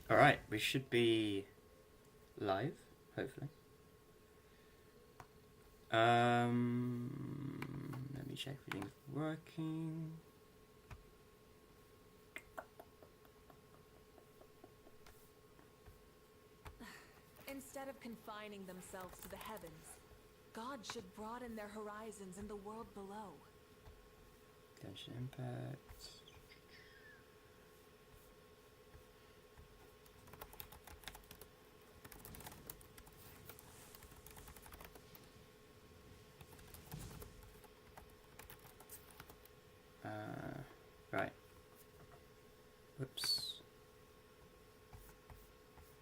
Alright, we should be live, hopefully. Let me check if everything's working. Instead of confining themselves to the heavens, God should broaden their horizons in the world below. Genshin Impact. Right. Whoops.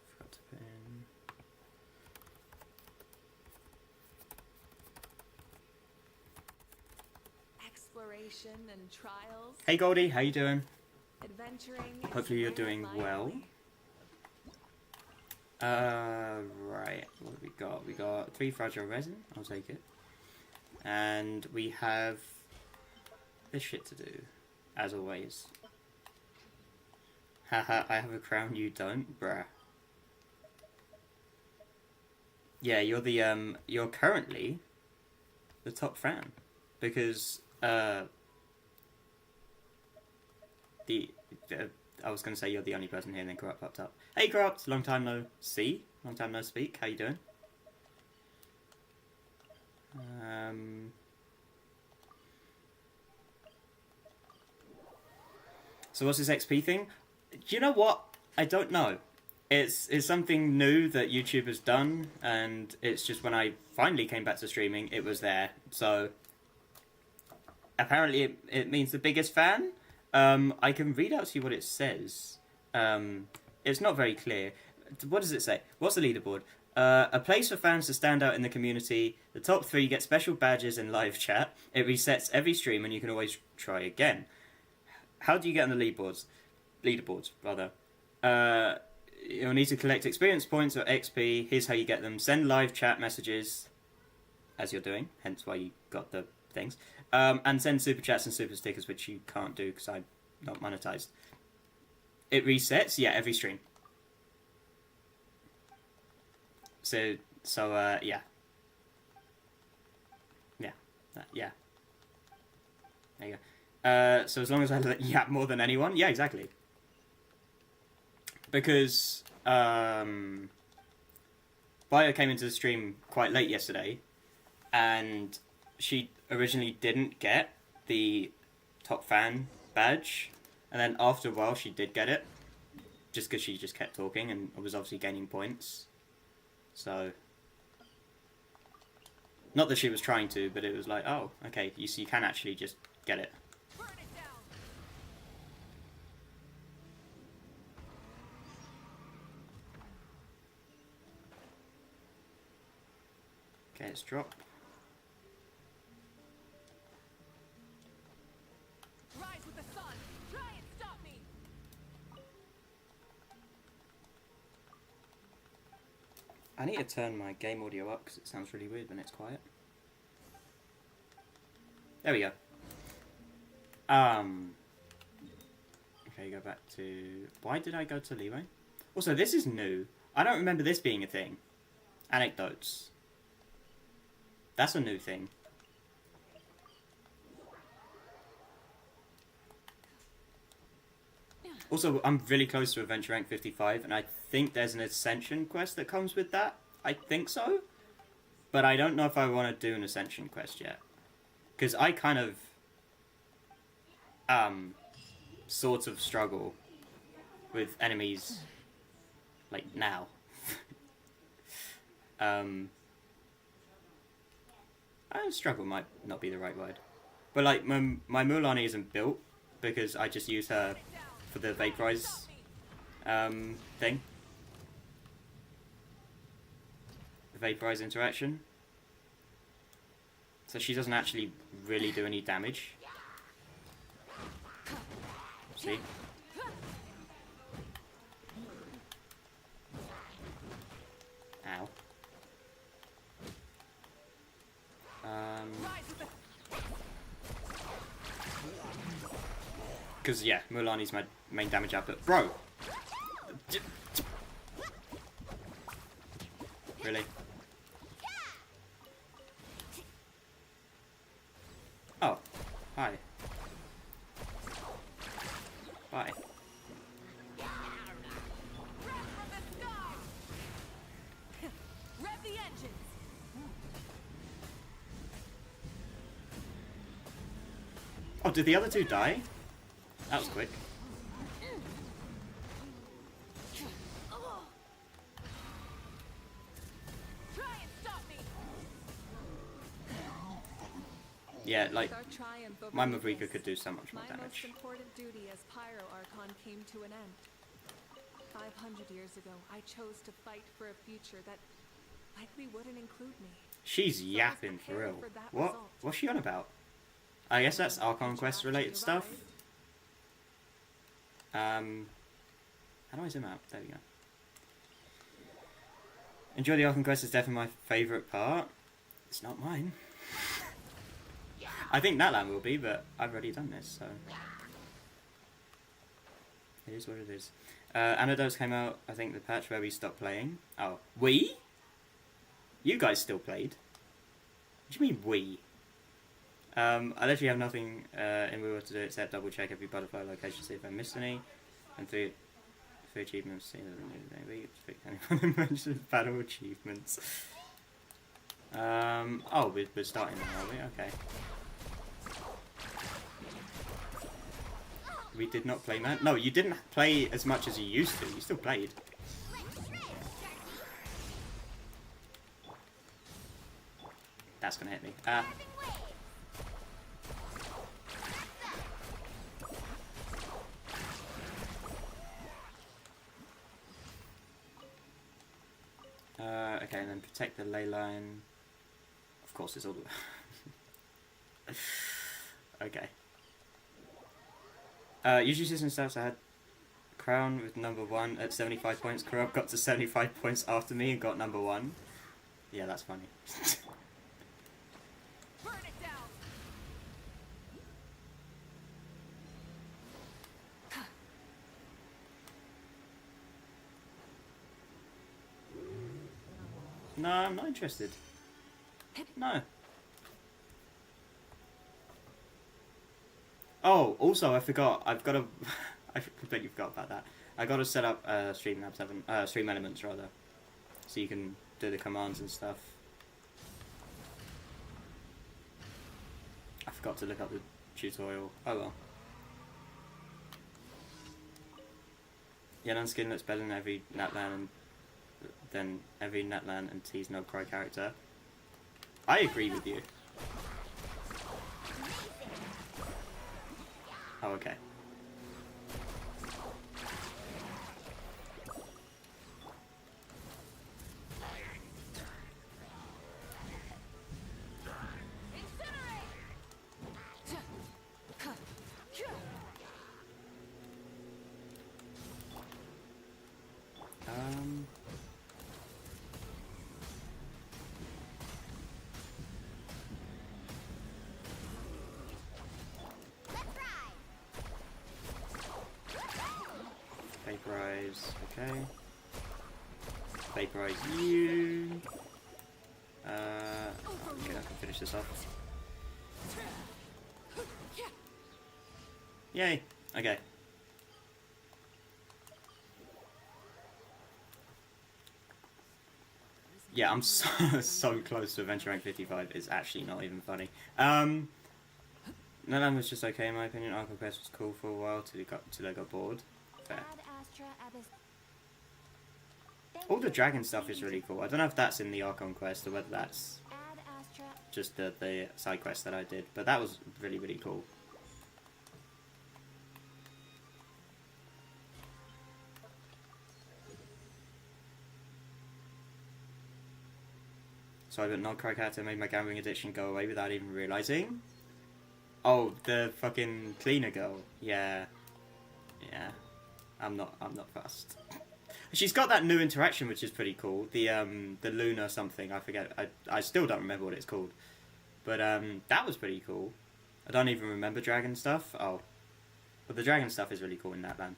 Forgot to put in. Exploration and trials. Hey Goldie, how you doing? Adventuring. Hopefully you're doing well. Right. What have we got? We got 3 fragile resin. I'll take it. And we have this shit to do, as always. Haha, I have a crown, you don't, bruh. Yeah, you're currently the top fan, because, I was gonna say you're the only person here, and then Corrupt popped up. Hey Corrupt, long time no see, long time no speak, how you doing? So what's this XP thing? Do you know what? I don't know. It's something new that YouTube has done, and it's just when I finally came back to streaming, it was there. So apparently it means the biggest fan. I can read out to you what it says. It's not very clear. What does it say? What's the leaderboard? A place for fans to stand out in the community. The top 3 get special badges and live chat. It resets every stream, and you can always try again. How do you get on the leaderboards? Leaderboards, rather. You'll need to collect experience points or XP. Here's how you get them. Send live chat messages, as you're doing, hence why you got the things. And send super chats and super stickers, which you can't do because I'm not monetized. It resets, yeah, every stream. So yeah. Yeah. Yeah. There you go. So as long as I yap more than anyone, yeah, exactly. Because Bio came into the stream quite late yesterday, and she originally didn't get the top fan badge, and then after a while she did get it, just because she just kept talking and was obviously gaining points. So, not that she was trying to, but it was like, oh, okay, you can actually just get it. Okay, let's drop. Rise with the sun. Try and stop me. I need to turn my game audio up because it sounds really weird when it's quiet. There we go. Okay, go back to... Why did I go to Leeway? Also, this is new. I don't remember this being a thing. Anecdotes. That's a new thing. Also, I'm really close to Adventure Rank 55, and I think there's an Ascension quest that comes with that. I think so. But I don't know if I want to do an Ascension quest yet. Because I kind of... sort of struggle with enemies, like, now. Struggle might not be the right word. But, like, my Mulan isn't built, because I just use her for the vaporize thing. The vaporize interaction. So she doesn't actually really do any damage. See? Ow. Because, yeah, Mulan is my main damage output. Bro! Really? Oh, hi. Bye. Rev the engines. Oh, did the other two die? That was quick. Try and stop me. Yeah, like, With our triumph over my evil, Mavrika could do so much more my most damage. important duty as Pyro Archon came to an end. 500 years ago, I chose to fight for a future that likely wouldn't include me. She's So I was yapping for prepared real. for that What? result. What's she on about? I guess that's Archon Quest related stuff. How do I zoom out? There we go. Enjoy the Archon Quest is definitely my favourite part. It's not mine. I think Natlan will be, but I've already done this, so... It is what it is. Antidotes came out, I think, the patch where we stopped playing. Oh, we? You guys still played? What do you mean, we? I literally have nothing in Wheel to do except double check every butterfly location, see if I missed any. And three achievements, see anyone mentions battle achievements. Oh, we're starting now, are we? Okay. We did not play, man. No, you didn't play as much as you used to. You still played. That's gonna hit me. Okay, and then protect the ley line. Of course, it's all the... Okay. Usually system stats, I had Crown with number 1 at 75 points. Corrupt got to 75 points after me and got number 1. Yeah, that's funny. Burn it down. No, I'm not interested. No. Oh, also, I forgot. I've got to... I completely forgot about that. I got to set up Stream Elements, rather. So you can do the commands and stuff. I forgot to look up the tutorial. Oh well. Yelan skin looks better than every Natlan and T's no cry character. I agree with you. Oh, okay. Vaporize, okay. Vaporize you. Okay, I can finish this off. Yay! Okay. Yeah, I'm so, so close to Adventure Rank 55, it's actually not even funny. Nalan was just okay in my opinion. Archon Quest was cool for a while till I got bored. Fair. All the dragon stuff is really cool. I don't know if that's in the Archon Quest or whether that's just the side quest that I did, but that was really, really cool. Sorry, but non-cry character made my gambling addiction go away without even realizing. Oh, the fucking cleaner girl. Yeah. Yeah. I'm not fussed. She's got that new interaction which is pretty cool. The Luna something, I forget. I still don't remember what it's called. But that was pretty cool. I don't even remember dragon stuff. Oh. But the dragon stuff is really cool in that land.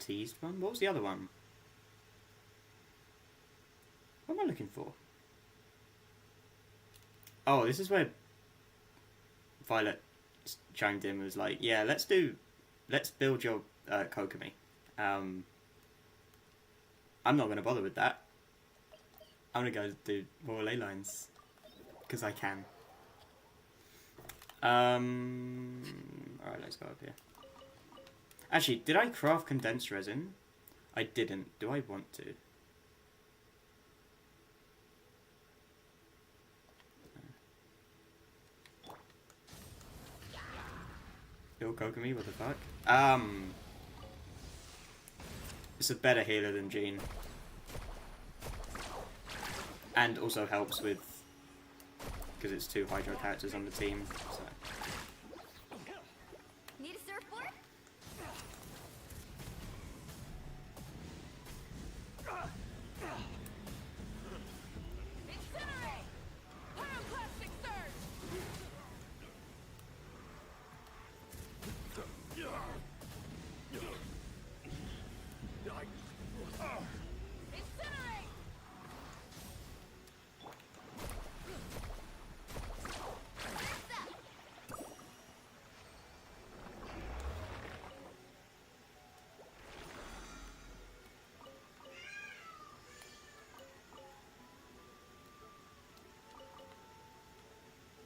teased one? What was the other one? What am I looking for? Oh, this is where Violet chimed in and was like, yeah, let's build your Kokomi. I'm not going to bother with that. I'm going to go do more ley lines. Because I can. Alright, let's go up here. Actually, did I craft condensed resin? I didn't. Do I want to? Yo, Kokomi, what the fuck? It's a better healer than Jean. And also helps with... because it's 2 Hydro characters on the team, so... Need a surfboard? Incinerate! Pyroclastic surge! Incinerate!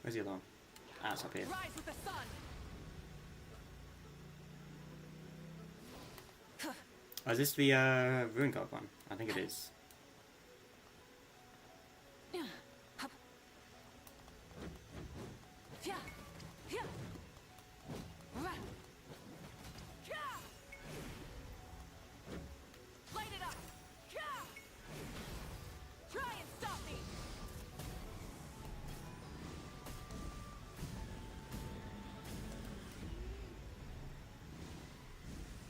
Where's the other one? Ah, it's up here. Rise with the sun! Oh, is this the Ruin God one? I think it is. Light it up! Try and stop me!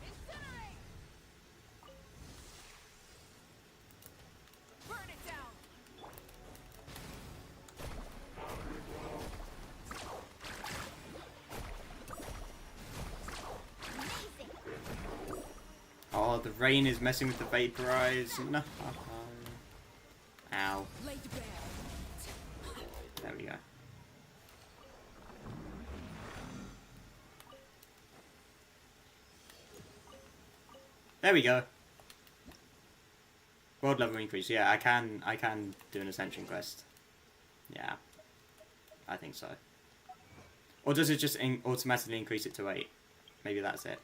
Incinerate! Burn it down! Amazing. Oh, the rain is messing with the vaporize. No. Ow. Laid bare. There we go. There we go. World level increase. Yeah, I can do an ascension quest. Yeah. I think so. Or does it just automatically increase it to 8? Maybe that's it.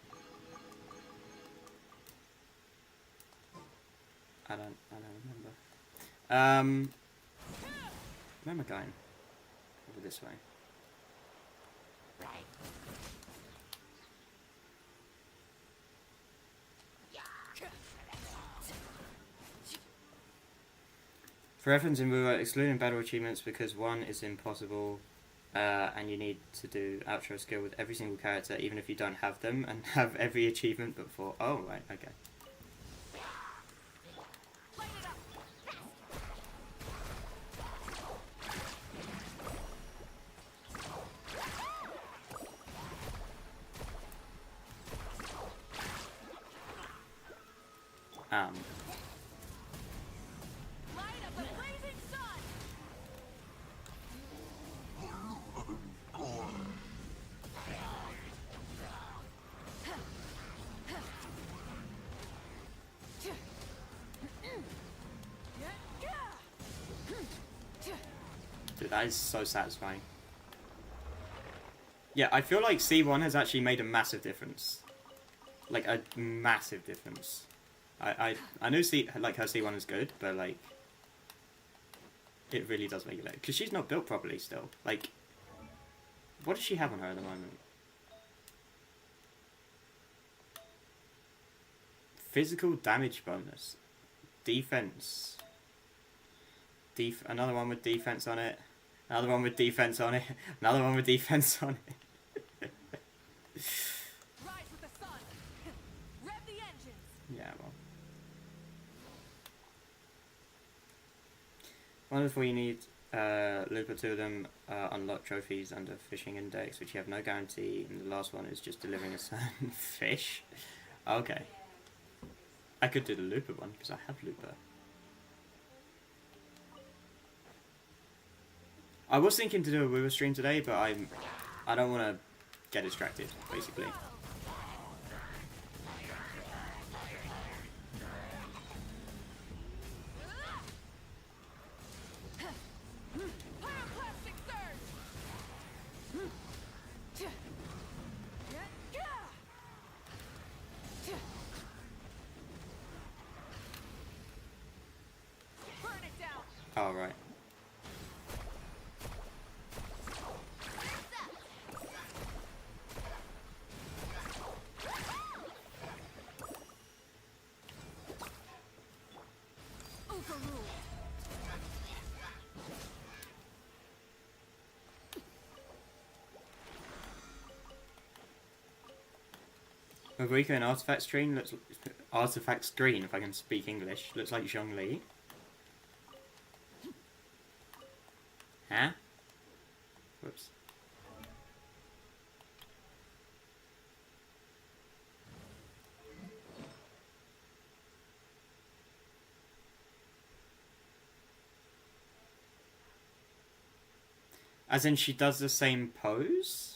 I don't remember. Where am I going? Over this way. For reference in Woo, excluding battle achievements because 1 is impossible, and you need to do outro skill with every single character, even if you don't have them, and have every achievement but for... Oh, right, okay. Light it up! Light up the blazing sun! Dude, that is so satisfying. Yeah, I feel like C1 has actually made a massive difference. Like, a massive difference. I know her C1 is good, but, like... it really does make it better. Because she's not built properly still. Like... what does she have on her at the moment? Physical damage bonus. Defense. Another one with defense on it. Another one with defense on it. Another one with defense on it. Rise with the sun! Rev the engines! Yeah, well. Wonderful, you need loop or 2 of them unlock trophies under fishing index, which you have no guarantee, and the last one is just delivering a certain fish. Okay. I could do the Looper one because I have Looper. I was thinking to do a Wooer stream today, but I don't want to get distracted, basically. Oh, right. Marika and Artifact Screen looks Artifact Screen, if I can speak English, looks like Zhongli. Huh? Whoops. As in she does the same pose?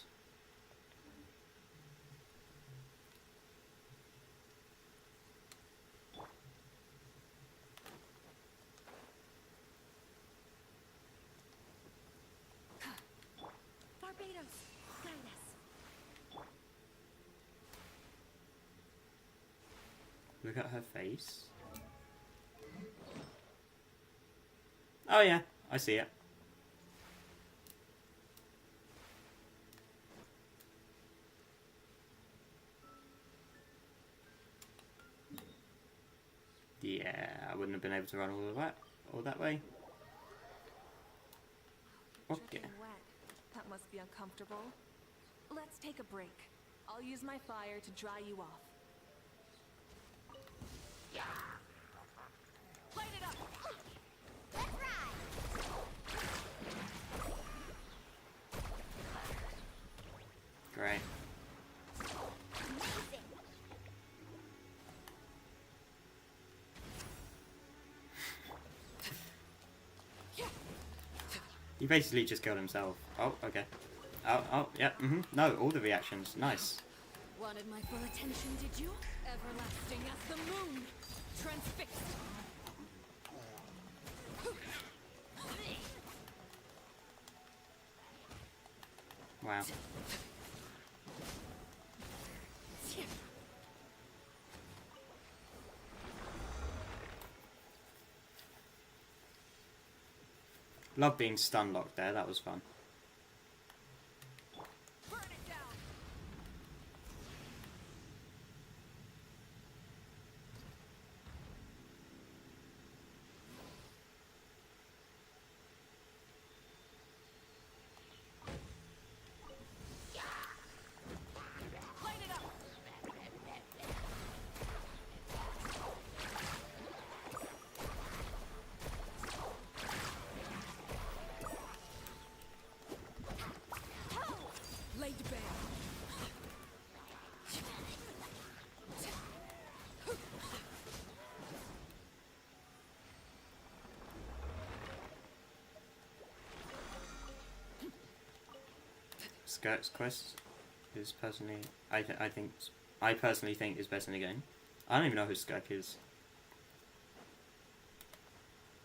Look at her face. Oh yeah, I see it. Yeah, I wouldn't have been able to run all that way. Okay. Dripping wet. That must be uncomfortable. Let's take a break. I'll use my fire to dry you off. Light it up. Let's ride. Great. Amazing. He basically just killed himself. Oh, okay. Oh, yeah, No, all the reactions. Nice. Wanted my full attention, did you? Everlasting as the moon. Transfixed. Wow. Love being stun locked there, that was fun. Burn it down. Light it up. Laid bare. Skirt's quest is personally, I personally think is best in the game. I don't even know who Skirk is.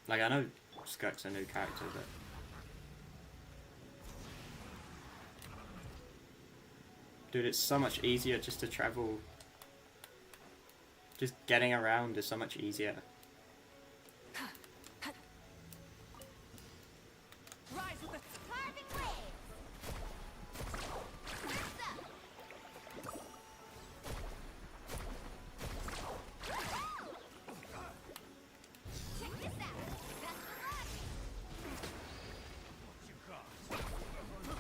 Like, I know Skirk's a new character, but dude, it's so much easier just to travel. Just getting around is so much easier. Rise with the Carving waves. Check this out. Best of luck.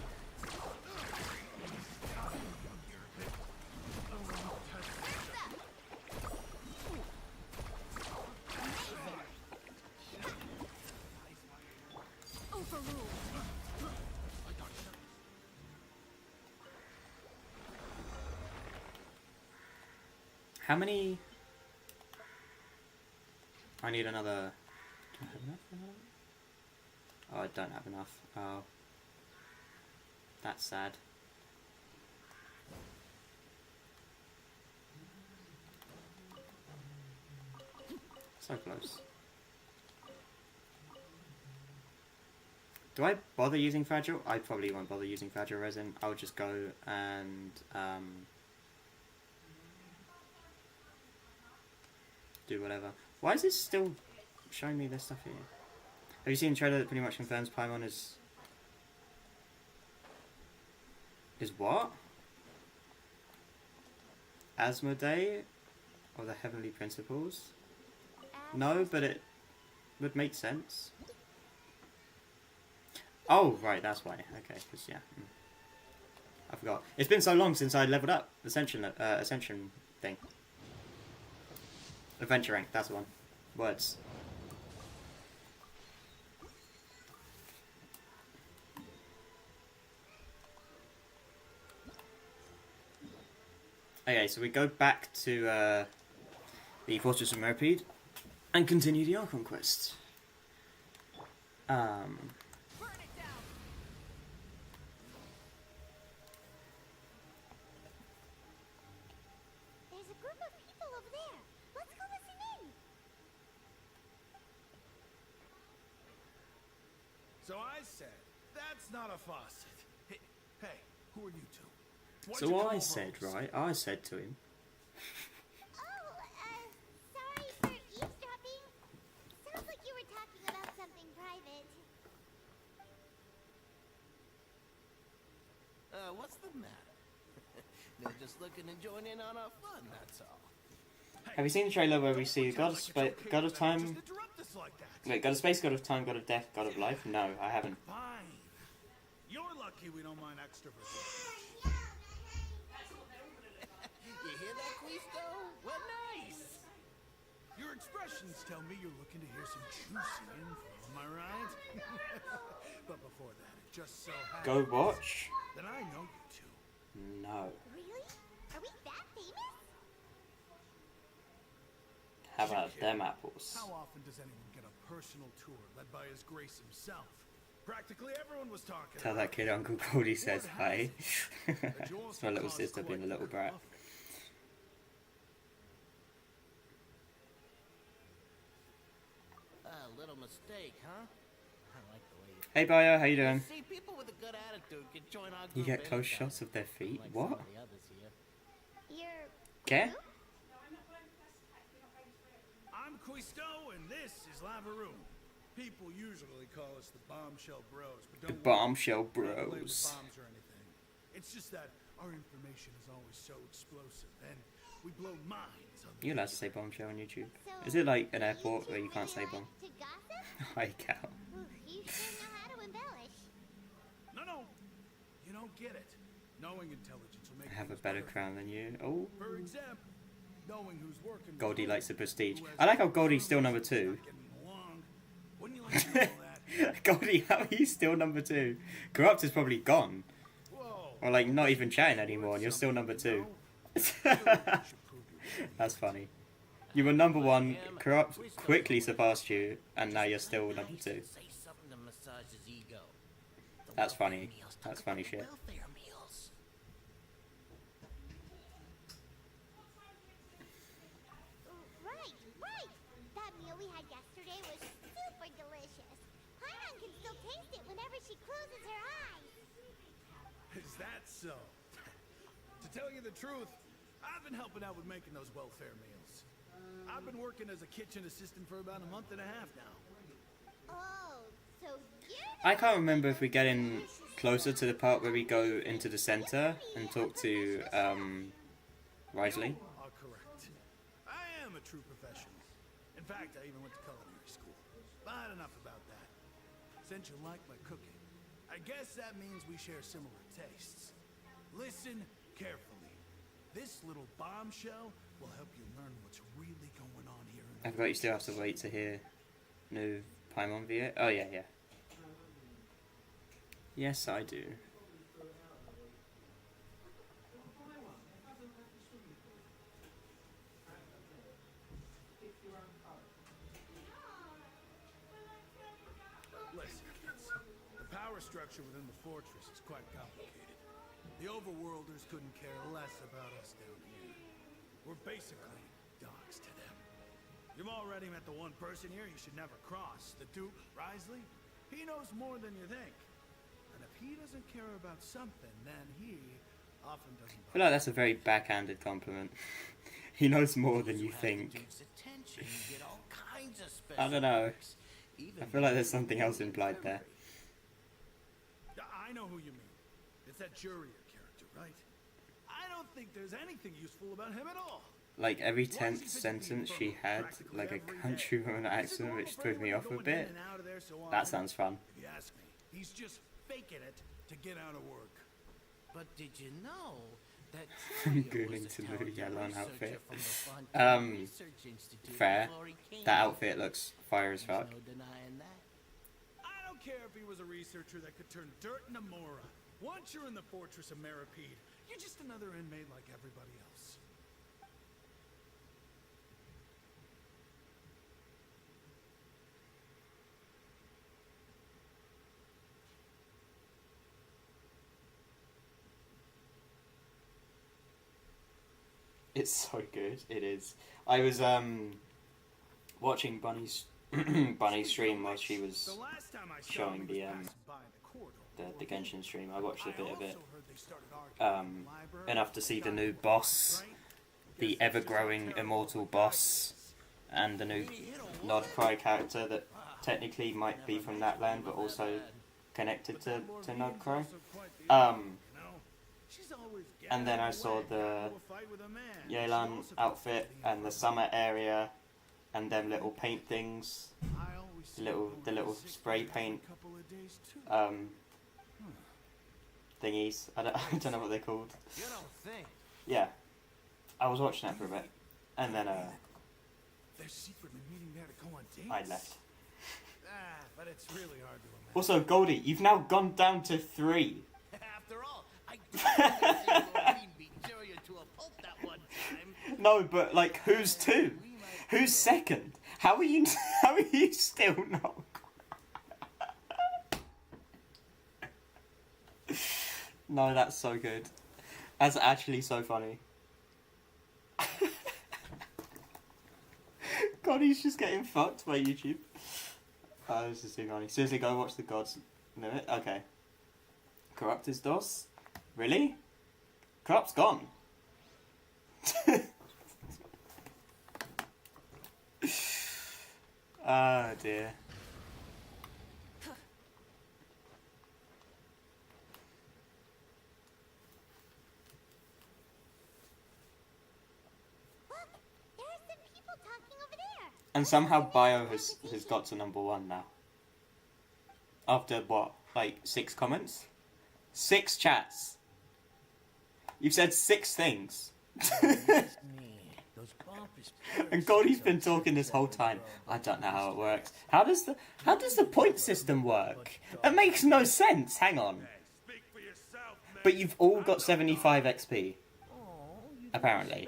overruled. How many I need another... Do I have enough for another? Oh, I don't have enough. Oh. That's sad. So close. Do I bother using fragile? I probably won't bother using fragile resin. I'll just go and do whatever. Why is this still showing me this stuff here? Have you seen the trailer that pretty much confirms Paimon is what? Asmodee of the Heavenly Principles? No, but it would make sense. Oh, right, that's why. Okay, because, yeah. I forgot. It's been so long since I leveled up. Ascension thing. Adventure rank, that's the one. Words. Okay, so we go back to the Fortress of Merpede and continue the Archon quest. There's a group of people over there. Let's go listen in. So I said, that's not a faucet. Hey, who are you two? What'd So Oh, you call I said, those? right, I said to him, sorry for eavesdropping. Sounds like you were talking about something private. What's the matter? They're just looking to join in on our fun, that's all. have you seen the trailer where we see God of, God of Time, Just interrupt us like that. wait, God of Space, God of Time, God of Death, God of Life? No, I haven't. Fine. You're lucky we don't mind extroverts. You hear that, Quisto? Well, nice! Your expressions tell me you're looking to hear some juicy info, am I right? But before that, it just so happens Go watch? that I know you two. No. Really? Are we that famous? How about them apples? How often does anyone get a personal tour led by His Grace himself? Practically everyone was talking Tell about that kid Uncle Goldie says What hi. A It's jewel's my little caused sister being a quite little the brat. kerfuffle. A little mistake, huh? I like the way you... Hey Bio, how you doing? See, people with a good attitude can join our group You get close anytime, shots of their feet? unlike What? some of the others here. You're... Okay? I'm Quisto, and this is Lavaroon. People usually call us the Bombshell Bros, but The don't worry, Bombshell we don't play with Bros. bombs or anything. It's just that our information is always so explosive, and we blow minds on the You're allowed to say bombshell on YouTube. So, Is it like an you airport two where you can't say really bomb? like to gossip? I cow. Ooh, you sure know how to embellish. No, you don't get it. Knowing intelligence will make I have a things better better. crown than you. Oh, For example, knowing who's working with Goldie who, likes the prestige. who has I like how what Goldie's still information number 2. is not getting along. Wouldn't you like to know that? Goldie, how are you still number 2? Corrupt is probably gone. Whoa. Or like not even chatting anymore and you're still number 2. That's funny. You were number 1, Corrupt quickly surpassed you, and now you're still number 2. Say something to massage his ego. The That's welfare funny. meals, That's talk funny about the shit. welfare meals. Right. That meal we had yesterday was super delicious. Paimon can still taste it whenever she closes her eyes. Is that so? To tell you the truth, I've been helping out with making those welfare meals. I've been working as a kitchen assistant for about a month and a half now. Oh, so you're I can't remember if we get in closer to the part where we go into the center and talk to Risley. You are correct. I am a true professional. In fact, I even went to culinary school. But enough about that. Since you like my cooking, I guess that means we share similar tastes. Listen carefully. This little bombshell will help you learn what's really going on here in the I forgot you still have to wait to hear new Paimon via. Oh yeah, yeah. Yes, I do. within the fortress is quite complicated. The overworlders couldn't care less about us down here. We're basically dogs to them. You've already met the one person here you should never cross, the Duke, Risley. He knows more than you think. And if he doesn't care about something, then he often doesn't. I feel like that's a very backhanded compliment. He knows more than you think. I don't know. I feel like there's something else implied there. I know who you mean. It's that Jurier character, right? I don't think there's anything useful about him at all. Like every 10th sentence she had like a countrywoman accent, which threw me off a bit. That sounds fun. If you ask me, he's just faking it to get out of work. But did you know that I'm googling to the yellow outfit. Fair. That outfit looks fire as fuck. No denying that. I don't care if he was a researcher that could turn dirt into Mora. Once you're in the fortress of Meripede, you're just another inmate like everybody else. It's so good. It is. I was watching Bunny's stream while she was The last time I saw showing him the was passing by the corridor. the Genshin stream. I watched a bit of I it. also heard they started arguing in the library. Enough to see the new boss, the ever-growing immortal boss, and the new Nodcry character that technically might be from that land, but also connected to Nodcry. And then I saw the Yelan outfit and the summer area, and them little paint things, the little spray paint thingies. I don't know what they're called. You don't think? Yeah, I was watching that for a bit, and then They're secretly meeting there to go on dates. I left. But it's really hard to imagine. Also, Goldie, you've now gone down to 3. After all, I did beat Jurier to a pulp that one time. No, but like, who's 2? Who's second? How are you? How are you still not? No, that's so good. That's actually so funny. God, he's just getting fucked by YouTube. Oh, this is too funny. Seriously, go watch the gods. No, okay. Corrupt is DOS? Really? Corrupt's gone. Oh dear. Look, there are some people talking over there. And somehow Bio has got to number 1 now. After what? Like 6 comments? 6 chats. You've said 6 things. And Goldie's been talking this whole time. I don't know how it works. How does the point system work? It makes no sense. Hang on. But you've all got 75 XP. Apparently.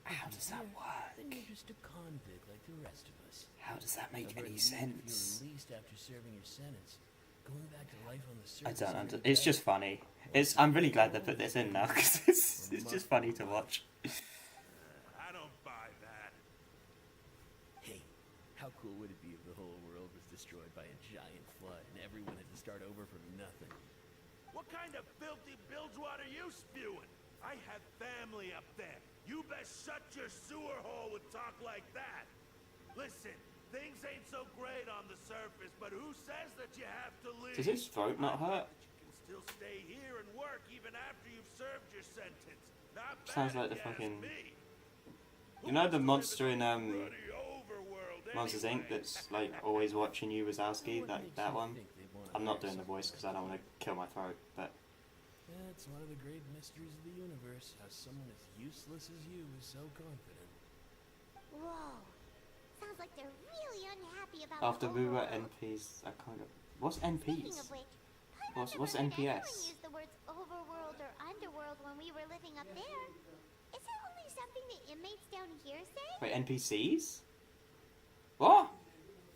How does that work? You're just a convict like the rest of us. How does that make However, any even if sense? you're released after serving your sentence, going back to life on the I surface. don't understand. It's just funny. I'm really glad they put this in now because it's just funny to watch. I don't buy that. Hey, how cool would it be if the whole world was destroyed by a giant flood and everyone had to start over from nothing? What kind of filthy bilgewater are you spewing? I have family up there. You best shut your sewer hole with talk like that. Listen, things ain't so great on the surface, but who says that you have to leave? Does his throat not hurt? You can still stay here and work even after you've served your sentence. Not bad, Sounds like the if you ask fucking... me. You know the monster in Ruddy overworld Monsters Inc. anyway. that's like always watching you, Wazowski? That one? I'm not doing the voice because I don't want to kill my throat, but... Yeah, it's one of the great mysteries of the universe, how someone as useless as you is so confident. Whoa. Sounds like they're really unhappy about After the we were overworld. NPs, I kind of... What's Speaking NPs? of which, What's I never heard anyone NPS? use the words overworld or underworld when we were living up there. Is it only something the inmates down here say? Wait, NPCs? What?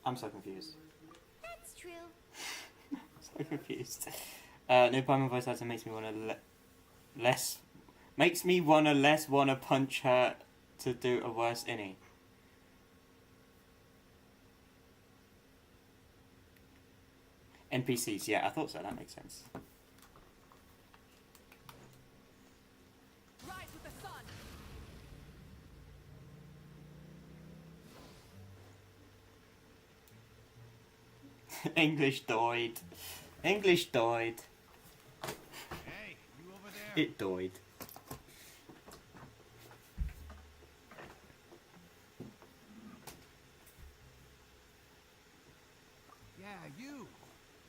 I'm so confused. That's true. So confused. New Pokemon voice actor makes me want to less wanna punch her to do a worse innie. NPCs, yeah, I thought so. That makes sense. Rise with the sun. English died. English died. Hey, you over there? It died. Yeah, you.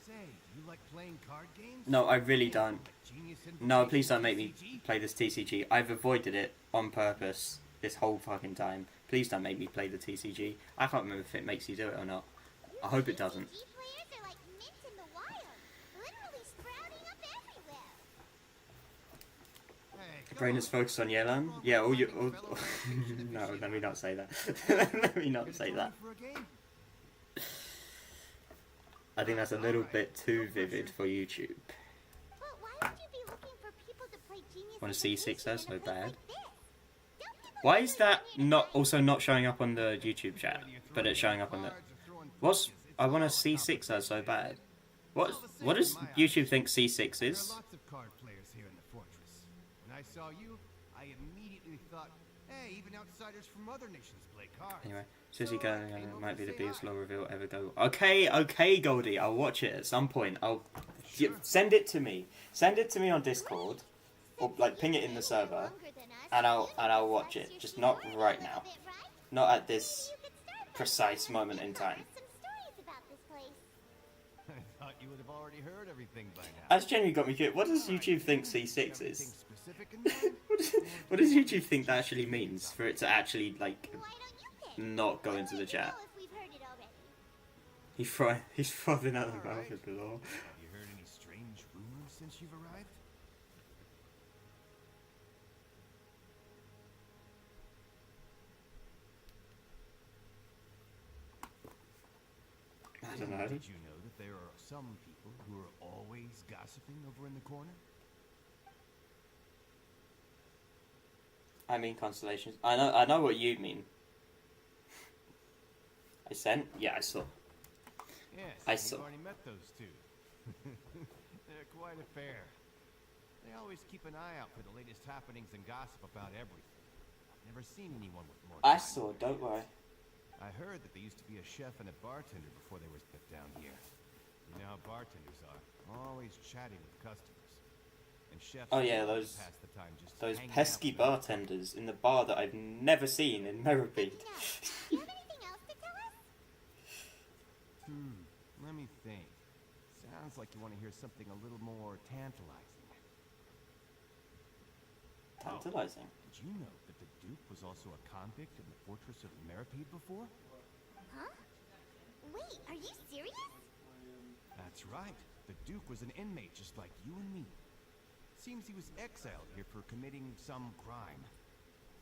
Say, you like playing card games? No, I really don't. Genius No, please don't make me TCG? play this TCG. I've avoided it on purpose this whole fucking time. Please don't make me play the TCG. I can't remember if it makes you do it or not. I hope it doesn't. TCG players are like mint in the wild, literally sprouting up everywhere. Hey, come Brain is on. focused on Yelan. Yeah, all you. All... No, let me not say that. Let me not Gonna say join that. for a game? I think that's a little bit too vivid for YouTube. But why would you be looking for people to play Genius Wanna see Invocation six as in so a place bad? like this? Don't people Why is usually that come here to not fight? also not showing up on the YouTube chat, Whether you're but it's throwing showing up on the? cards or throwing What's punches, it's I want all to C6 as so bad. All the same What does in my eyes. YouTube think C6 There are is? lots of card players here in the fortress. When I saw you, I immediately thought, hey, even outsiders from other nations play cards. Anyway, So Susie I Girl came over might to be the say biggest hi. lore reveal ever go. Okay, Goldie, I'll watch it at some point. Sure. Send it to me. Send it to me on Discord, or like ping it in the server, and I'll watch it. Just not right now. Not at this precise moment in time. Some stories about this place. I thought you would have already heard everything by now. That's genuinely got me curious. What does YouTube think C6 Anything is? specific in mind? What does YouTube think that actually means for it to actually like Why don't you pick? not go I'd into the like to chat? know if we've heard it already. He's frothing out the mouth Alright. of the law. Have you heard any strange rumors since you've arrived? I don't know. Did you know that there are some people who are always gossiping over in the corner? I mean constellations. I know what you mean. I sent? Yeah, I saw. Yes, I you've saw. already met those two. They're quite a pair. They always keep an eye out for the latest happenings and gossip about everything. I've never seen anyone with more I time saw, on their don't worry. hands. I heard that they used to be a chef and a bartender before they were put down here. You know how bartenders are, always chatting with customers. And chefs Oh, yeah, love to those- pass the time just Those hanging out pesky with other bartenders in the bar that I've never seen in Merrowbeat. Now, do you have anything else to tell us? Let me think. Sounds like you want to hear something a little more tantalizing. Tantalizing. Did you know that the Duke was also a convict in the fortress of Merrowbeat before? Huh? Wait, are you serious? That's right. The Duke was an inmate just like you and me. Seems he was exiled here for committing some crime.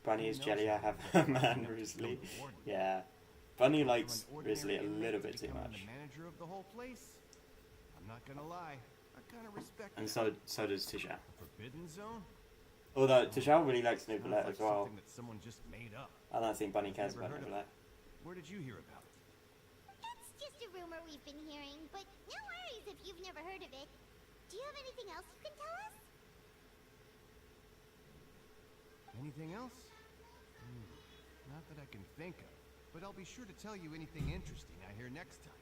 Bunny is Who jelly, I knows have how a he man, ended up Risley. becoming the warden. Yeah. Bunny From likes an Risley a ordinary little inmate bit to too becoming much. The manager of the whole place? I'm not gonna lie. I kind of respect And that. so does Tisha. Forbidden Zone? Although Tisha really likes Sounds Nobilette like as well. something that someone just made up. I don't think Bunny cares Never about heard of Nobilette. Where did you hear about it? It's just a rumor we've been hearing, but no worries if you've never heard of it. Do you have anything else you can tell us? Anything else? Not that I can think of, but I'll be sure to tell you anything interesting I hear next time.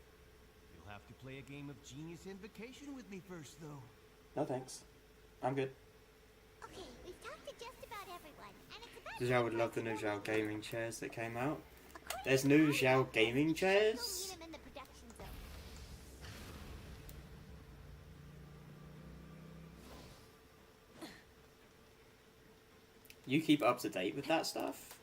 You'll have to play a game of Genius Invocation with me first, though. No thanks. I'm good. Okay, we've talked to just about everyone, and it's about Zhao would love the new Zhao gaming chairs that came out. There's new Zhao gaming chairs? in the production zone. You keep up to date with that stuff?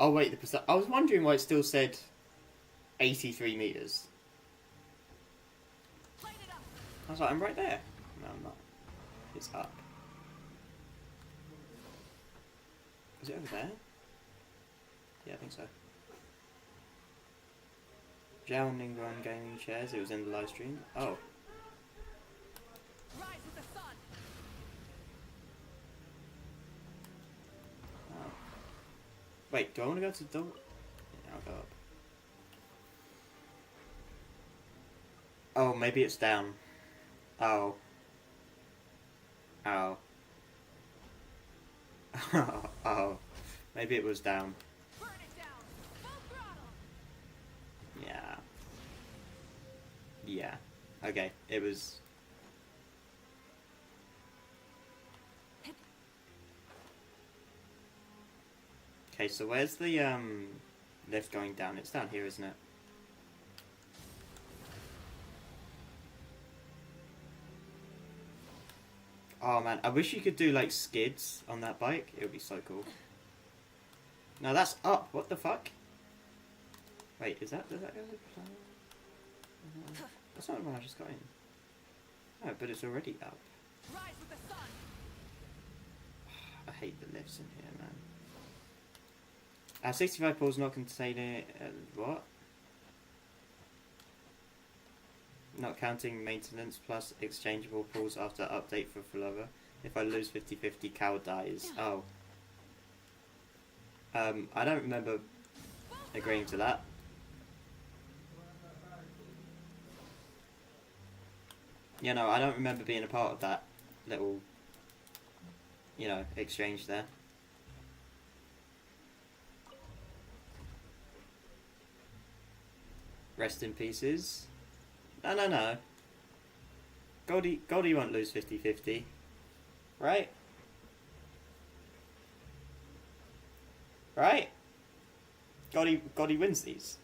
Oh wait, I was wondering why it still said 83 meters. Light it up. I was like, I'm right there. No, I'm not. It's up. Is it over there? Yeah, I think so. Drowning Run Gaming Chairs. It was in the live stream. Oh. Rise with the sun. Oh. Wait, do I want to go to the door? Yeah, I'll go up. Oh, maybe it's down. Oh. Oh. Oh. Maybe it was down. Burn it down. Full throttle. Yeah. Yeah. Okay, it was... Okay, so where's the lift going down? It's down here, isn't it? Oh man, I wish you could do like skids on that bike. It would be so cool. No, that's up. What the fuck? Wait, does that go? That's not the one I just got in. No, but it's already up. Rise with the sun. I hate the lifts in here, man. 65 pools not containing... what? Not counting maintenance plus exchangeable pools after update for Flubber. If I lose 50-50, cow dies. Oh. I don't remember agreeing to that. You know, I don't remember being a part of that little, you know, exchange there. Rest in pieces. No. Goldie won't lose 50-50. Right? Right? Goldie wins these.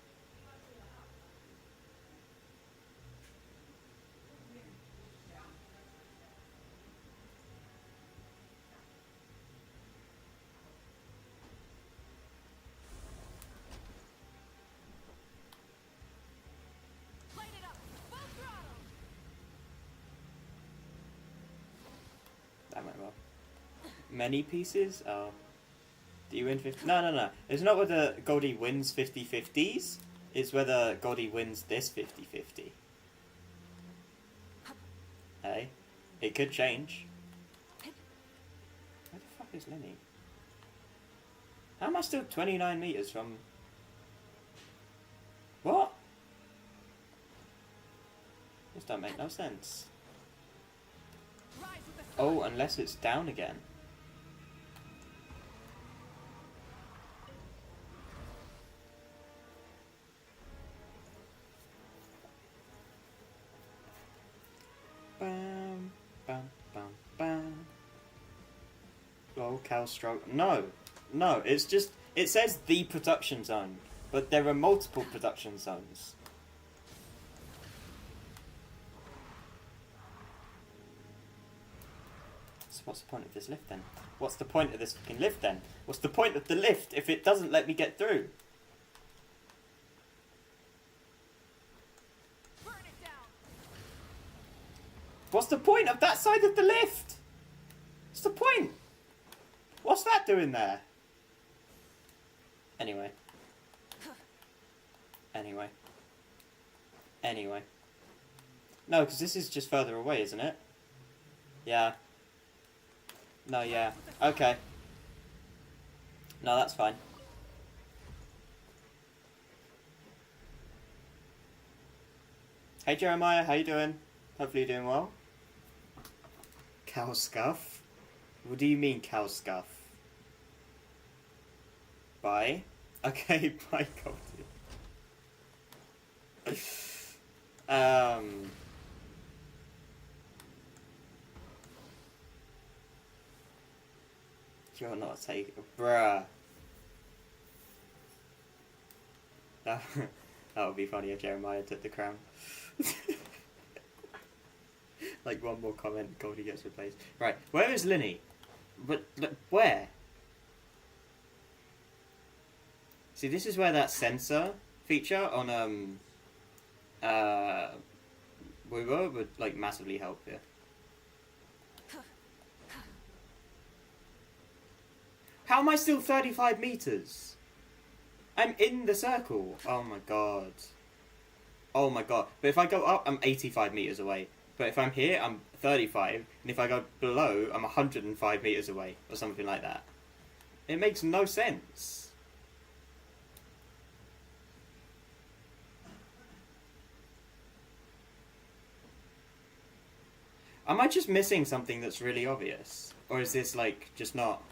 Light it up. Full throttle. That went well. Many pieces? Oh. Do you win 50? No. It's not whether Goldie wins 50-50s. It's whether Goldie wins this 50-50. Hey? It could change. Where the fuck is Lenny? How am I still 29 meters from... What? This don't make no sense. Rise with the sun. Oh, unless it's down again. Bam, bam, bam, bam. Oh, cow stroke. No, it's just, it says the production zone, but there are multiple production zones. So what's the point of this lift then? What's the point of this fucking lift then? What's the point of the lift if it doesn't let me get through? Burn it down. What's the point of that side of the lift? What's the point? What's that doing there? Anyway. No, because this is just further away, isn't it? Yeah. No, yeah. Okay. No, that's fine. Hey Jeremiah, how you doing? Hopefully you're doing well. Cow scuff? What do you mean cow scuff? Bye? Okay, bye Goldie. You're not taking... Bruh. That would be funny if Jeremiah took the crown. Like one more comment, Goldie gets replaced. Right, where is Linny? But where? See, this is where that sensor feature on Woowa would like massively help here. How am I still 35 meters? I'm in the circle. Oh my god. Oh my god. But if I go up, I'm 85 meters away. But if I'm here, I'm 35. And if I go below, I'm 105 meters away. Or something like that. It makes no sense. Am I just missing something that's really obvious? Or is this, like, just not...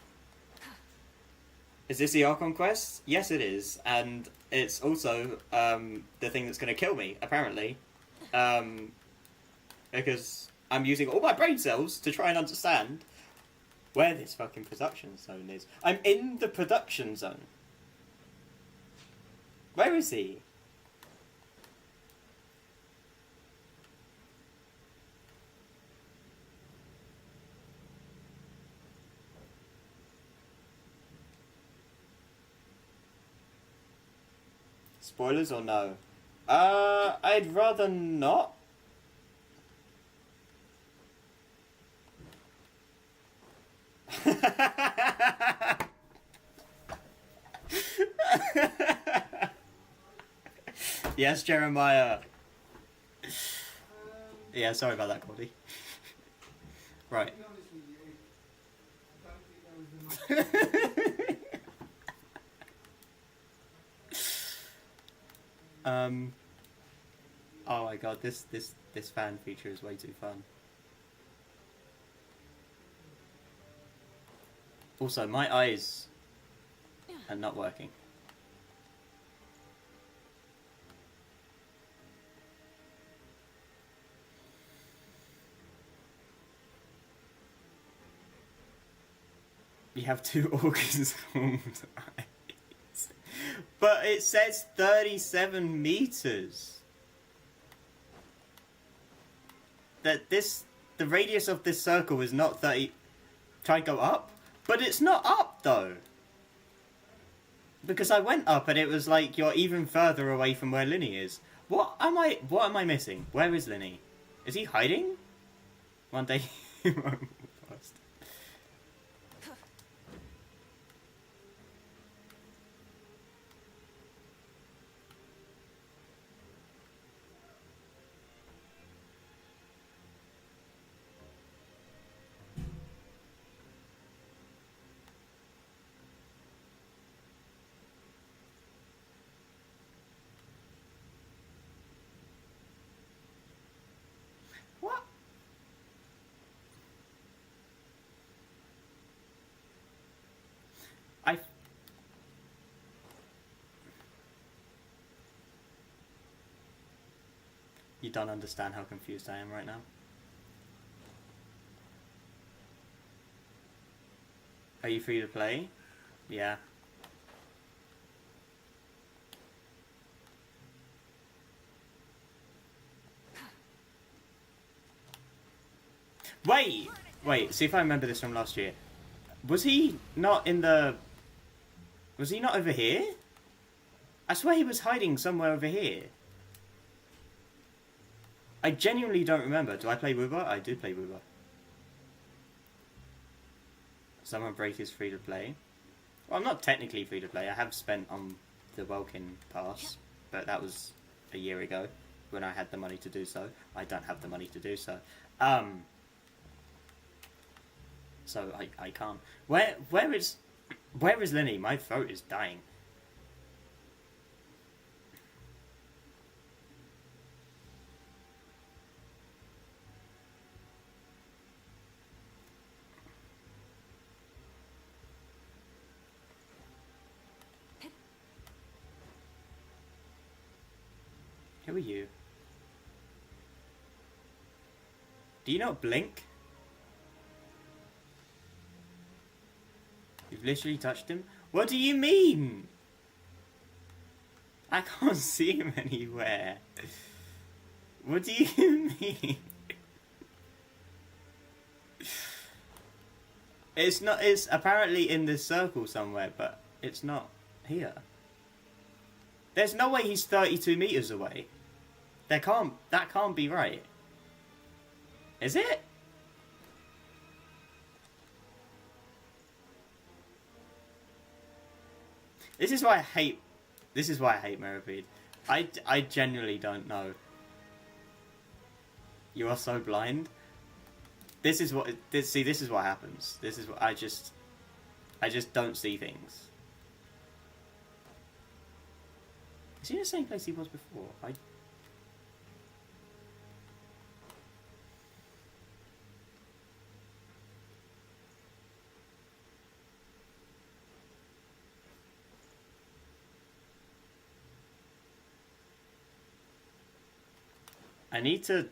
Is this the Archon quest? Yes, it is. And it's also the thing that's going to kill me, apparently. Because I'm using all my brain cells to try and understand where this fucking production zone is. I'm in the production zone. Where is he? Spoilers or no? I'd rather not. Yes, Jeremiah. Yeah, sorry about that, Cody. Right. Oh my god, this fan feature is way too fun. Also, my eyes are not working. You have two orgasms. But it says 37 meters. The radius of this circle is not 30. Try and go up? But it's not up though. Because I went up and it was like you're even further away from where Linny is. What am I missing? Where is Linny? Is he hiding? One day he won't post. What? You don't understand how confused I am right now. Are you free to play? Yeah. Wait, see if I remember this from last year. Was he not in the... Was he not over here? I swear he was hiding somewhere over here. I genuinely don't remember. Do I play Wooba? I do play Wooba. Someone break is free to play. Well, I'm not technically free to play. I have spent on the Welkin pass, but that was a year ago when I had the money to do so. I don't have the money to do so. So I can't. Where is Linny? My throat is dying. Who are you? Do you not blink? You've literally touched him? What do you mean? I can't see him anywhere. What do you mean? It's apparently in this circle somewhere, but it's not here. There's no way he's 32 meters away. That can't be right. Is it? This is why I hate Meripede. I genuinely don't know. You are so blind. This is what this is what happens. This is what I just don't see things. Is he in the same place he was before? I need to...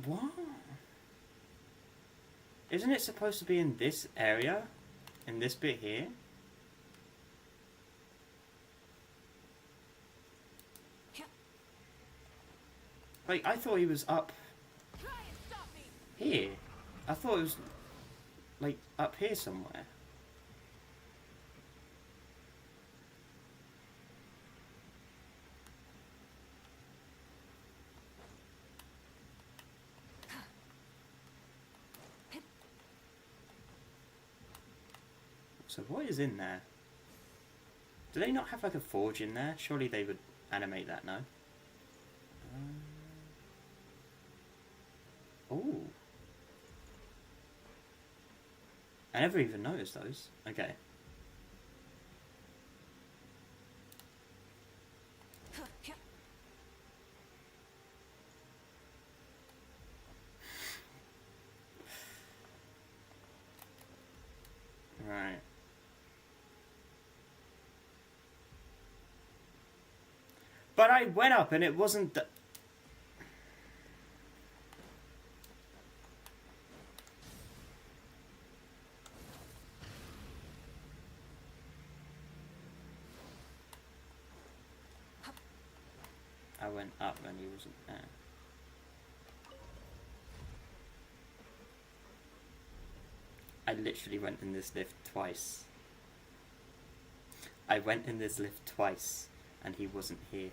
What? Isn't it supposed to be in this area? In this bit here? Like, I thought he was up here. I thought it was, like, up here somewhere. So what is in there? Do they not have like a forge in there? Surely they would animate that, no? Oh. I never even noticed those. Okay. Right. But I went up and it wasn't I went up and he wasn't there. I literally went in this lift twice. I went in this lift twice and he wasn't here.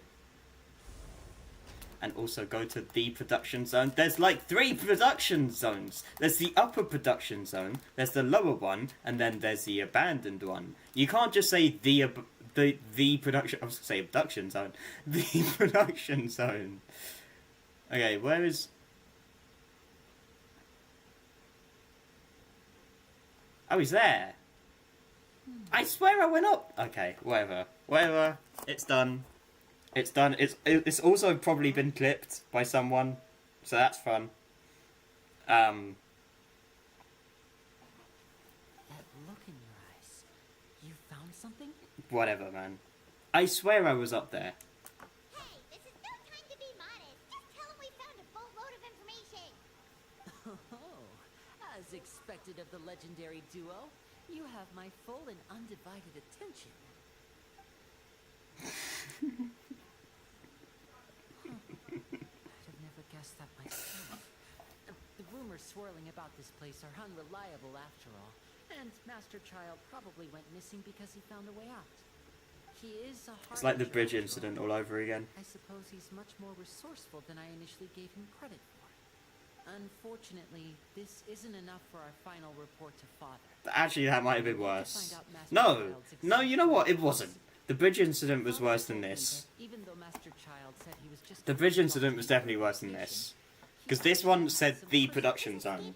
And also go to the production zone. There's like 3 production zones. There's the upper production zone, there's the lower one, and then there's the abandoned one. You can't just say the production... I was going to say abduction zone. The production zone. Okay, where is... Oh, he's there. I swear I went up. Okay, whatever. Whatever. It's done. It's done. It's also probably been clipped by someone, so that's fun. That look in your eyes. You found something? Whatever, man. I swear I was up there. Hey, this is no time to be modest. Just tell them we found a boatload of information. Oh, as expected of the legendary duo, you have my full and undivided attention. I'd have never guessed that myself. The rumors swirling about this place are unreliable after all, and Master Child probably went missing because he found a way out. He is a It's like the harbinger bridge after incident all. all over again. I suppose he's much more resourceful than I initially gave him credit for. Unfortunately, this isn't enough for our final report to Father. Actually, that might have been We need to worse. find out Master No, Child's no, you know what? It exact wasn't. The bridge incident was Father worse than told me this. that even though Master Child said he was just The bridge incident was definitely worse than this. Because this one said the production zone.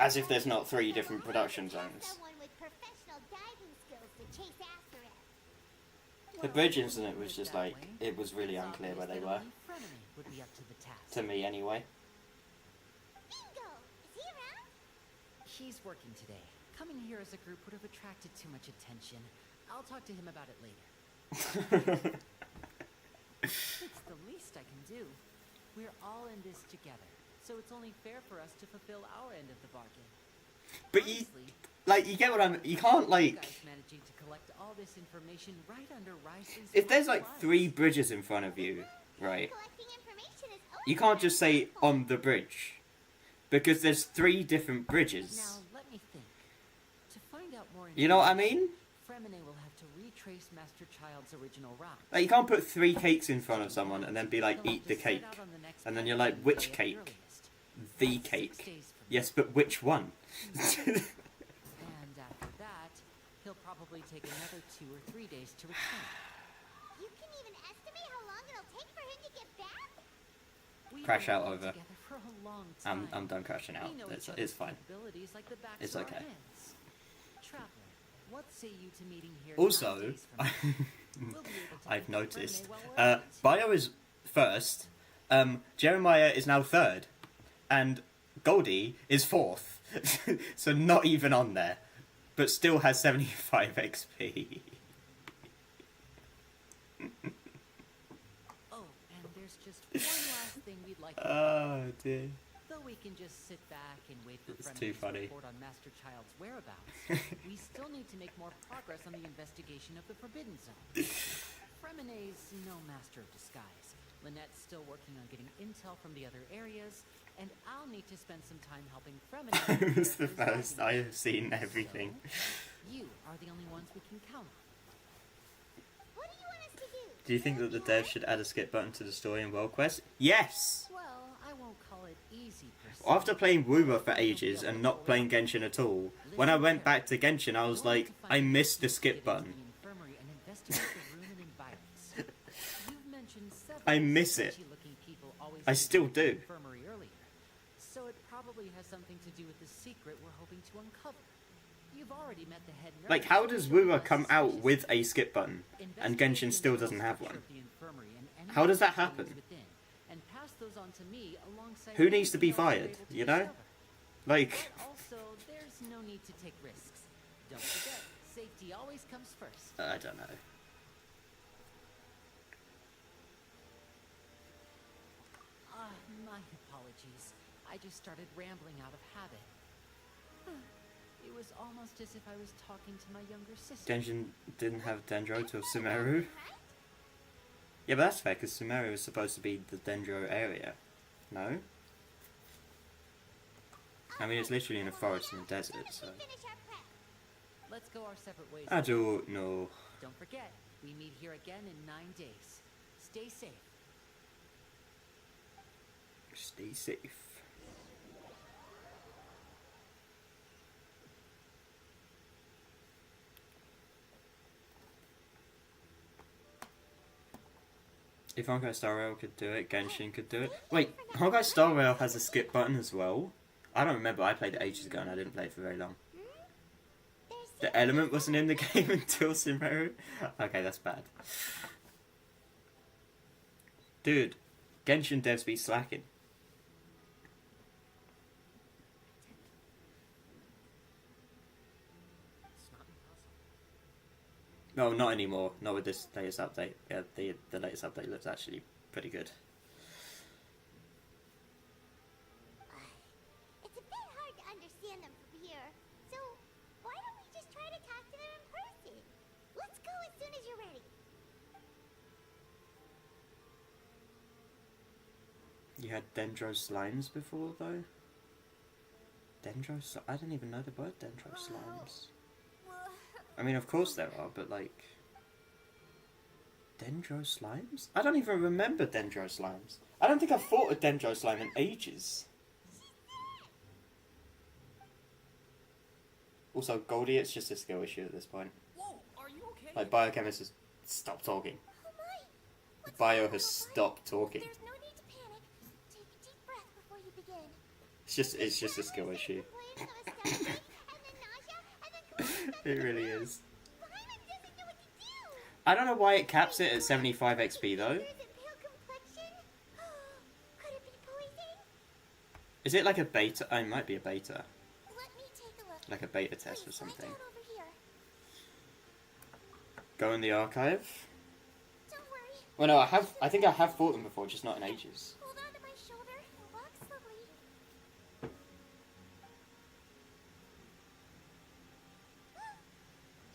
As if there's not 3 different production zones. Someone with professional diving skills to chase after it. The bridge incident was just like, it was really unclear where they were. Would be up to the task. To me, anyway. Bingo! Is he around? He's working today. Coming here as a group would have attracted too much attention. I'll talk to him about it later. It's the least I can do. We're all in this together, so it's only fair for us to fulfill our end of the bargain. But you, Honestly, like, you get what I'm... You can't, you like... guys managing to collect all this information right under Rice's If there's, like, eyes. 3 bridges in front of you, right? Collecting information is always You can't just say, wonderful. on the bridge. Because there's 3 different bridges. Now, Without more You know what I mean? Fremine will have to retrace Master Child's original route. Like, you can't put 3 cakes in front of someone and then be like, eat the cake. And then you're like, which cake? The cake. Yes, but which one? And after that, he'll probably take another 2 or 3 days to return. You can even estimate how long it'll take for him to get back? We've Crash been out working over. together for a long time. I'm done crashing out. We know It's each other's fine. capabilities like the backs It's of our okay. hands. Traveler, what say you to meeting here Also, 9 days from now? We'll be able to I've visit noticed, Fremine while we're at it. Bio is first, Jeremiah is now third, and Goldie is fourth. So not even on there, but still has 75 XP. Oh, and there's just one last thing we'd like to Oh dear. Though we can just sit back and wait for It's Fremine's too funny. report on Master Child's whereabouts, we still need to make more progress on the investigation of the Forbidden Zone. Fremine's no master of disguise. Lynette's still working on getting intel from the other areas, and I'll need to spend some time helping Fremine. It's the first I have seen everything. So, you are the only ones we can count on. What do you want us to do? Do you think that the devs should add a skip button to the story in World Quest? Yes! Well, I won't call it easy per se. After playing Woowa for ages and not playing Genshin at all, when I went back to Genshin I was like, I missed the skip button. I miss it. I still do. So it probably has something to do with the secret we're hoping to uncover. You've already met the head nurse. Like, how does Woowa come out with a skip button and Genshin still doesn't have one? How does that happen? Who needs to be fired, you know? Like, Also, there's no need to take risks. Don't forget, safety always comes first. I don't know. My apologies. I just started rambling out of habit. It was almost as if I was talking to my younger sister. Genshin didn't have Dendro till Sumeru. Yeah, but that's fair, because Sumeru is supposed to be the Dendro area. No? I mean, it's literally in a forest in the desert, so... Finish our prep. Let's go our separate ways. I don't know. Don't forget, we meet here again in 9 days. Stay safe. Stay safe. If Honkai Star Rail could do it, Genshin could do it. Wait, Honkai Star Rail has a skip button as well? I don't remember, I played it ages ago and I didn't play it for very long. The element wasn't in the game until Sumeru? Okay, that's bad. Dude, Genshin devs be slacking. It's not impossible. No, not anymore. Not with this latest update. Yeah, the latest update looks actually pretty good. It's a bit hard to understand them from here. So, why don't we just try to talk to them in person? Let's go as soon as you're ready. You had Dendro Slimes before, though? I didn't even know there were Dendro Slimes. I mean, of course there are, but like... Dendro Slimes? I don't even remember Dendro Slimes. I don't think I've fought a Dendro Slime in ages. Also, Goldie, it's just a skill issue at this point. Whoa, are you okay? Like, Biochemist has stopped talking. Oh my! What's Bio going has on, stopped talking. There's no need to panic. Take a deep breath before you begin. It's just a skill issue. It really is. I don't know why it caps it at 75 XP though. Is it like a beta? Oh, it might be a beta. Like a beta test or something. Go in the archive. Well, no, I think I have fought them before, just not in ages. Hold on to my shoulder and walk slowly.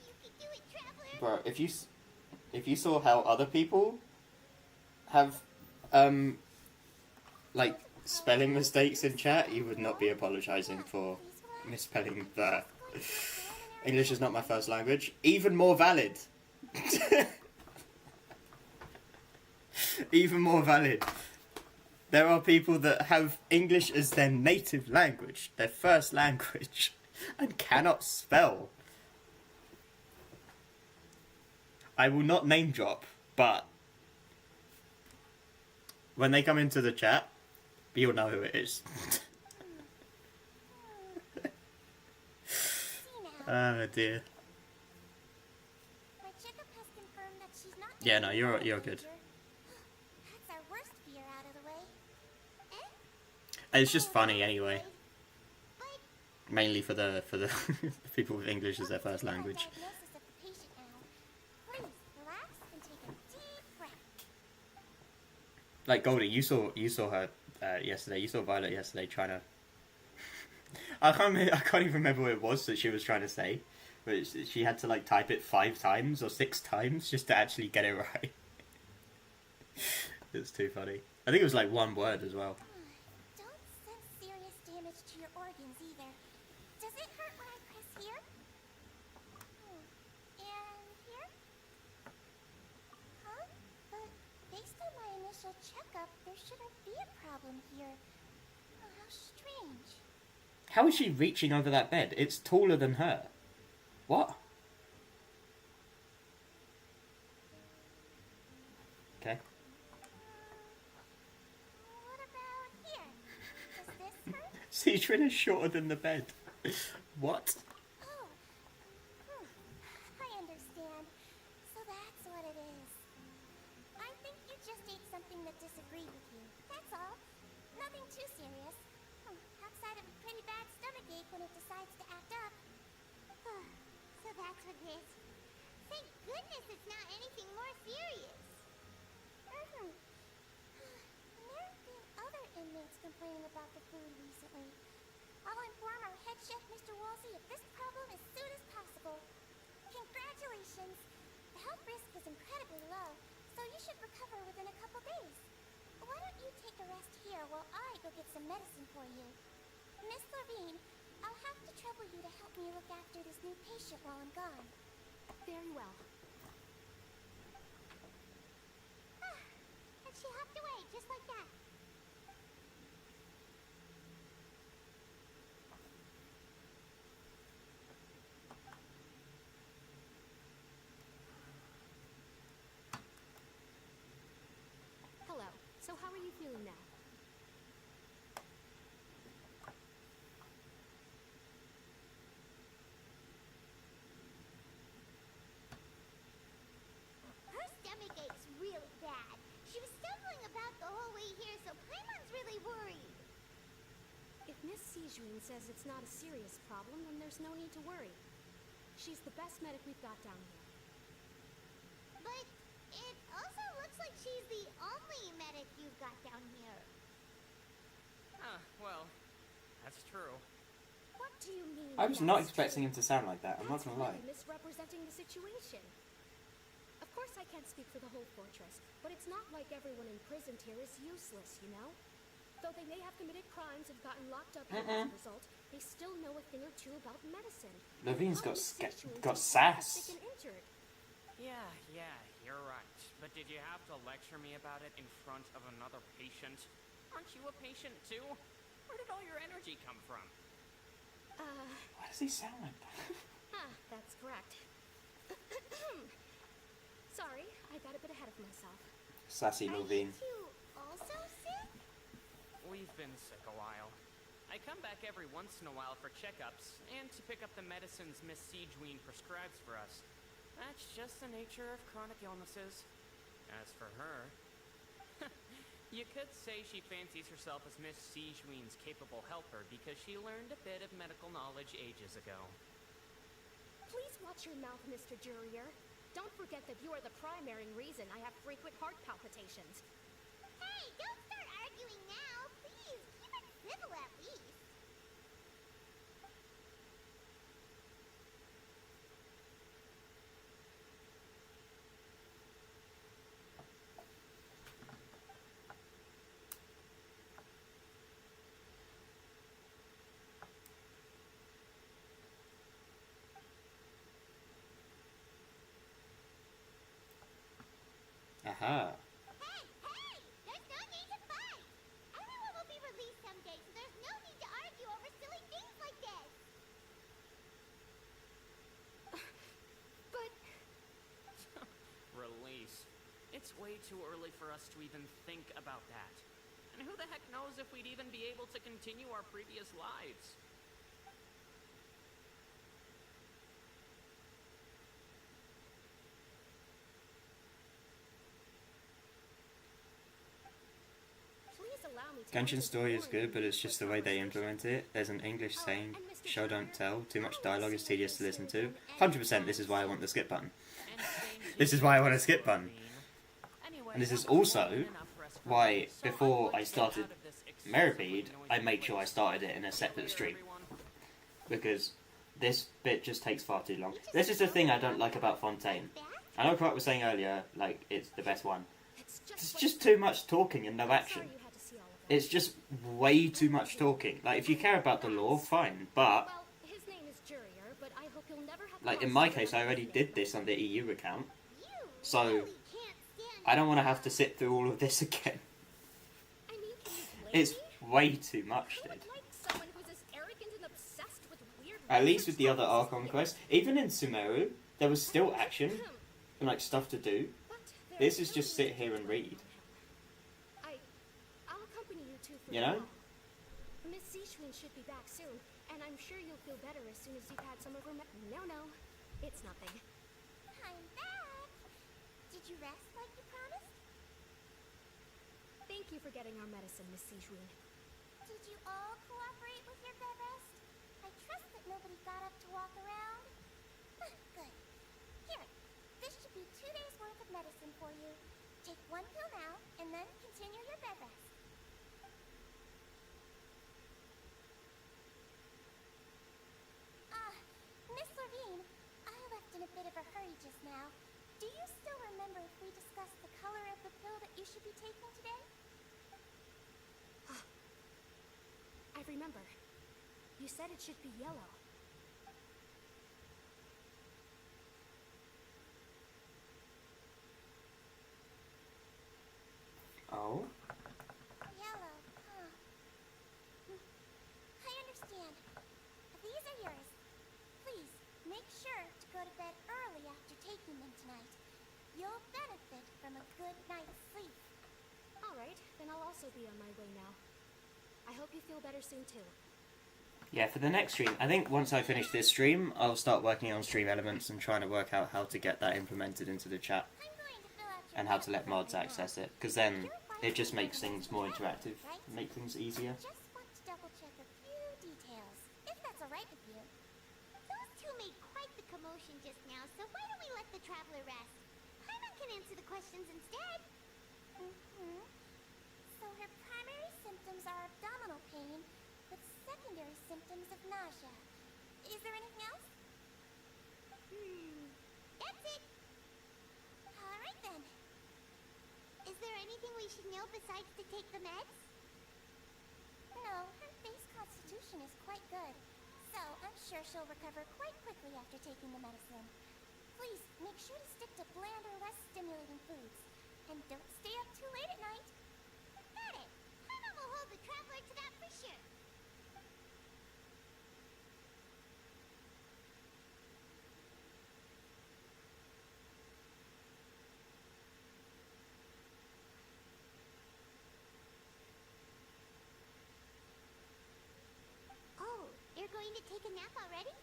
You can do it, traveler. Bro, if you saw how other people have like spelling mistakes in chat, you would not be apologizing for misspelling the. English is not my first language. Even more valid. Even more valid. There are people that have English as their native language, their first language, and cannot spell. I will not name drop, but when they come into the chat, you'll know who it is. Oh dear. My checkup has confirmed that she's not. Yeah, no, you're good. That's our worst fear out of the way. Eh? It's just funny anyway. But Mainly for the people with English as their first language. diagnosis of the patient now. Please relax and take a deep breath. Like Goldie, you saw her yesterday. You saw Violet yesterday trying to. I can't even remember what it was that she was trying to say, but she had to like type it 5 times or 6 times just to actually get it right. It's too funny. I think it was like one word as well. Don't sense serious damage to your organs either. Does it hurt when I press here? And here? Huh? But based on my initial checkup, there shouldn't be a problem here. Oh, how strange. How is she reaching over that bed? It's taller than her. What? Okay. What about here? Does this hurt? Citrin is shorter than the bed. What? Oh. I understand. So that's what it is. I think you just ate something that disagreed with you. That's all. Nothing too serious. Outside of a pretty bad stomachache when it decides to act up. So that's what it is. Thank goodness it's not anything more serious. There have been other inmates complaining about the food recently. I'll inform our head chef, Mr. Woolsey, of this problem as soon as possible. Congratulations! The health risk is incredibly low, so you should recover within a couple days. Why don't you take a rest here while I go get some medicine for you? Miss Levine, I'll have to trouble you to help me look after this new patient while I'm gone. Very well. And she hopped away just like that. Hello. So how are you feeling now? Her stomach aches really bad. She was stumbling about the whole way here, so Paimon's really worried. If Miss Sijun says it's not a serious problem, then there's no need to worry. She's the best medic we've got down here. But it also looks like she's the only medic you've got down here. Well, that's true. What do you mean? I was not that's expecting him to sound like that. I'm not That's gonna lie. really misrepresenting the situation. Of course I can't speak for the whole fortress, but it's not like everyone imprisoned here is useless, you know? Though they may have committed crimes and gotten locked up here as a result, they still know a thing or two about medicine. Levine's How got Miss Sijun got takes sass. sick and injured. Yeah, you're right. But did you have to lecture me about it in front of another patient? Aren't you a patient too? Where did all your energy come from? Why does he sound like that? That's correct. Sorry, I got a bit ahead of myself. Sassy Are Levine. you two also sick? We've been sick a while. I come back every once in a while for checkups and to pick up the medicines Miss Sijun prescribes for us. That's just the nature of chronic illnesses. As for her, you could say she fancies herself as Miss Sijun's capable helper because she learned a bit of medical knowledge ages ago. Please watch your mouth, Mr. Jurier. Don't forget that you are the primary reason I have frequent heart palpitations. Hey, don't start arguing now. Please, keep it civil at least. Aha. Hey, hey! There's no need to fight! Everyone will be released someday, so there's no need to argue over silly things like this! But Release. It's way too early for us to even think about that. And who the heck knows if we'd even be able to continue our previous lives? please allow me to Genshin just story is warn good, you but it's for just the way they conversation. implement it. There's an English Oh, saying, and Mr. show don't Turner, tell, too much I dialogue is see tedious you to listen soon, to. and 100% this is why I want the skip button. And same This is here, why I want a Miss skip button. Lorraine. Anyway, And this is that was also more than enough for us for why, today, so I'm before going I to get started out of this excessively Meripede, I noisy made sure I place. started it in a See you separate later, stream. everyone. Because this bit just takes far too long. This is the thing I don't like about Fontaine. I know Clark was saying earlier, like, it's the best one. It's just too much talking and no Sorry action. you had to see all of that. It's just way too much talking. Like, if you care about the lore, fine. But, Well, his name is Jurier, but I hope you'll never have like, in cause my to case, I remember already his name. did this on the EU account. You So, really can't stand I don't want to have to sit through all of this again. I mean, can you blame It's me? way too much, Who dude. would like someone who's as arrogant and obsessed with weird At least with the other research Archon as quests, even in Sumeru, there was still action him? and, like, stuff to do. But there This is is no just sit need to here and blame read. on him. I'll accompany you two for You the know? ball. Miss Seishwin should be back soon, and I'm sure you'll feel better as soon as you've had some of her No, it's nothing. I'm back! Did you rest like you promised? Thank you for getting our medicine, Miss Seishwin. Did you all cooperate with your bed rest? I trust that nobody got up to walk around. Good. Here, this should be 2 days' worth of medicine for you. Take one pill now, and then continue your bed rest. Miss Levine, I left in a bit of a hurry just now. Do you still remember if we discussed the color of the pill that you should be taking today? I remember. You said it should be yellow. Oh? Yellow, huh? I understand. These are yours. Please, make sure to go to bed early after taking them tonight. You'll benefit from a good night's sleep. All right, then I'll also be on my way now. I hope you feel better soon too. Yeah, for the next stream, I think once I finish this stream, I'll start working on stream elements and trying to work out how to get that implemented into the chat I'm going to fill out your and how to let medical mods record now. access it, because then it just makes things more interactive, make things easier. Just want to double check a few details, if that's all right with you. Those two made quite the commotion just now, so why don't we let the traveler rest? Paimon can answer the questions instead. Mm-hmm. So her primary symptoms are abdominal pain with secondary symptoms of nausea. Is there anything else? That's it. All right then. Is there anything we should know besides to take the meds? No, her base constitution is quite good, so I'm sure she'll recover quite quickly after taking the medicine. Please, make sure to stick to bland or less stimulating foods, and don't stay up too late at night. Got it. Paimon will hold the traveler to that for sure. Oh, you're going to take a nap already?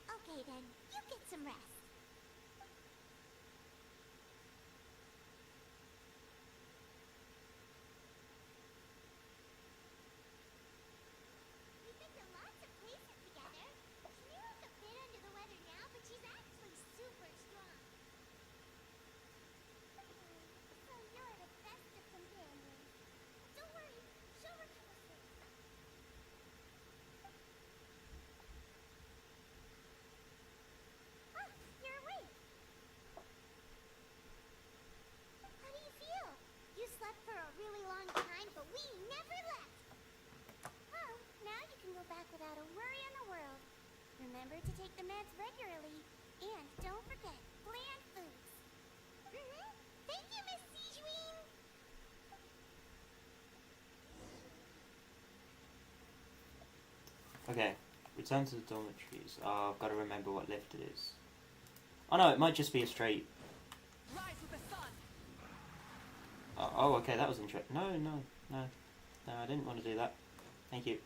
Okay then, you get some rest. We've been to lots of places together. Shamiro's a bit under the weather now, but she's actually super strong. So you're the best of companions. Don't worry, she'll recover soon. Ah, you're awake. How do you feel? You slept for a really long time, but we never left. Well, now you can go back without a worry in the world. Remember to take the meds regularly, and don't forget bland foods. Thank you, Miss Siege Okay, return to the dormitories. Oh, I've got to remember what lift it is. Oh no, it might just be a straight... Rise with the sun. Oh, okay, that was interesting. No, I didn't want to do that. Thank you.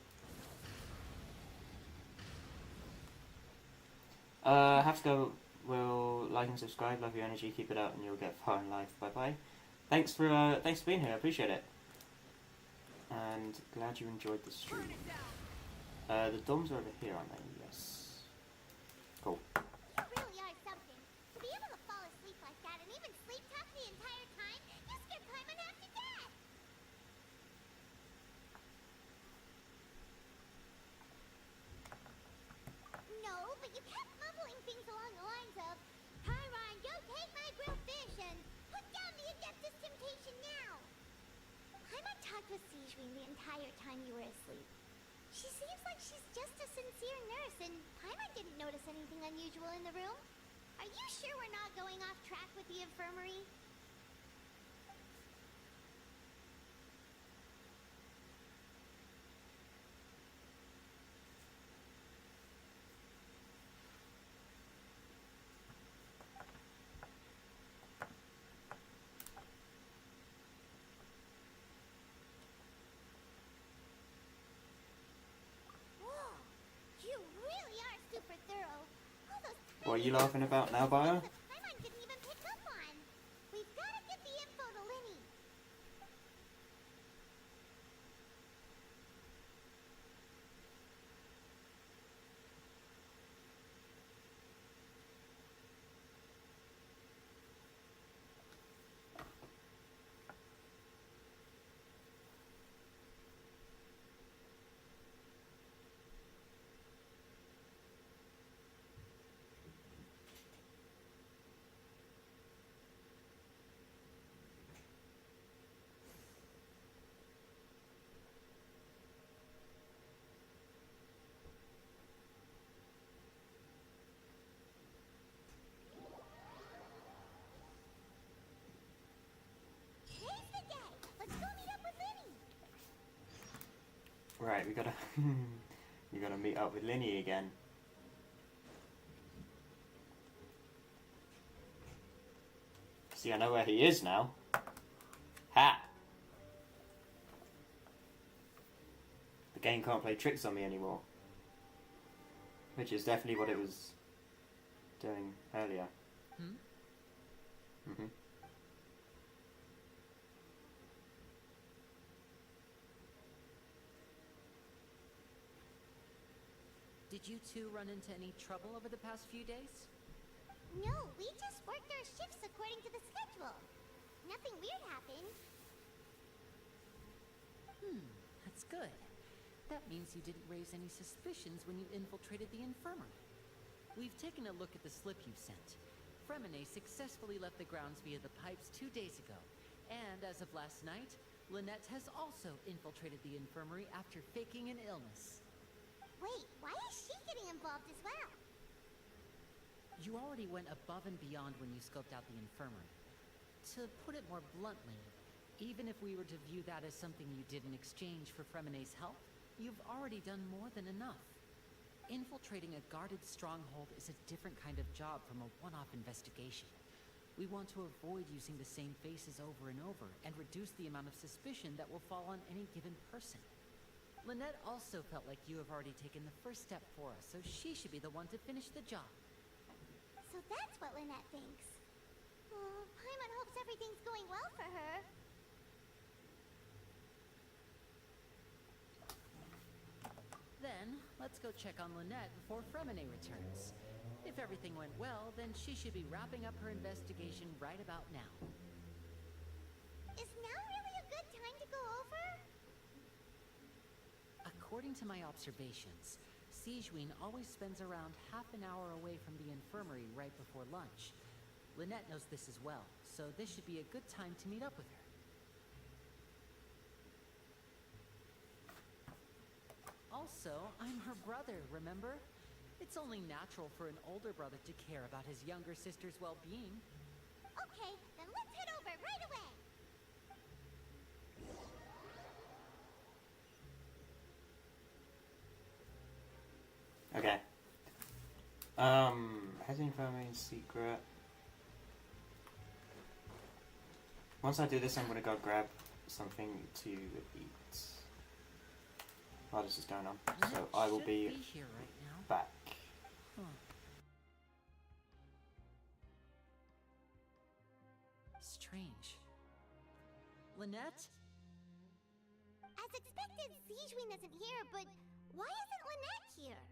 Have to go. Will like and subscribe. Love your energy. Keep it up, and you'll get far in life. Bye bye. Thanks for being here. I appreciate it. And glad you enjoyed the stream. The dorms are over here, aren't they? Yes. Cool. You really are something. To be able to fall asleep like that and even sleep tough the entire time, you scared Paimon half to death. No, but you kept mumbling things along the lines of, Chiron, don't take my grilled fish, and put down the Adeptus Temptation now. Paimon talked with Sijwin the entire time you were asleep. She seems like she's just a sincere nurse, and Paimon didn't notice anything unusual in the room. Are you sure we're not going off track with the infirmary? Whoa, you really are super thorough. All those What are you laughing about now, Bio? Paimon didn't even pick up on. We've got to get the info to Linny. Today's the day. Let's go meet up with Linny. Right, we gotta we gotta meet up with Linny again. See, I know where he is now. Ha! The game can't play tricks on me anymore. Which is definitely what it was doing earlier. Mm-hmm. Did you two run into any trouble over the past few days? No, we just worked our shifts according to the schedule. Nothing weird happened. That's good. That means you didn't raise any suspicions when you infiltrated the infirmary. We've taken a look at the slip you sent. Fremine successfully left the grounds via the pipes 2 days ago. And as of last night, Lynette has also infiltrated the infirmary after faking an illness. Wait, why is she getting involved as well? You already went above and beyond when you scoped out the infirmary. To put it more bluntly, even if we were to view that as something you did in exchange for Fremine's help, you've already done more than enough. Infiltrating a guarded stronghold is a different kind of job from a one-off investigation. We want to avoid using the same faces over and over and reduce the amount of suspicion that will fall on any given person. Lynette also felt like you have already taken the first step for us, so she should be the one to finish the job. So that's what Lynette thinks. Oh, Paimon hopes everything's going well for her. Then, let's go check on Lynette before Fremine returns. If everything went well, then she should be wrapping up her investigation right about now. Is now really a good time to go over? According to my observations, Sijwin always spends around half an hour away from the infirmary right before lunch. Lynette knows this as well, so this should be a good time to meet up with her. Also, I'm her brother, remember? It's only natural for an older brother to care about his younger sister's well-being. Okay, then let's head over right away. Heading firmly in secret. Once I do this, I'm gonna go grab something to eat while this is going on. So I will be here right now. back. Huh. Strange. Lynette? As expected, Siegewin isn't here, but why isn't Lynette here?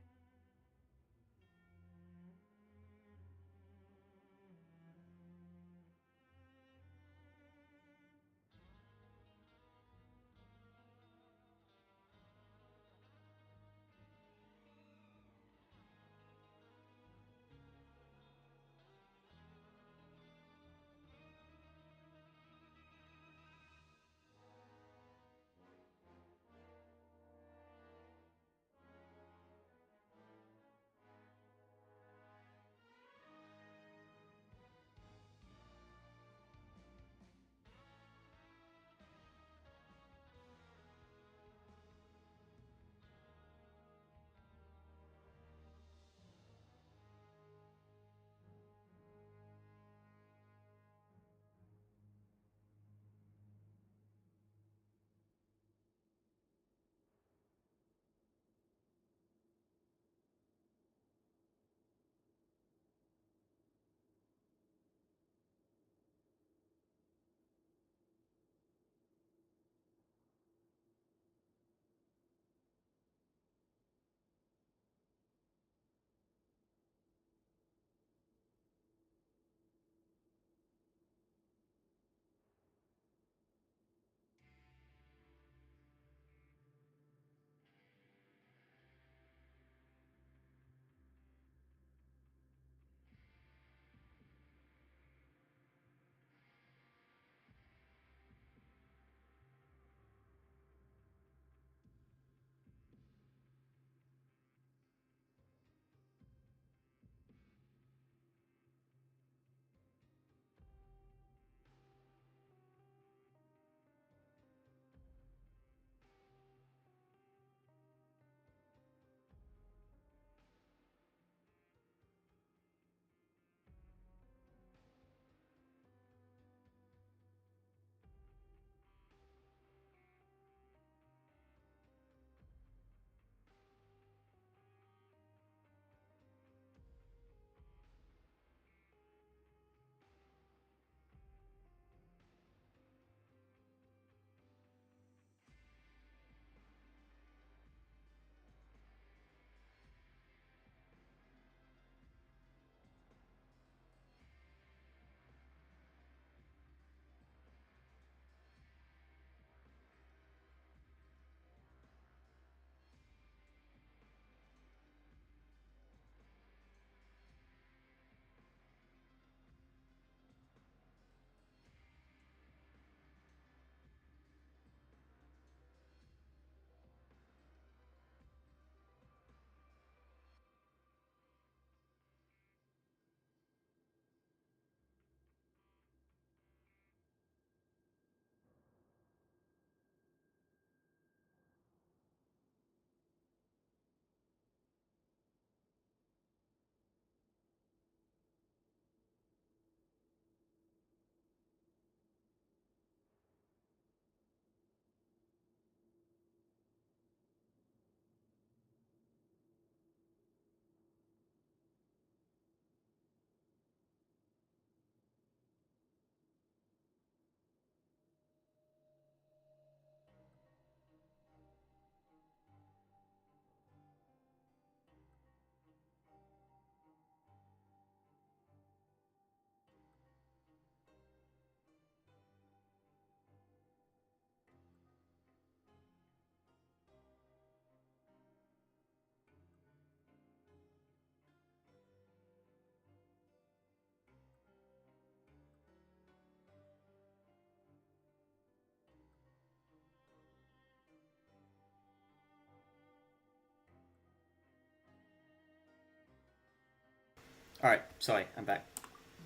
Alright, sorry, I'm back.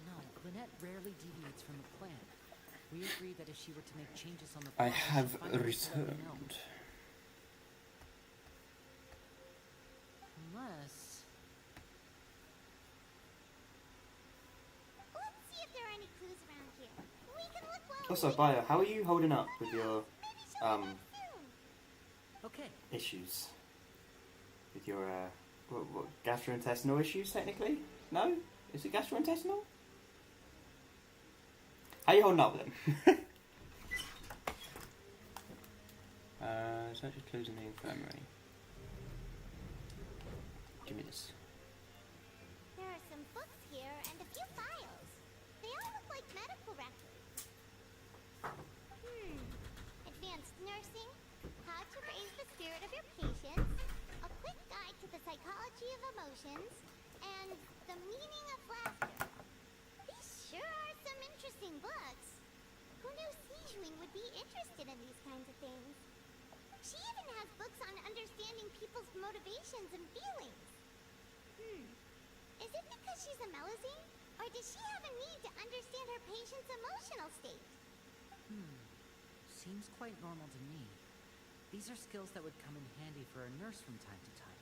No, Lynette rarely deviates from the plan. We agreed that if she were to make changes on the I fly, have she'd find a way to let me know. returned. Unless... Also, Bio, how are you holding up with your Okay. issues? With your what gastrointestinal issues technically? No? Is it gastrointestinal? How are you holding up with them? Search for clues in the infirmary. Give me this. There are some books here and a few files. They all look like medical records. Advanced nursing, how to raise the spirit of your patients, a quick guide to the psychology of emotions, and the meaning of laughter. These sure are some interesting books. Who knew Sijuin would be interested in these kinds of things? She even has books on understanding people's motivations and feelings. Is it because she's a Melazine? Or does she have a need to understand her patient's emotional state? Seems quite normal to me. These are skills that would come in handy for a nurse from time to time.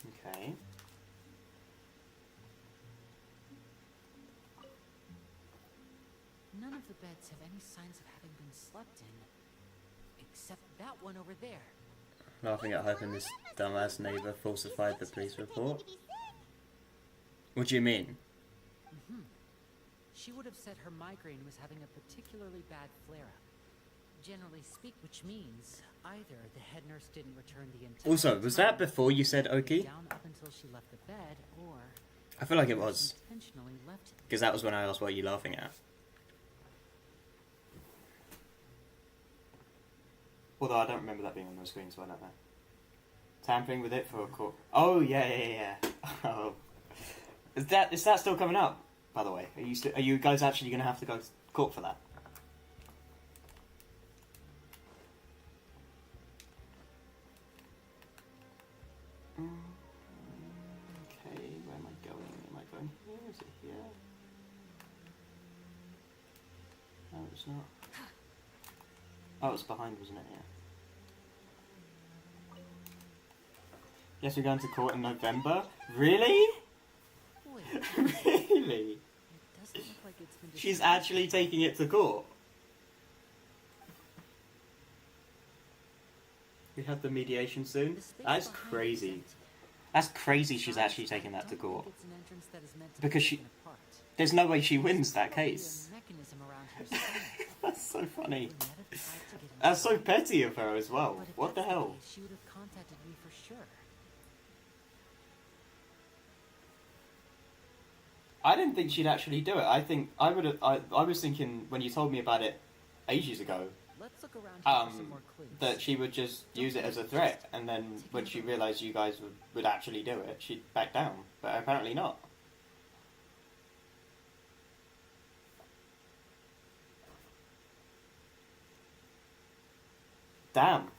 Okay. None of the beds have any signs of having been slept in. Except that one over there. Laughing at hoping this dumbass neighbour falsified the police report. What do you mean? She would have said her migraine was having a particularly bad flare-up. Generally speak, which means either the head nurse didn't return the entire Also, was that before you said Oki? down up until she left the bed, or I feel like it was. intentionally left it. Because that was when I asked what are you laughing at. Although I don't remember that being on the screen, so I don't know. Tampering with it for a court. Oh, yeah. Oh. Is that still coming up, by the way? Are you guys actually going to have to go to court for that? Okay, where am I going? Am I going here? Is it here? No, it's not. Oh, it's behind, wasn't it? Yeah. Yes, we're going to court in November. Really? Wait, Really? it doesn't look like it's been She's decided. actually taking it to court. We have the mediation soon. The space That's behind it is crazy. empty. That's crazy she's Besides, actually taking that to I don't court. think it's an entrance that is meant to Because be she- taken apart. There's no way she wins that Probably case. a mechanism around her stomach. That's so funny. Lynette have tried to get That's so inside. petty of her as well. But if What the that's hell? case, she would have contacted me for sure. I didn't think she'd actually do it. I think I would have. I was thinking when you told me about it ages ago, Let's look around here for some more clues. that she would just use it as a threat, and then when she realised you guys would actually do it, she'd back down. But apparently not. Damn.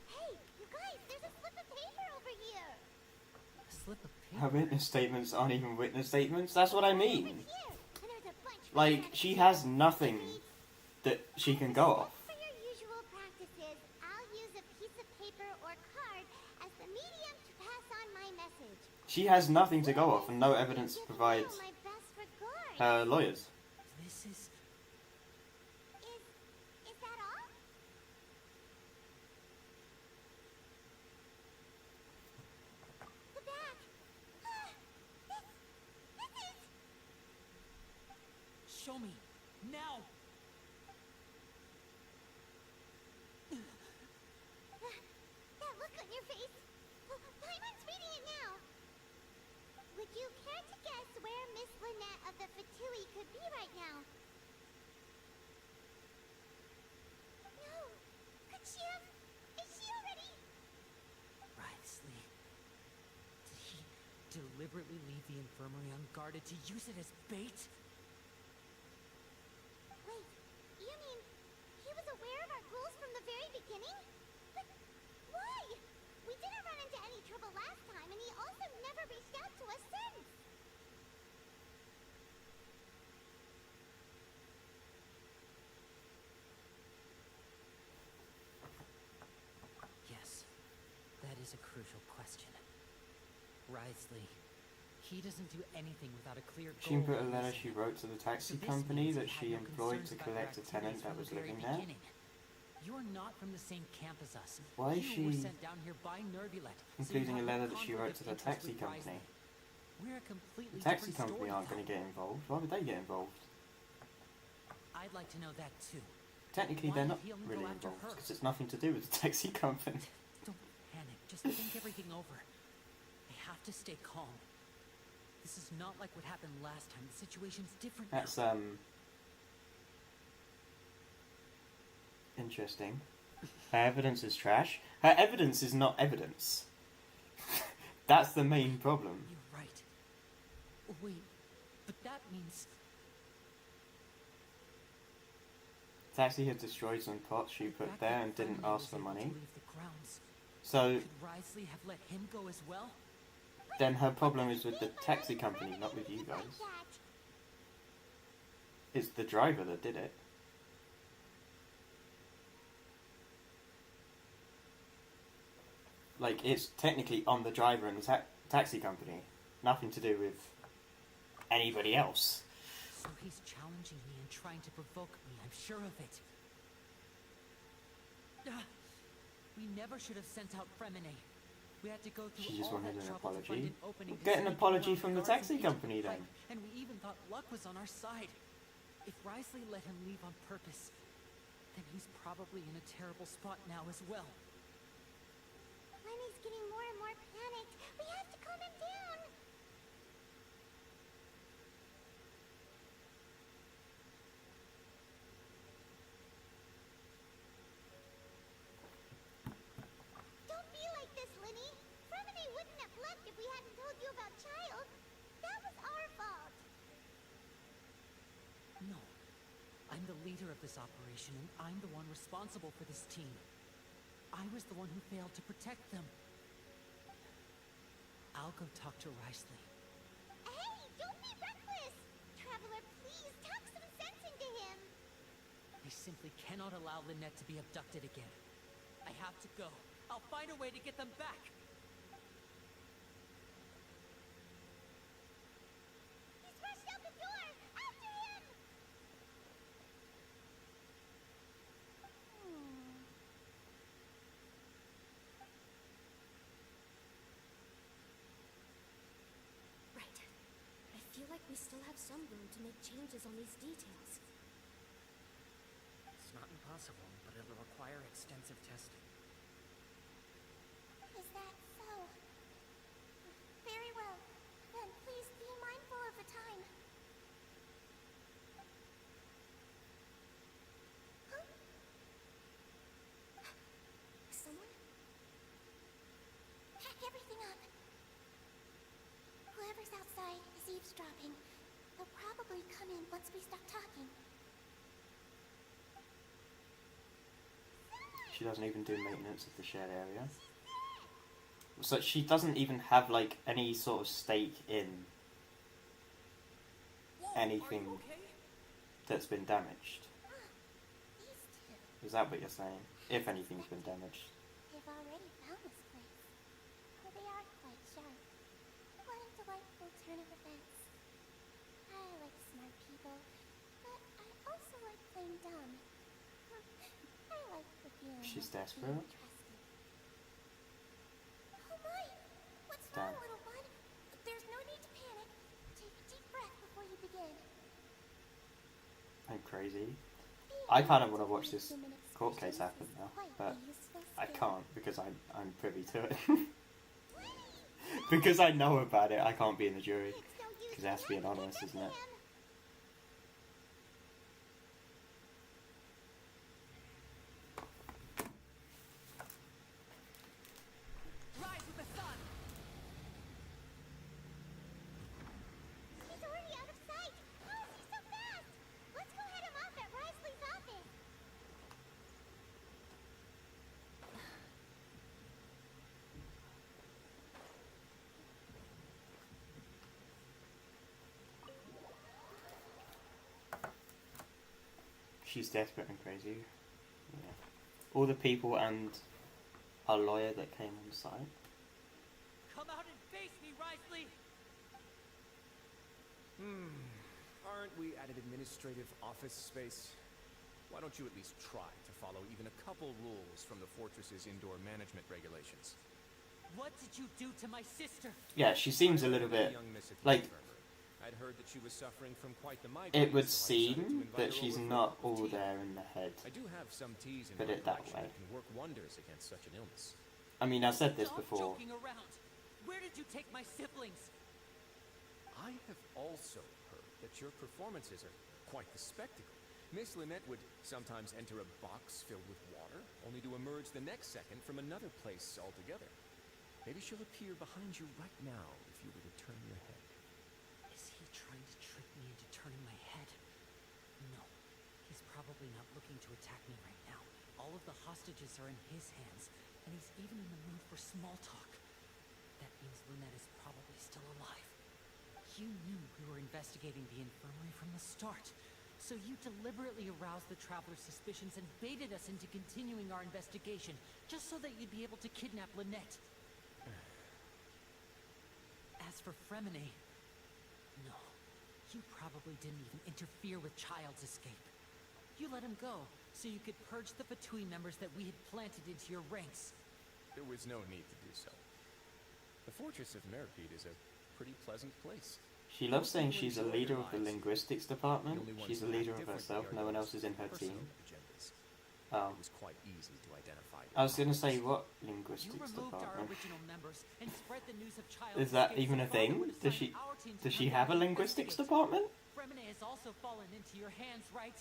Hey, you guys, there's a slip of paper over here. A slip of Her paper. witness statements aren't even witness statements. That's what I Over mean. here. And there's a bunch Like, right she next has to it. nothing It reads, that she can go off. For your usual practices, I'll use a piece of paper or card as the medium to pass on my message. She has nothing to go off, and no evidence Give provides you my best regards. her lawyers. This is... Is that all? The back. This is... Show me. Now! That look on your face. Paimon's reading it now. Would you care to guess where Miss Lynette of the Fatui could be right now? No. Could she have... Is she already... Wriothesley. Did he deliberately leave the infirmary unguarded to use it as bait? Wait, you mean he was aware of our goals from the very beginning? But why? We didn't run into any trouble last time, and he also never reached out to us since. Risley. He doesn't do anything without a clear goal. She put a in letter his she hand. wrote to the taxi So this company means that he she had no employed concerns to about collect our a tenant activities that from was the very living there. beginning. You're not from the same camp as us. Why is You were she sent down here by Nervilet, so you including a have letter no that she conflict wrote of to the interest taxi with company? Risley. We're a completely The taxi different company story aren't going now. to get involved. Why would they get involved? I'd like to know that too. Technically, Why they're did not he only really go after involved her? because it's nothing to do with the taxi company. Don't panic. Just think everything over. I have to stay calm. This is not like what happened last time. The situation's different That's now. Interesting. Her evidence is trash. Her evidence is not evidence. That's the main problem. You're right. Wait, but that means... Taxi had destroyed some pots she put Back there when and didn't Fremen ask for was able to money. leave the grounds, So could Risley have let him go as well? then her problem is with the taxi company, not with you guys. It's the driver that did it. Like, it's technically on the driver and the taxi company. Nothing to do with anybody else. So he's challenging me and trying to provoke me, I'm sure of it. We never should have sent out Fremine. We had to go through She just all wanted that an trouble to apology. find an opening to Get an sneak apology around from the guards taxi and agent company then. Pike, and we even thought luck was on our side. If Risley let him leave on purpose, then he's probably in a terrible spot now as well. Lenny's getting more and more panicked. We have to calm him down. Don't be like this, Lenny. Fremine wouldn't have left if we hadn't told you about Child. That was our fault. No. I'm the leader of this operation, and I'm the one responsible for this team. I was the one who failed to protect them. I'll go talk to Risley. Hey, don't be reckless. Traveler, please talk some sense into him. I simply cannot allow Lynette to be abducted again. I have to go. I'll find a way to get them back. He's rushed out the door. After him. Right. I feel like we still have some room to make changes on these details. It's not impossible, but it'll require extensive testing. Is that so? Very well. Then please be mindful of the time. Huh? Someone? Pack everything up. Whoever's outside is eavesdropping. They'll probably come in once we stop talking. She doesn't even do maintenance of the shared area. So she doesn't even have, like, any sort of stake in anything that's been damaged. These two. Is that what you're saying? If anything's been damaged. They've already found this place. Oh, they are quite sharp. What a delightful turn of events. I like smart people, but I also like playing dumb. I like the feeling She's of being desperate. trusted. Oh my! What's Damn. wrong, little one? There's no need to panic. Take a deep breath before you begin. I'm crazy. I kind of want to watch this court case happen now, but I can't because I'm privy to it. Because I know about it, I can't be in the jury. Because it has to be anonymous, isn't it? Rise with the sun! He's already out of sight! How is he so fast? Let's go head him off at Risley's office! She's desperate and crazy. Yeah. All the people and a lawyer that came on site. Come out and face me, Risley! Aren't we at an administrative office space? Why don't you at least try to follow even a couple rules from the fortress's indoor management regulations? What did you do to my sister? Yeah, she seems a little bit Young Miss at the like infirmary. I'd heard that she was suffering from quite the migraine. it would so I decided to seem invite that her she's over for a not cup of all tea. there in the head. I do have some teas in Put my it that collection way. that can work wonders against such an illness. I mean, I've said this Stop before. joking around. Where did you take my siblings? I have also heard that your performances are quite the spectacle. Miss Lynette would sometimes enter a box filled with water, only to emerge the next second from another place altogether. Maybe she'll appear behind you right now if you were to turn your head. Is he trying to trick me into turning my head? No. He's probably not looking to attack me right now. All of the hostages are in his hands, and he's even in the mood for small talk. That means Lynette is probably still alive. You knew we were investigating the infirmary from the start, so you deliberately aroused the traveler's suspicions and baited us into continuing our investigation, just so that you'd be able to kidnap Lynette. As for Fremine, no, you probably didn't even interfere with Child's escape. You let him go, so you could purge the Fatui members that we had planted into your ranks. There was no need to do so. The Fortress of Meripede is a pretty pleasant place. She loves saying she's a leader of the linguistics department. She's a leader of herself. No one else is in her team. Oh. It was quite easy to identify. I was gonna say, what You linguistics removed our department? original members and spread the news of Child's Is that escape even so a far thing? that would Does assign she our team to does she come have a back and linguistics investigate. department? Fremine has also fallen into your hands, right?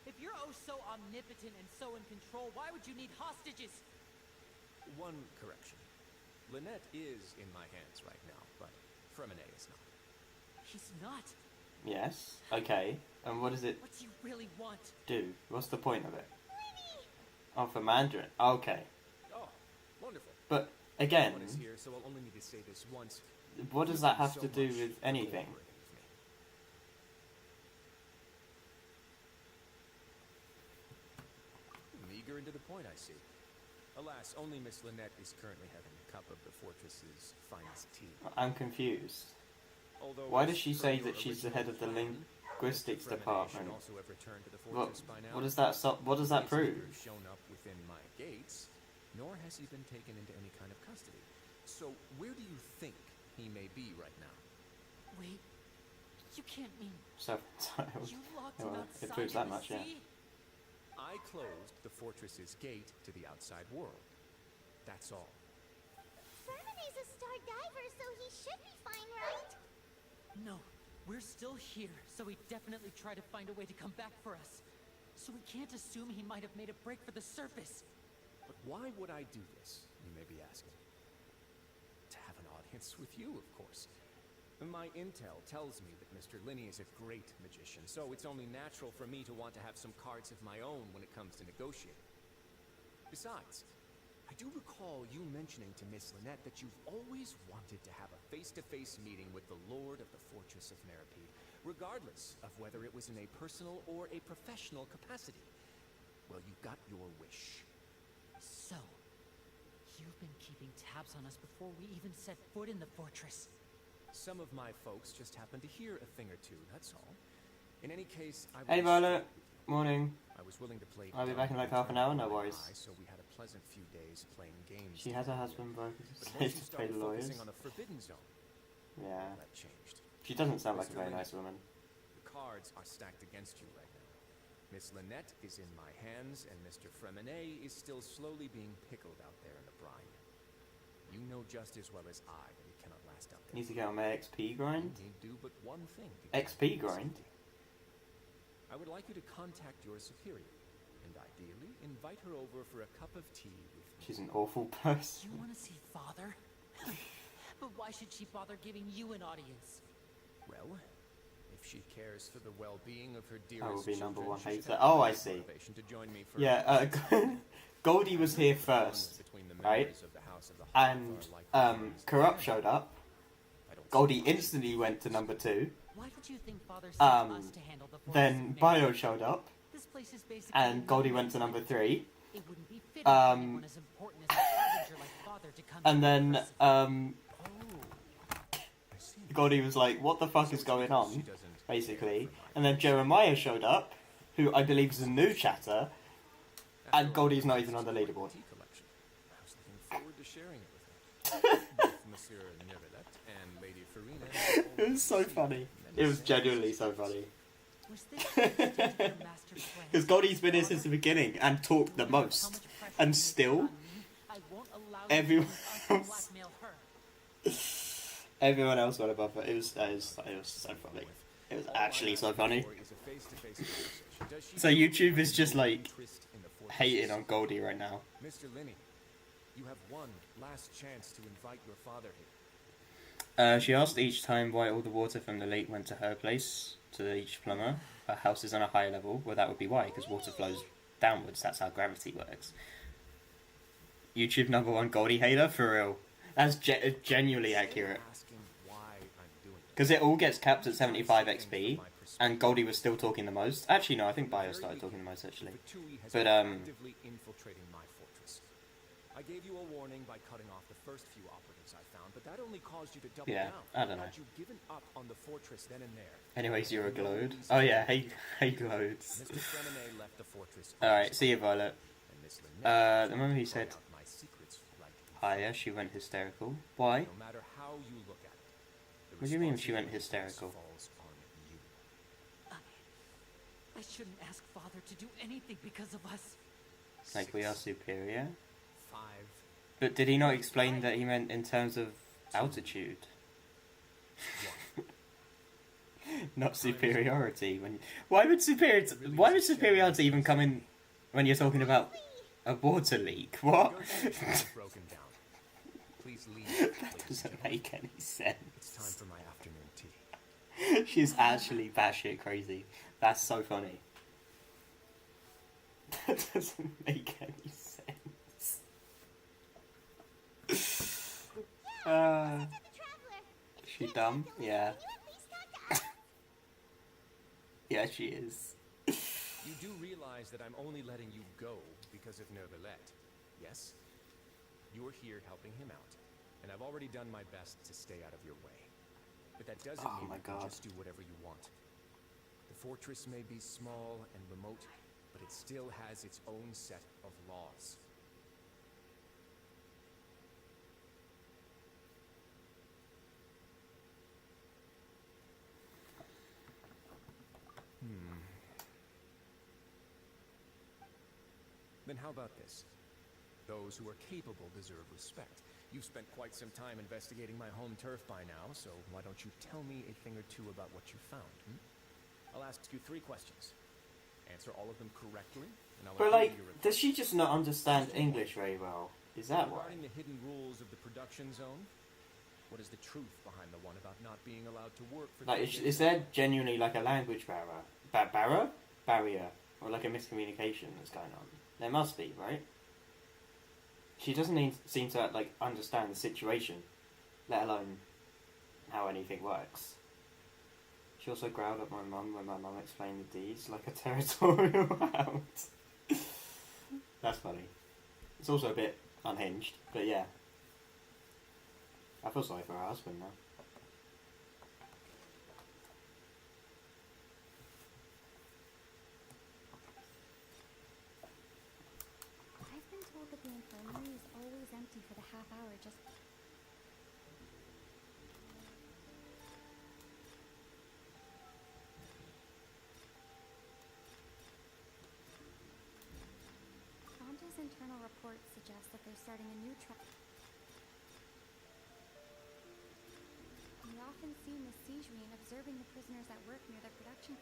If you're oh so omnipotent and so in control, why would you need hostages? One correction. Lynette is in my hands right now, but Fremine is not. He's not. Yes. Okay. And what does it What do you really want? do? What's the point of it? Oh, for Mandarin. Okay. Oh, wonderful. But again, No one is here, so I'll only need to say this once. what does that Thank you have so to do much with for anything? cooperating with me. Meager and to the point, I see. Alas, only Miss Lynette is currently having a cup of the fortress's finest tea. I'm confused. Although, Why as does she per say your that she's the original head of the plan, linguistics Fremine department? should also have returned to the What, fortress by now. what does that what does that He's prove? neither shown up within my gates, nor has he been taken into any kind of custody. So where do you think he may be right now? Wait, you can't mean Self-entitled. you locked Well, him it outside proves in that the much, yeah. sea? I closed the fortress's gate to the outside world. That's all. Fermine's a star diver, so he should be fine, right? No, we're still here, so he definitely tried to find a way to come back for us. So we can't assume he might have made a break for the surface. But why would I do this, you may be asking? To have an audience with you, of course. My intel tells me that Mr. Linney is a great magician, so it's only natural for me to want to have some cards of my own when it comes to negotiating. Besides, I do recall you mentioning to Miss Lynette that you've always wanted to have a face-to-face meeting with the Lord of the Fortress of Meripede, regardless of whether it was in a personal or a professional capacity. Well, you got your wish. So, you've been keeping tabs on us before we even set foot in the fortress. Some of my folks just happened to hear a thing or two, that's all. In any case, I Hey was Violet, morning. I was willing to play. I'll be dumb back in like and half an hour, no turn a blind worries. eye, so we had a pleasant few days playing games. She has a together. husband, bro. But Says once you to pay started the lawyers. focusing on the forbidden zone, Yeah. that changed. She doesn't sound like a Mr. very Linney, nice woman. The cards are stacked against you right now. Miss Lynette is in my hands, and Mr. Fremine is still slowly being pickled out there in the brine. You know just as well as I that it cannot last out there. Need to get on my XP grind. You need do but one thing to get XP out of grind? safety. I would like you to contact your superior, and ideally invite her over for a cup of tea with me. She's an awful person. You want to see Father? But why should she bother giving you an audience? Well, if she cares for the well-being of her I dearest will be number children, one she should hater. have Oh, I great see. motivation to join me for Yeah, Goldie was here first, right? And Corrupt showed up. Goldie instantly went to number 2. Why would you think Father sent us to handle the Then Bio showed up, This place is basically and Goldie went to number 3. It wouldn't be fitting for anyone as important as a harbinger like Father to come And here then first. Oh, Goldie was like, what the fuck is going on? Basically. And then Jeremiah showed up, who I believe is a new chatter, and Goldie's not even on the leaderboard. I was looking forward to sharing it with her. Both Monsieur Nevelet and Lady Farina. It was so funny. It was genuinely so funny. Was this Because Goldie's been here since the beginning and talked the most. And still, everyone else, everyone else went above it. It was so funny. It was actually so funny. So YouTube is just like hating on Goldie right now. Mr. Linney, you have one last chance to invite your father here. She asked each time why all the water from the lake went to her place, to each plumber. Her house is on a higher level. Well, that would be why, because water flows downwards. That's how gravity works. YouTube #1 Goldie hater, for real. That's genuinely accurate. Because it all gets capped at 75 XP, and Goldie was still talking the most. Actually, no, I think Bio started talking the most, actually. But, Actively infiltrating my fortress. I gave you a warning by cutting off the first few operatives I found, but that only caused you to double yeah, down. I don't know. Had you given up on the fortress then and there. Anyways, you're a glode. Oh yeah, hey Glodes. Mr. Fremenet left the fortress. Alright, see you, Violet. And Miss Lynette The moment he said out my secrets right in hiya, she went hysterical. Why? No matter how you look at it. the What do you mean she went responsibility hysterical? falls on you. I shouldn't ask Father to do anything because of us. Like, we are superior? 5. But did he not explain that he meant in terms of altitude? Not superiority. Why would superiority even come in when you're talking about a water leak? What? Your connection is broken down. Please leave. That doesn't make any sense. It's time for my afternoon tea. She's actually batshit crazy. That's so funny. That doesn't make any sense. She dumb? Yeah. Yeah, she is. You do realize that I'm only letting you go because of Neuvillette, yes? You're here helping him out, and I've already done my best to stay out of your way. But that doesn't Oh mean my you can God. just do whatever you want. The fortress may be small and remote, but it still has its own set of laws. Then how about this? Those who are capable deserve respect. You've spent quite some time investigating my home turf by now, so why don't you tell me a thing or two about what you found, I'll ask you 3 questions. Answer all of them correctly, and I'll But approve like, your report. does she just not understand English very well? Is that why? Regarding the hidden rules of the production zone, what is the truth behind the one about not being allowed to work for Like, 3 is days? there genuinely like a language barrier, or like a miscommunication that's going on? There must be, right? She doesn't seem to like understand the situation, let alone how anything works. She also growled at my mum when my mum explained the D's like a territorial hound. That's funny. It's also a bit unhinged, but yeah. I feel sorry for her husband now. I've been told that the infirmary is always empty for the half hour just... Fonta's internal reports suggest that they're starting a new We often see Miss Sijuin observing the prisoners at work near the production.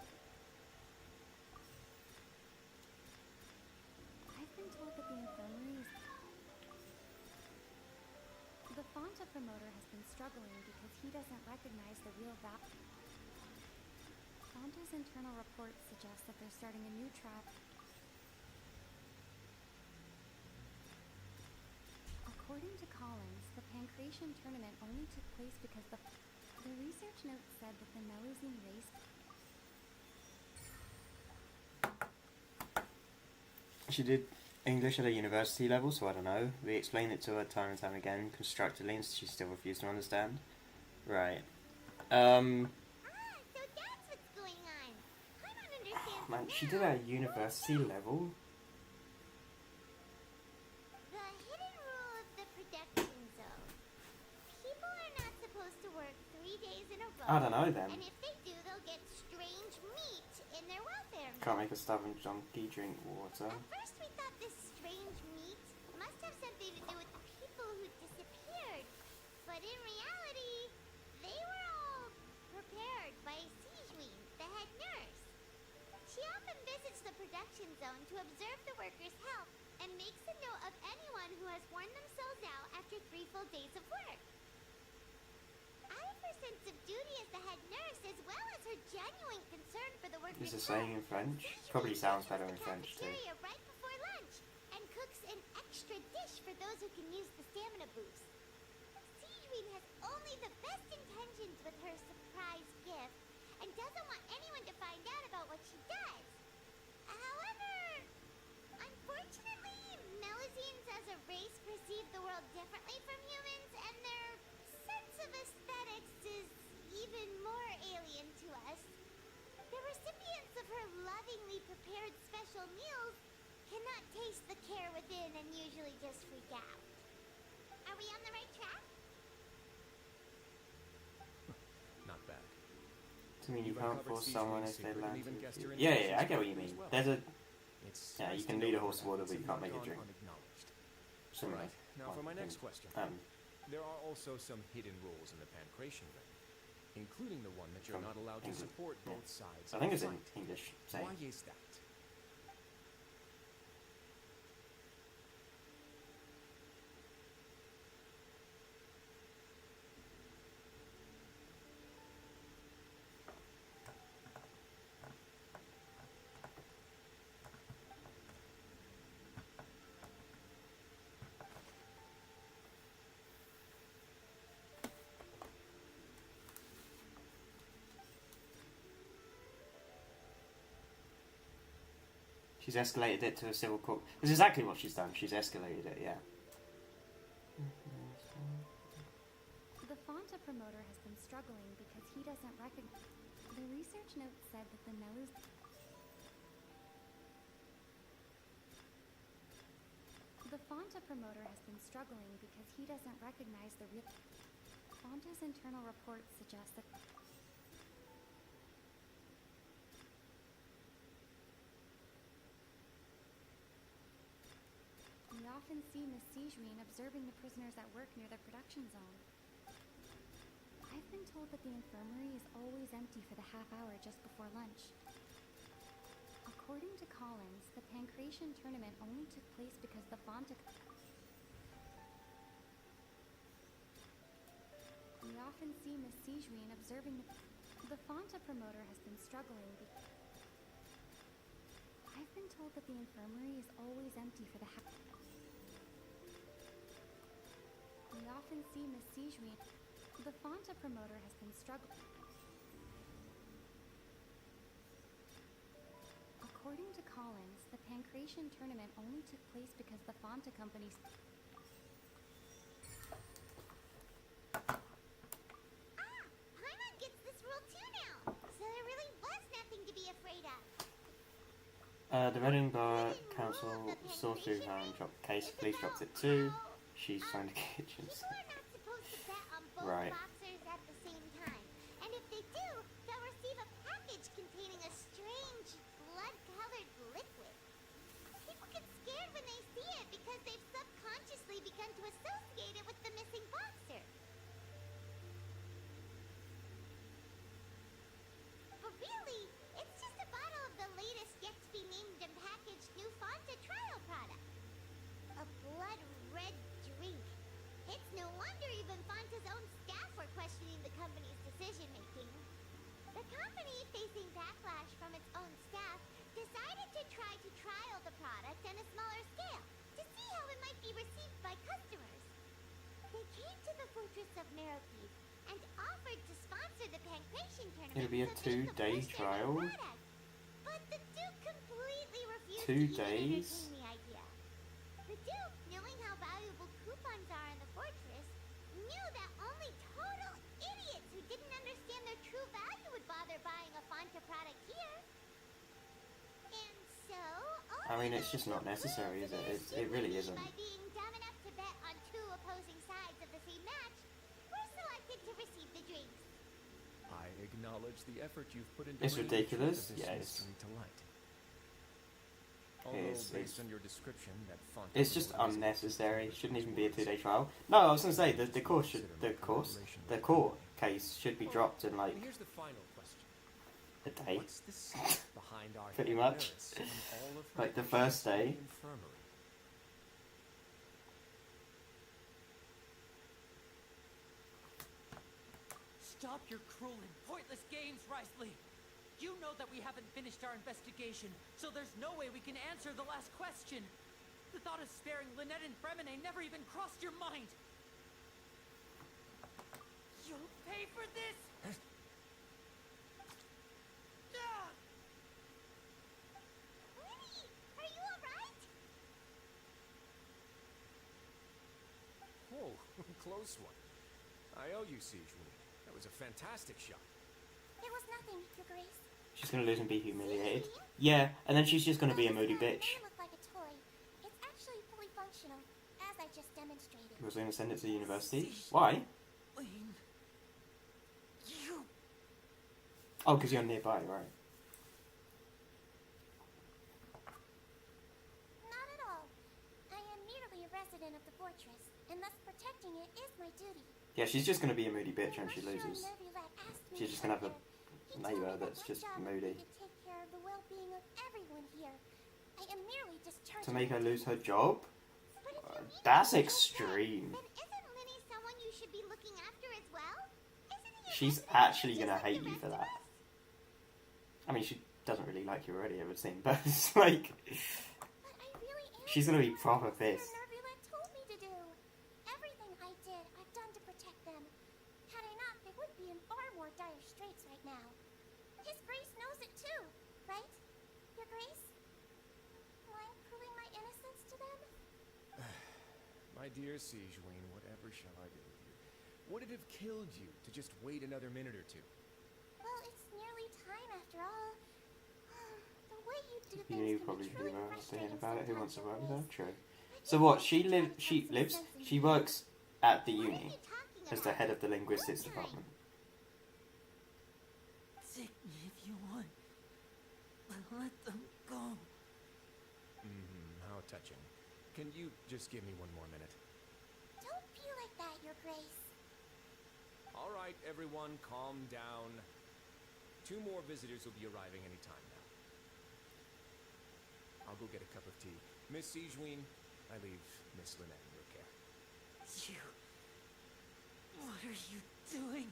I've been told that the infirmary is... The Fonta promoter has been struggling because he doesn't recognize the real value. Fonta's internal reports suggest that they're starting a new trap. According to Collins, the Pancration tournament only took place because the research note said that the Melusine race... She did English at a university level, so I don't know. We explained it to her time and time again, constructively, and she still refused to understand. Right. So that's what's going on. I don't understand. Man, she did a university level. The hidden rule of the production zone. People are not supposed to work 3 days in a row. I don't know then. And if they do, they'll get strange meat in their welfare meal. Can't make a stubborn junkie drink water. At first we thought this strange meat must have something to do with the people who disappeared. But in reality, they were all prepared by Sijuin, the head nurse. She often visits the production zone to observe the workers' health and makes a note of anyone who has worn themselves out after 3 full days of work. Out of her sense of duty as the head nurse, as well as her genuine concern for the workers' Is it health, saying in French? Sijuin Probably sounds visits better the in French too. cafeteria right before lunch and cooks an extra dish for those who can use the stamina boost. Sijuin has only the best intentions with her surprise gift and doesn't want anyone to find out about what she does. However, unfortunately, Melusines as a race perceive the world differently from humans, and their sense of aesthetics is even more alien to us. The recipients of her lovingly prepared special meals cannot taste the care within and usually just freak out. Are we on the right track? Not bad. To mean you You've can't uncovered force someone if Sijuin's they secret and land. even guessed her Yeah, intentions yeah, I get what you as mean. well. There's a It's yeah, nice you to can know lead a that horse to water, but you it's can't not make it gone drink. unacknowledged. Similar. Alright, now for my thing. next question. There are also some hidden rules in the Pancration Ring, including the one that you're From not allowed to England. support Yeah. both sides. I think of it's the in fight. English saying. Why is that? She's escalated it to a civil court. That's exactly what she's done. She's escalated it, yeah. The Fonta promoter has been struggling because he doesn't recognize. The research note said that the Melus. The Fonta promoter has been struggling because he doesn't recognize the real. Fonta's internal reports suggest that. We often see Miss Sijuin observing the prisoners at work near the production zone. I've been told that the infirmary is always empty for the half hour just before lunch. According to Collins, the Pancration tournament only took place because the Fonta... We often see Miss Sijuin observing the Fonta promoter has been struggling I've been told that the infirmary is always empty for the We often see Miss Sijuin. The Fonta promoter has been struggling. According to Collins, the Pancration tournament only took place because the Fonta company's... Paimon gets this rule too now, so there really was nothing to be afraid of. The Reading Bar Council saw through her and dropped the case. Police dropped it too. She's trying to kitchen. People are not supposed to bet on both Right. boxers at the same time. And if they do, they'll receive a package containing a strange, blood-colored liquid. People get scared when they see it because they've subconsciously begun to associate it with the missing boxer. But really, it's just a bottle of the latest yet-to-be-named and packaged new Fonta trial product. A blood-red drink. It's no wonder even Fonta's own staff were questioning the company's decision-making. The company, facing backlash from its own staff, decided to try to trial the product on a smaller scale to see how it might be received by customers. They came to the fortress of Merope and offered to sponsor the Pancration tournament. It'll be a so they could 2-day push their new trial? product. But the Duke completely refused 2 to even days? entertain the idea. The Duke, knowing how valuable coupons are in the fortress, knew that only total idiots who didn't understand I mean, it's just not necessary, is it? It really isn't. By being dumb enough to bet on two opposing sides of the same match, we're selected to receive the drinks. I acknowledge the effort you've put into It's bringing the ridiculous, truth of this yes. mystery to light. It Although, is, based on your description, that font It's just unnecessary. Shouldn't even be a 2-day trial. No, I was gonna say the court case should be dropped in like And here's the final question. a day, What's the secret behind our pretty head much. nurse and all of her Like the patients first in the day. infirmary? Stop your cruel and pointless games, Risley. You know that we haven't finished our investigation, so there's no way we can answer the last question. The thought of sparing Lynette and Fremine never even crossed your mind. You'll pay for this! Ah! Winnie, are you alright? Oh, close one. I owe you, Siegewin. That was a fantastic shot. It was nothing, Your Grace. She's gonna lose and be humiliated. Yeah, and then she's just gonna be a moody bitch. It may look like a toy. It's actually fully functional, as I just demonstrated. Was gonna send it to the university. Why? Wayne, you... Oh, because you're nearby, right? Not at all. I am merely a resident of the fortress, and thus protecting it is my duty. Yeah, she's just gonna be a moody bitch when she Mushroom loses. Nervulet asked me She's just gonna have a He told me neighbour that that's my just job would moody. be to take care of the well-being of everyone here. I am merely discharging To make her my lose her duty. job? But if you mean That's to help extreme. them, then isn't Linny someone you should be looking after as well? Isn't he a She's resident actually just gonna like hate the you for rest of that. us? I mean, she doesn't really like you already, it would seem, but it's like... But I really am She's gonna be doing proper what Mr. pissed. Nervulet told me to do. Everything I did, I've done to protect them. Had I not, they would be in far more dire straits right now. His Grace knows it too, right? Your Grace? Am I proving my innocence to them? My dear Siegewin, whatever shall I do with you? Would it have killed you to just wait another minute or two? Well, it's nearly time after all. The way you do things You can probably be truly do that frustrating saying about it. Who sometimes, wants to Your work with her? Grace. True. I So think what? we She should try to she have some lives. sense in She here. works at the What are uni you talking as the about? head of the linguistics What department. Take me if you want, but let them go. How touching. Can you just give me one more minute? Don't be like that, Your Grace. All right, everyone, calm down. 2 more visitors will be arriving any time now. I'll go get a cup of tea. Miss Siegewin, I leave Miss Lynette in your care. You... What are you doing?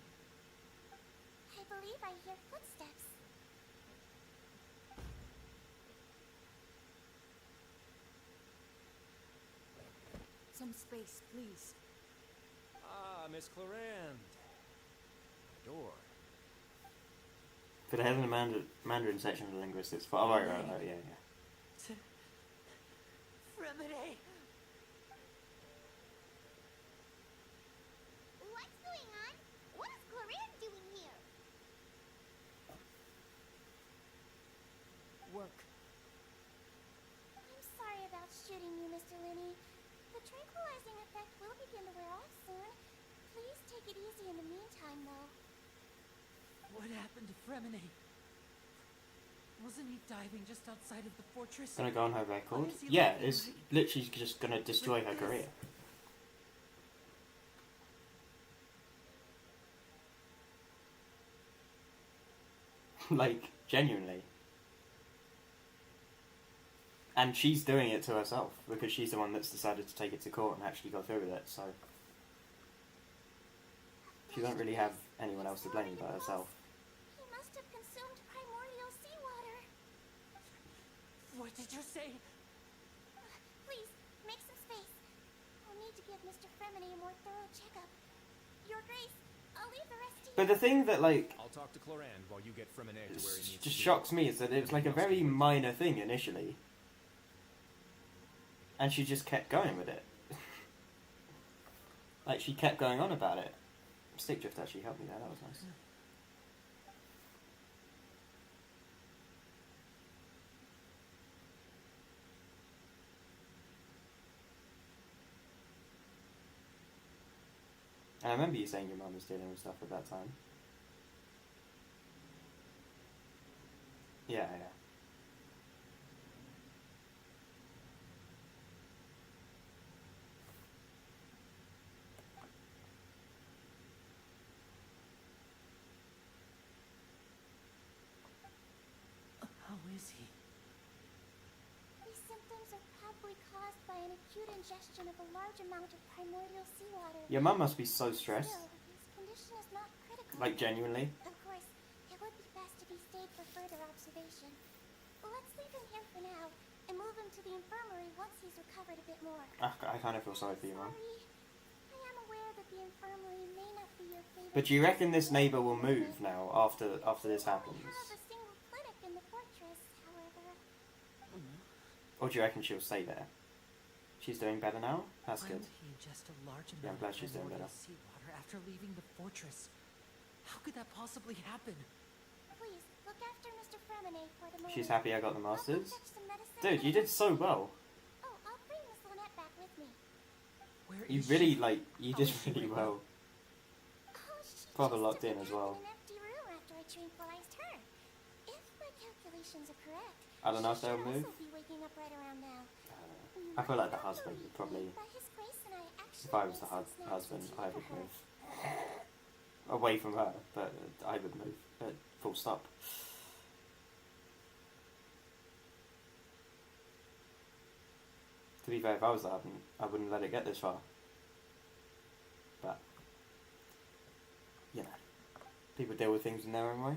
I believe I hear footsteps. Some space, please. Ah, Miss Clarand. My door. For the head of the Mandarin section of the linguistics. Oh, right, yeah. Fremine! What's going on? What is Clarand doing here? Work. I'm sorry about shooting you, Mr. Linney. The tranquilizing effect will begin to wear off soon. Please take it easy in the meantime, though. What happened to Fremine? Wasn't he diving just outside of the fortress? Gonna go on her record? Why is he Yeah, looking it's like- literally just gonna destroy her career. Like, genuinely. And she's doing it to herself, because she's the one that's decided to take it to court and actually go through with it, so... She don't really have anyone else to blame but herself. He must have consumed primordial seawater. What did you say? Please, make some space. I'll need to give Mr. Fremine a more thorough checkup. Your Grace, I'll leave the rest to you. But the thing that, like, I'll talk to Clarand while you get Fremine to where he needs just to be. shocks me is that it was like a very minor thing initially. And she just kept going with it. Like, she kept going on about it. Stick Drift actually helped me there, that was nice. And I remember you saying your mum was dealing with stuff at that time. Yeah, yeah. How is he? These symptoms are probably caused by an acute ingestion of a large amount of primordial seawater. Your mum must be so stressed. Still, his condition is not critical. Like, genuinely. Of course, it would be best if he stayed for further observation. Let's leave him here for now and move him to the infirmary once he's recovered a bit more. I kind of feel sorry for you, Mum. Sorry. I am aware that the infirmary may not be your favorite. But do you reckon this neighbour will move now after this happens? We have a single clinic in the fortress, however. Or do you reckon she'll stay there? She's doing better now? That's Why good. would he ingest a large Yeah, I'm amount glad of she's doing primordial better. seawater after leaving the fortress? How could that possibly happen? Please, look after Mr. Fremine for the moment. She's happy I got the I'll go masters. fetch some medicine Dude, you did so well. Oh, I'll bring Miss Lynette back with me. Where You is really, she? like, you How did is she really right well. Oh, she Proper just locked in took a as nap well. in an empty room after I tranquilized her. If my calculations are correct, I don't know if she they'll should move. also be waking up right around now. I feel like the husband would probably, But His Grace and I actually if I was the made some snacks husband, and tea I for would her. move. Away from her, but I would move. Full stop. To be fair, if I was the husband, I wouldn't let it get this far. But, you know, people deal with things in their own way.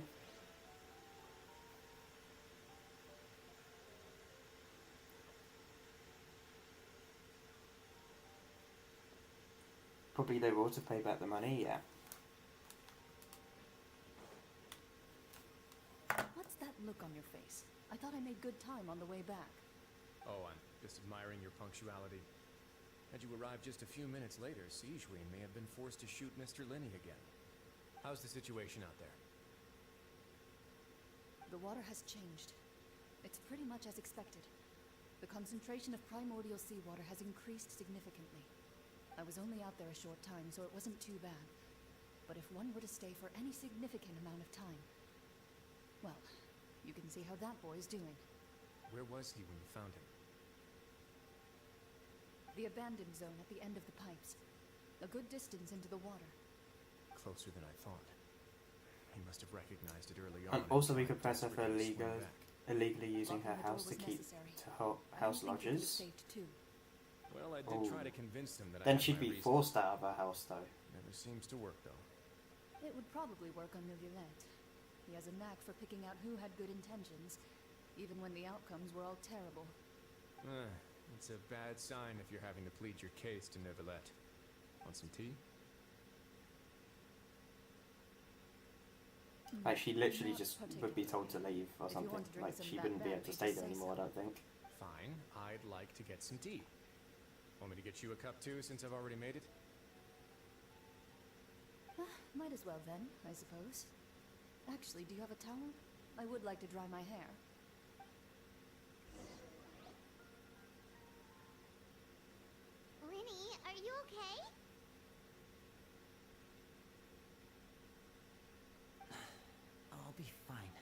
Probably they will to pay back the money, yeah. What's that look on your face? I thought I made good time on the way back. Oh, I'm just admiring your punctuality. Had you arrived just a few minutes later, Siegeween may have been forced to shoot Mr. Linney again. How's the situation out there? The water has changed. It's pretty much as expected. The concentration of primordial seawater has increased significantly. I was only out there a short time, so it wasn't too bad. But if one were to stay for any significant amount of time, well, you can see how that boy's doing. Where was he when you found him? The abandoned zone at the end of the pipes. A good distance into the water. Closer than I thought. He must have recognized it early And on. also we tried could press her for desperately to swing back. illegally using her Locking the door house to was keep necessary. to I don't house think we would've lodges. saved too. Well, I did Oh. try to convince them that I Then had she'd my be reasons. forced out of her house though. Never seems to work, though. It would probably work on Millulette. He has a knack for picking out who had good intentions, even when the outcomes were all terrible. It's a bad sign if you're having to plead your case to Neuvillette. Want some tea? Like she literally Not just would be told to leave or If you something. want to drink Like some she that wouldn't be able to badly, stay just there say anymore, I so. don't think. Fine, I'd like to get some tea. Want me to get you a cup too, since I've already made it? Might as well then, I suppose. Actually, do you have a towel? I would like to dry my hair. Linny, are you okay? I'll be fine.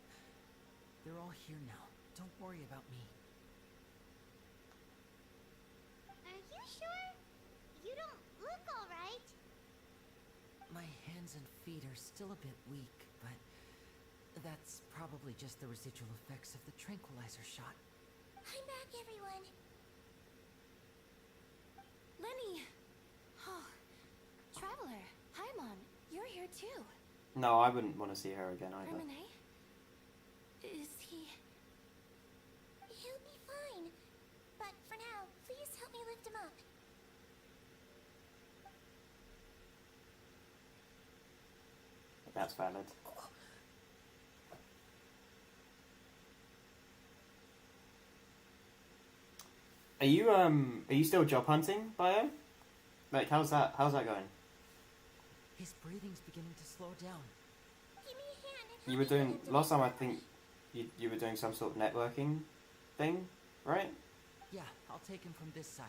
They're all here now. Don't worry about me. Are you sure? You don't look alright. My hands and feet are still a bit weak, but that's probably just the residual effects of the tranquilizer shot. I'm back, everyone. Lenny! Oh, Traveler, Paimon, you're here too. No, I wouldn't want to see her again either. Hermione? Is he... He'll be fine. But for now, please help me lift him up. That's valid. Are you still job hunting, Bio? Like how's that going? His breathing's beginning to slow down. Give me a hand and You help were me doing lift him last up. time I think you were doing some sort of networking thing, right? Yeah, I'll take him from this side.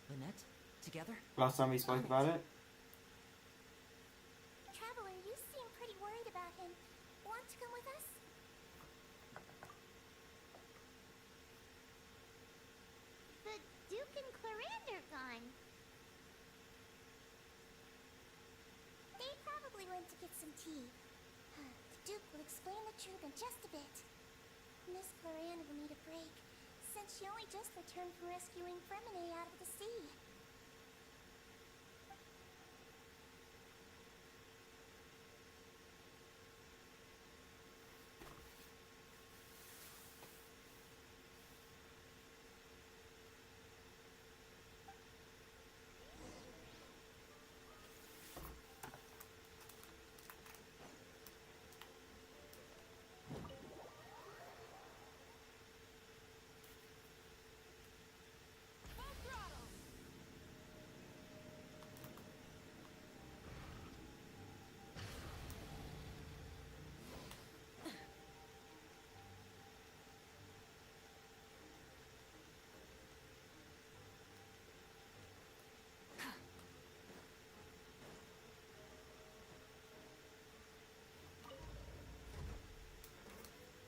Lynette, together? Last time we spoke about it. come with us? The Duke and Clarande are gone. They probably went to get some tea. The Duke will explain the truth in just a bit. Miss Clarande will need a break, since she only just returned from rescuing Fremine out of the sea.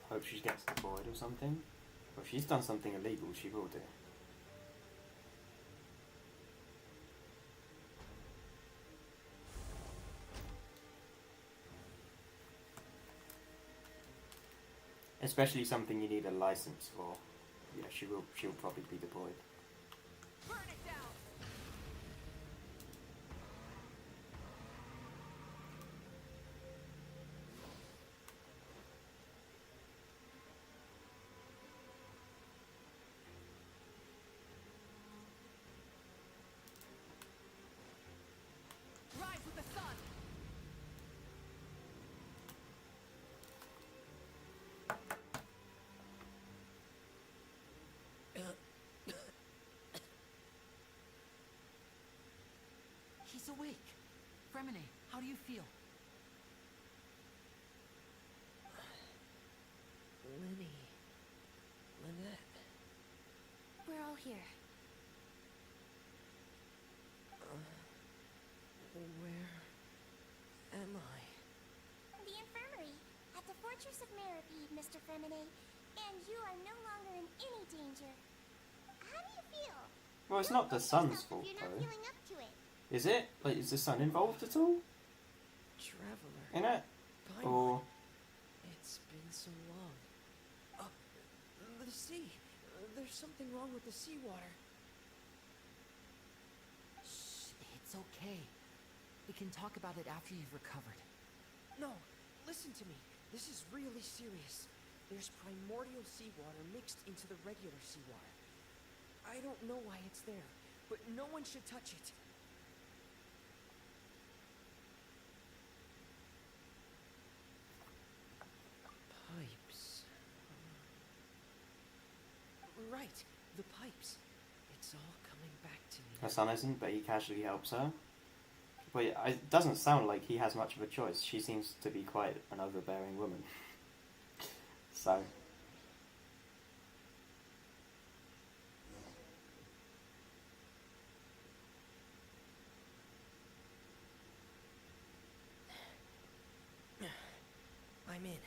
Hope she gets deployed or something. Or if she's done something illegal, she will do. Especially something you need a license for. Yeah, she'll probably be deployed. Burn it down! Rise with the sun! He's awake. Fremine, how do you feel? Lynette. We're all here. Where am I? The infirmary, at the Fortress of Meripede, Mr. Fremine, and you are no longer in any danger. How do you feel? Well, it's not the sun's fault, If you're not though. feeling up to it. Is it? Like, is the sun involved at all Traveler. in it? Paimon. Or... It's been so long. The sea. There's something wrong with the seawater. Shh, it's okay. We can talk about it after you've recovered. No, listen to me. This is really serious. There's primordial seawater mixed into the regular seawater. I don't know why it's there, but no one should touch it. Pipes. Right, the pipes. It's all coming back to me. Her son isn't, but he casually helps her. But it doesn't sound like he has much of a choice. She seems to be quite an overbearing woman. So... I'm in.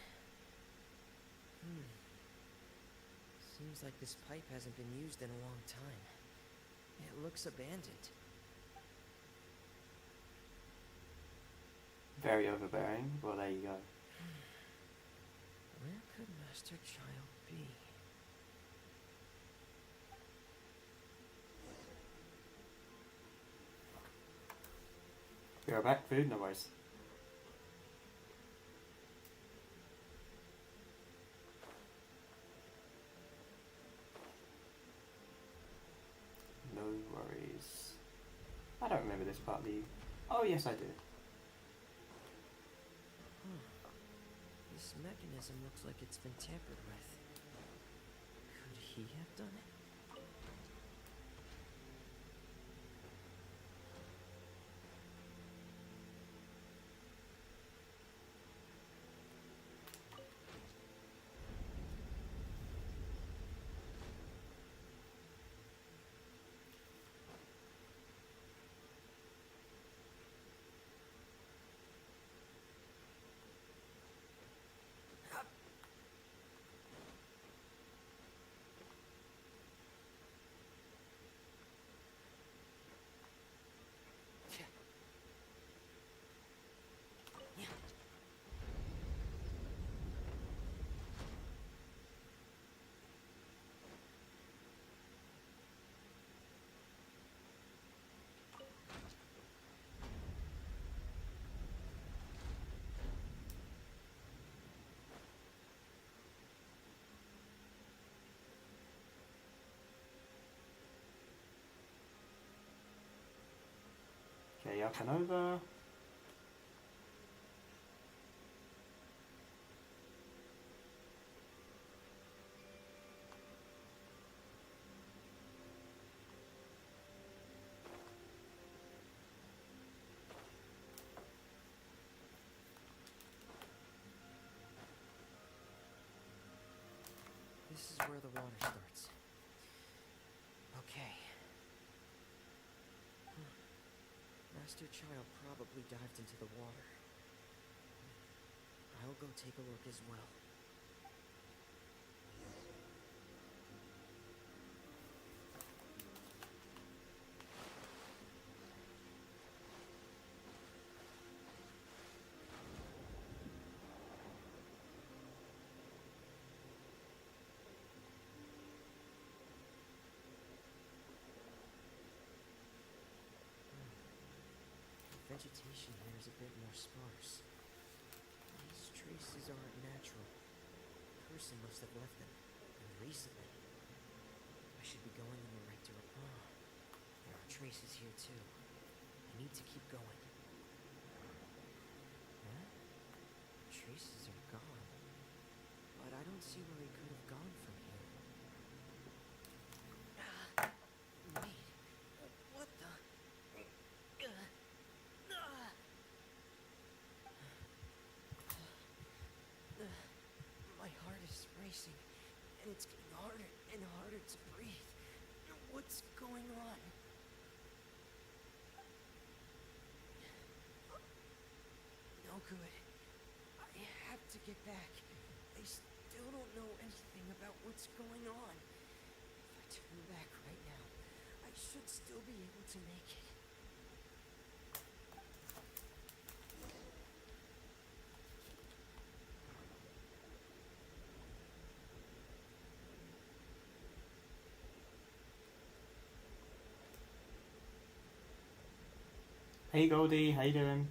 Seems like this pipe hasn't been used in a long time. It looks abandoned. Very overbearing. Well, there you go. Where could Master Child be? Be right back. Food? No worries. No worries. I don't remember this part, Lee. Oh, yes, I do. This mechanism looks like it's been tampered with. Could he have done it? Okay, up and over. This is where the water starts. Okay. Master Child probably dived into the water. I'll go take a look as well. The vegetation here is a bit more sparse. These traces aren't natural. A person must have left them, and recently. I should be going in the right direction. Oh, there are traces here too. I need to keep going. Huh? Traces are gone. But I don't see where he could have gone from here. Wait. What the? My heart is racing, and it's getting harder and harder to breathe. What's going on? No good. I have to get back. They still don't know anything about what's going on. If I turn back right now, I should still be able to make it. Hey Goldie, how you doing?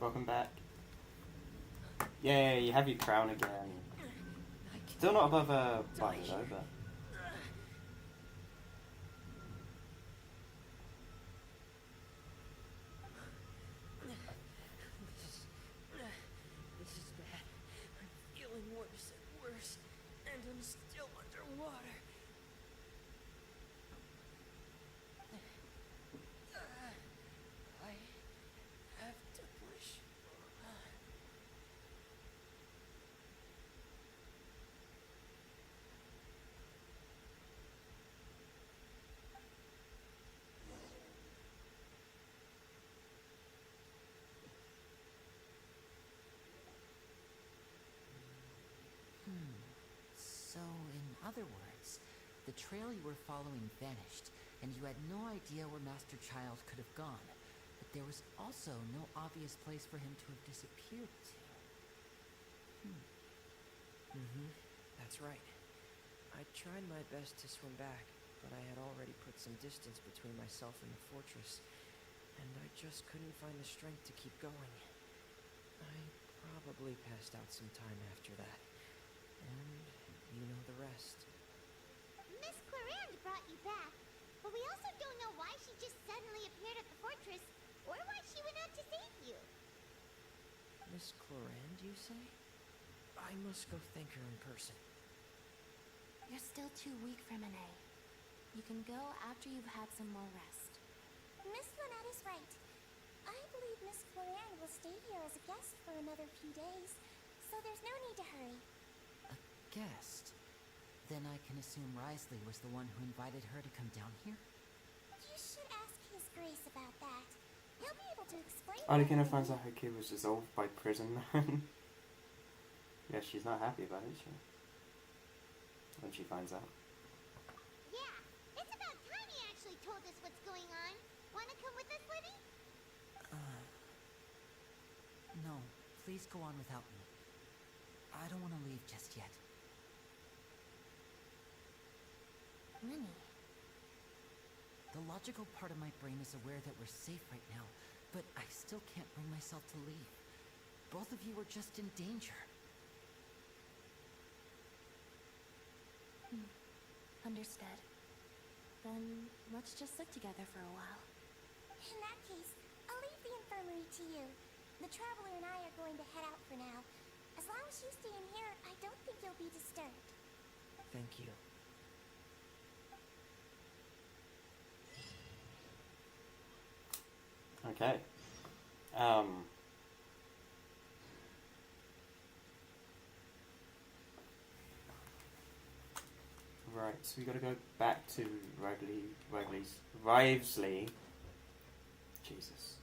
Welcome back. Yay, you have your crown again. Still not above buttoned over. This is bad. I'm feeling worse and worse, and I'm still underwater. I have to push. So, in other words, the trail you were following vanished, and you had no idea where Master Child could have gone. But there was also no obvious place for him to have disappeared to. That's right. I tried my best to swim back, but I had already put some distance between myself and the fortress, and I just couldn't find the strength to keep going. I probably passed out some time after that, and you know the rest. Miss Clarande brought you back, but we also don't know why she just suddenly appeared at the fortress, or why she went out to save you. Miss Clarande, you say? I must go thank her in person. You're still too weak for Monet. You can go after you've had some more rest. Miss Lynette is right. I believe Miss Clarande will stay here as a guest for another few days, so there's no need to hurry. A guest? Then I can assume Risley was the one who invited her to come down here? You should ask His Grace about that. He'll be able to explain. Alikina finds out her kid was dissolved by prison man. Yeah, she's not happy about it, is she? When she finds out. Yeah, it's about time he actually told us what's going on. Wanna come with us, Libby? No, please go on without me. I don't want to leave just yet. Money. The logical part of my brain is aware that we're safe right now, but I still can't bring myself to leave. Both of you are just in danger. Understood. Then let's just live together for a while. In The Traveler and I are going to head out for now. As long as you stay in here, I don't think you'll be disturbed. Thank you. Okay. Right, so we gotta go back to Rivesley. Jesus.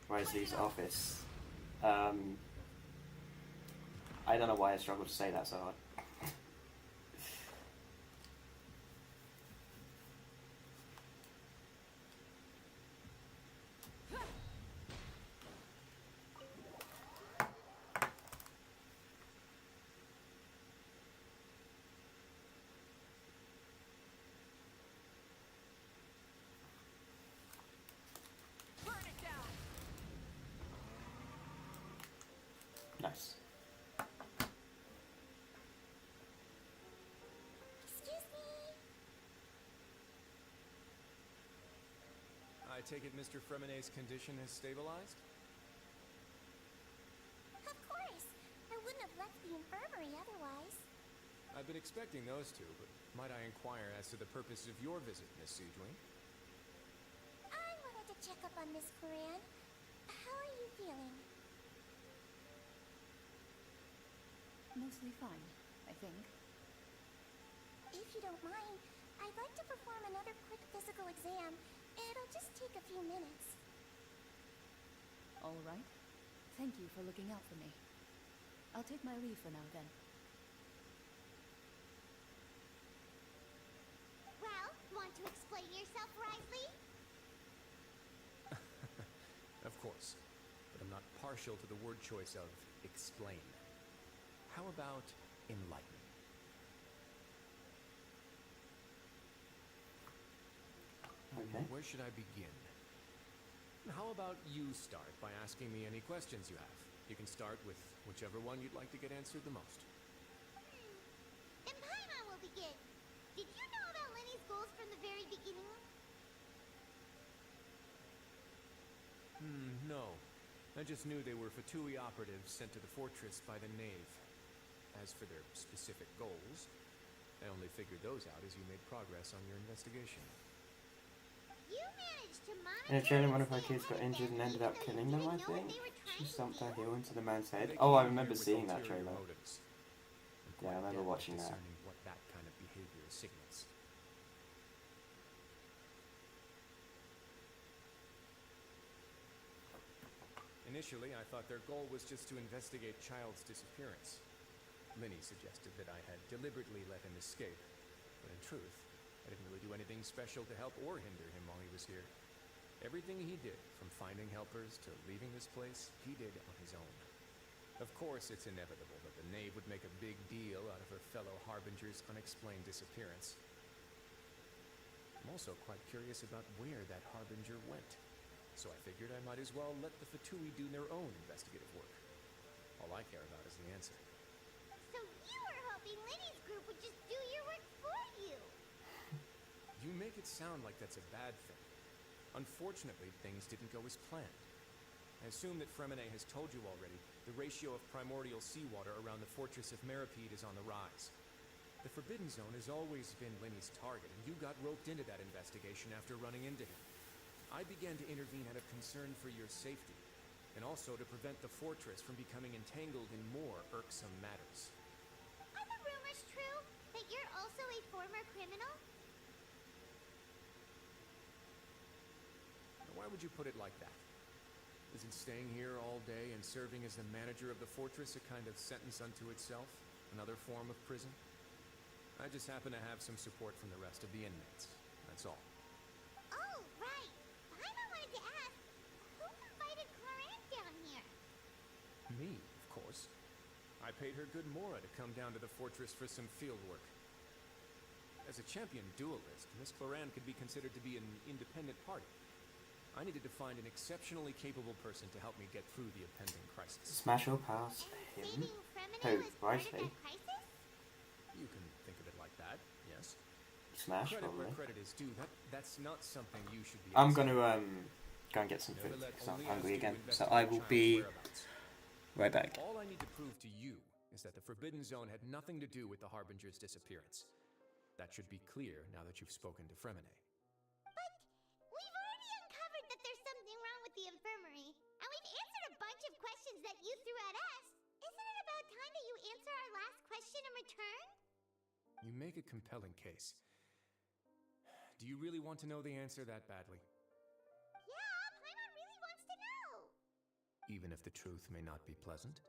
Rivesley's office. I don't know why I struggle to say that so hard. Nice. Excuse me. I take it Mr. Fremenet's condition has stabilized? Of course. I wouldn't have left the infirmary otherwise. I've been expecting those two, but might I inquire as to the purpose of your visit, Miss Siegewing? I wanted to check up on Miss Cloran. How are you feeling? Mostly fine, I think. If you don't mind, I'd like to perform another quick physical exam. It'll just take a few minutes. All right. Thank you for looking out for me. I'll take my leave for now then. Well, want to explain yourself, Risley? Of course, but I'm not partial to the word choice of explain. How about enlighten? Okay. Where should I begin? How about you start by asking me any questions you have? You can start with whichever one you'd like to get answered the most. Then Paimon will begin. Did you know about Lenny's goals from the very beginning? No. I just knew they were Fatui operatives sent to the fortress by the Knave. As for their specific goals, I only figured those out as you made progress on your investigation. You managed to monitor. In a trailer, one of her kids got injured and ended up killing them, I think. She stomped her heel into the man's head. Oh, I remember seeing that trailer. Yeah, I remember watching that. What that kind of behavior signals. Initially, I thought their goal was just to investigate Child's disappearance. Linny suggested that I had deliberately let him escape, but in truth, I didn't really do anything special to help or hinder him while he was here. Everything he did, from finding helpers to leaving this place, he did on his own. Of course, it's inevitable that the Knave would make a big deal out of her fellow Harbinger's unexplained disappearance. I'm also quite curious about where that Harbinger went, so I figured I might as well let the Fatui do their own investigative work. All I care about is the answer. So you were hoping Lenny's group would just do your work for you. You make it sound like that's a bad thing. Unfortunately, things didn't go as planned. I assume that Fremenet has told you already, the ratio of primordial seawater around the fortress of Meripede is on the rise. The Forbidden Zone has always been Lenny's target, and you got roped into that investigation after running into him. I began to intervene out of concern for your safety, and also to prevent the fortress from becoming entangled in more irksome matters. Are the rumors true that you're also a former criminal? Now, why would you put it like that? Isn't staying here all day and serving as the manager of the fortress a kind of sentence unto itself? Another form of prison? I just happen to have some support from the rest of the inmates. That's all. Oh, right. Paimon wanted to ask, who invited Cloran down here? Me, of course. I paid her good mora to come down to the fortress for some field work. As a champion duelist, Miss Cloran could be considered to be an independent party. I needed to find an exceptionally capable person to help me get through the impending crisis. Smash or pass And him? saving Fremenet Who? was part of Risley? that crisis? You can think of it like that, yes. Smash, Credit probably. where credit is due. That's not something you should be I'm asking. gonna go and get some food Never let because I'm only hungry ask you again. to So I will investigate be Child's whereabouts. right back. All I need to prove to you is that the Forbidden Zone had nothing to do with the Harbinger's disappearance. That should be clear now that you've spoken to Fremine. But we've already uncovered that there's something wrong with the infirmary, and we've answered a bunch of questions that you threw at us. Isn't it about time that you answer our last question in return? You make a compelling case. Do you really want to know the answer that badly? Yeah, Paimon really wants to know. Even if the truth may not be pleasant?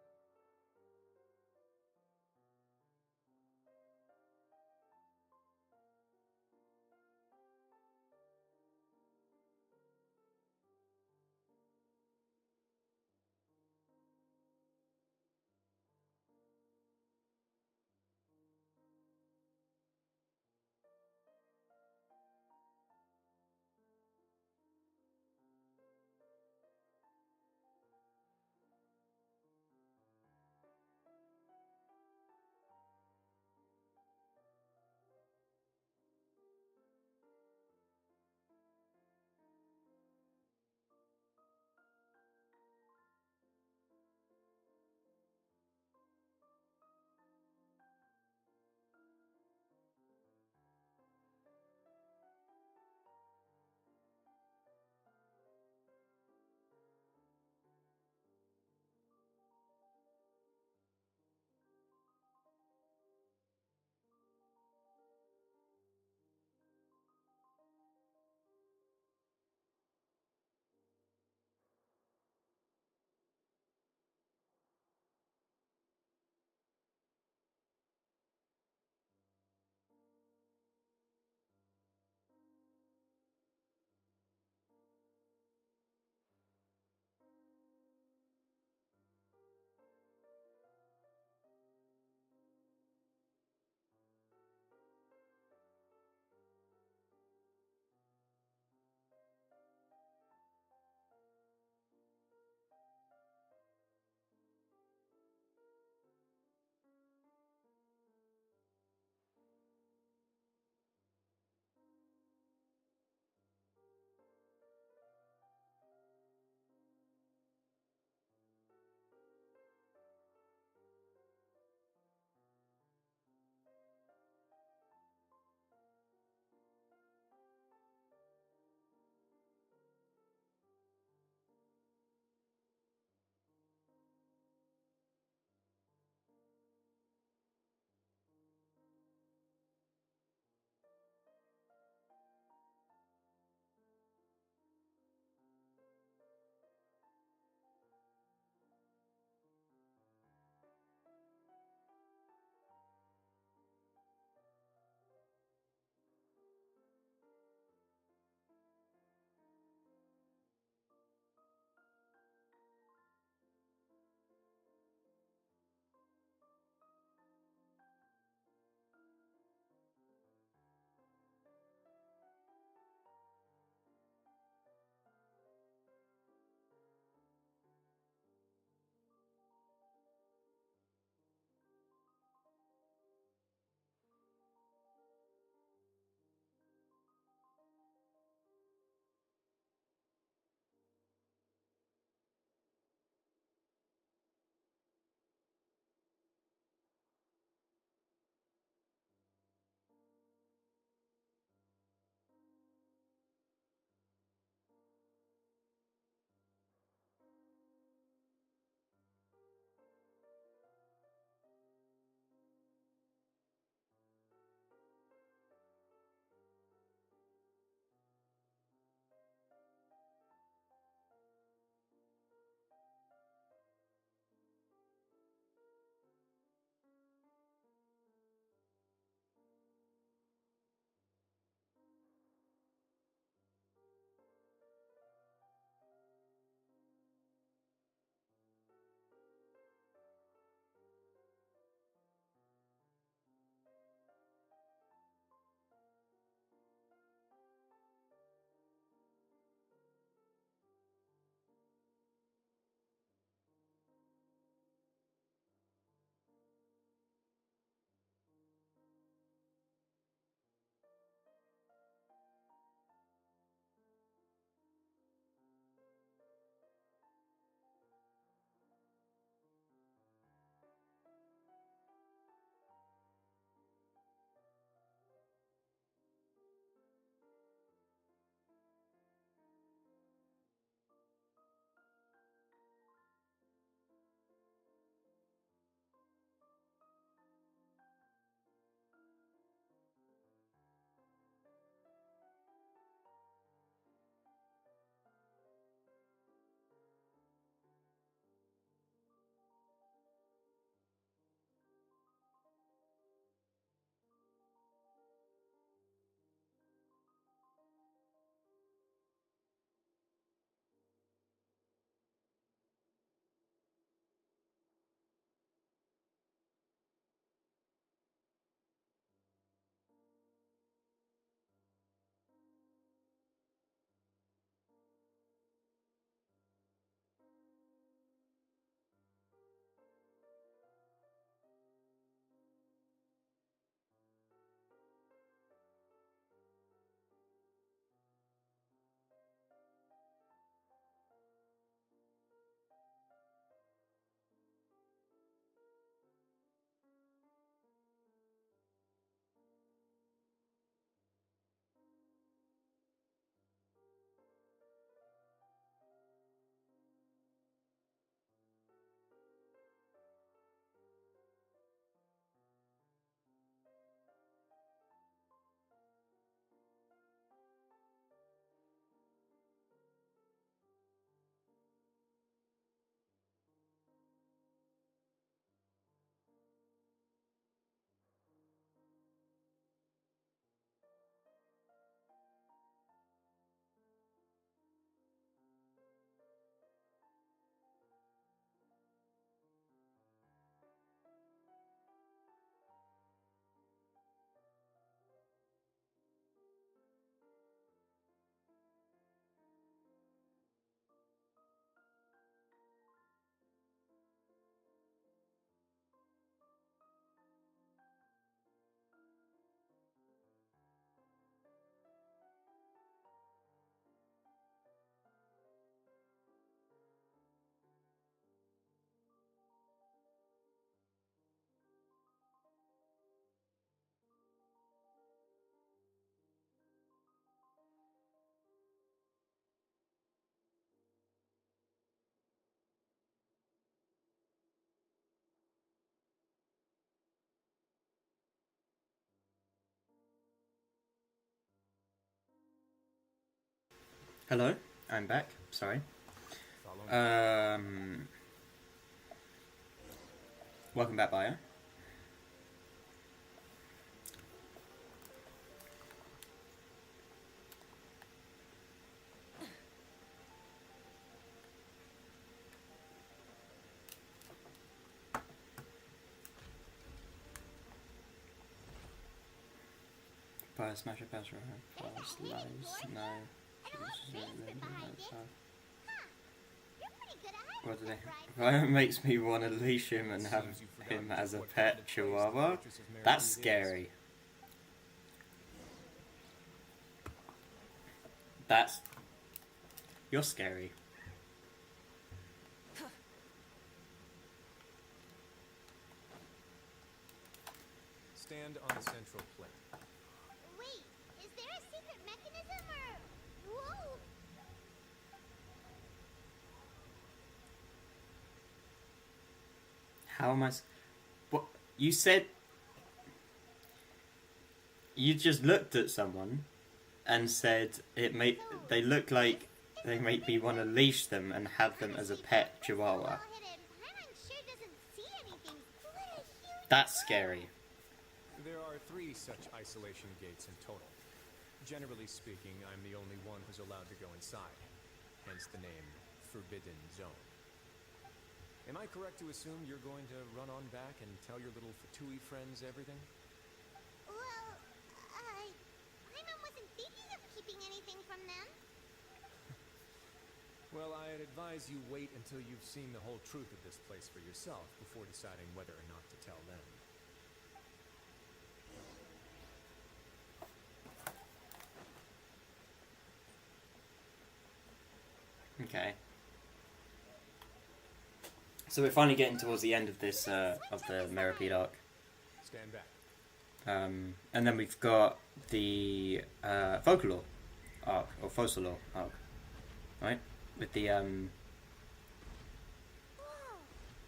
Hello, I'm back. Sorry. Follow me. Welcome back, Bio. Bio smash a pass right. Pass lives. No. You're pretty good at What hiding do they? surprises. Bio makes me want to leash him and have Seems you've forgotten him as a what pet kind of place the chihuahua. Fortress of That's Mercury is. scary. That's... You're scary. Stand on the central plate. Wait, is there a secret mechanism or... Whoa! How am I... What? You said... You just looked at someone and said they look like they make me want to leash them and have them as a pet chihuahua. Paimon sure doesn't see anything. What a huge... That's scary. There are 3 such isolation gates in total. Generally speaking, I'm the only one who's allowed to go inside. Hence the name Forbidden Zone. Am I correct to assume you're going to run on back and tell your little Fatui friends everything? Well, Paimon wasn't thinking of keeping anything from them. Well, I'd advise you wait until you've seen the whole truth of this place for yourself before deciding whether or not to tell them. Okay. So we're finally getting towards the end of this, of the Meripede arc. Stand back. And then we've got the Folklore arc, or Focalore arc, right? With the Whoa!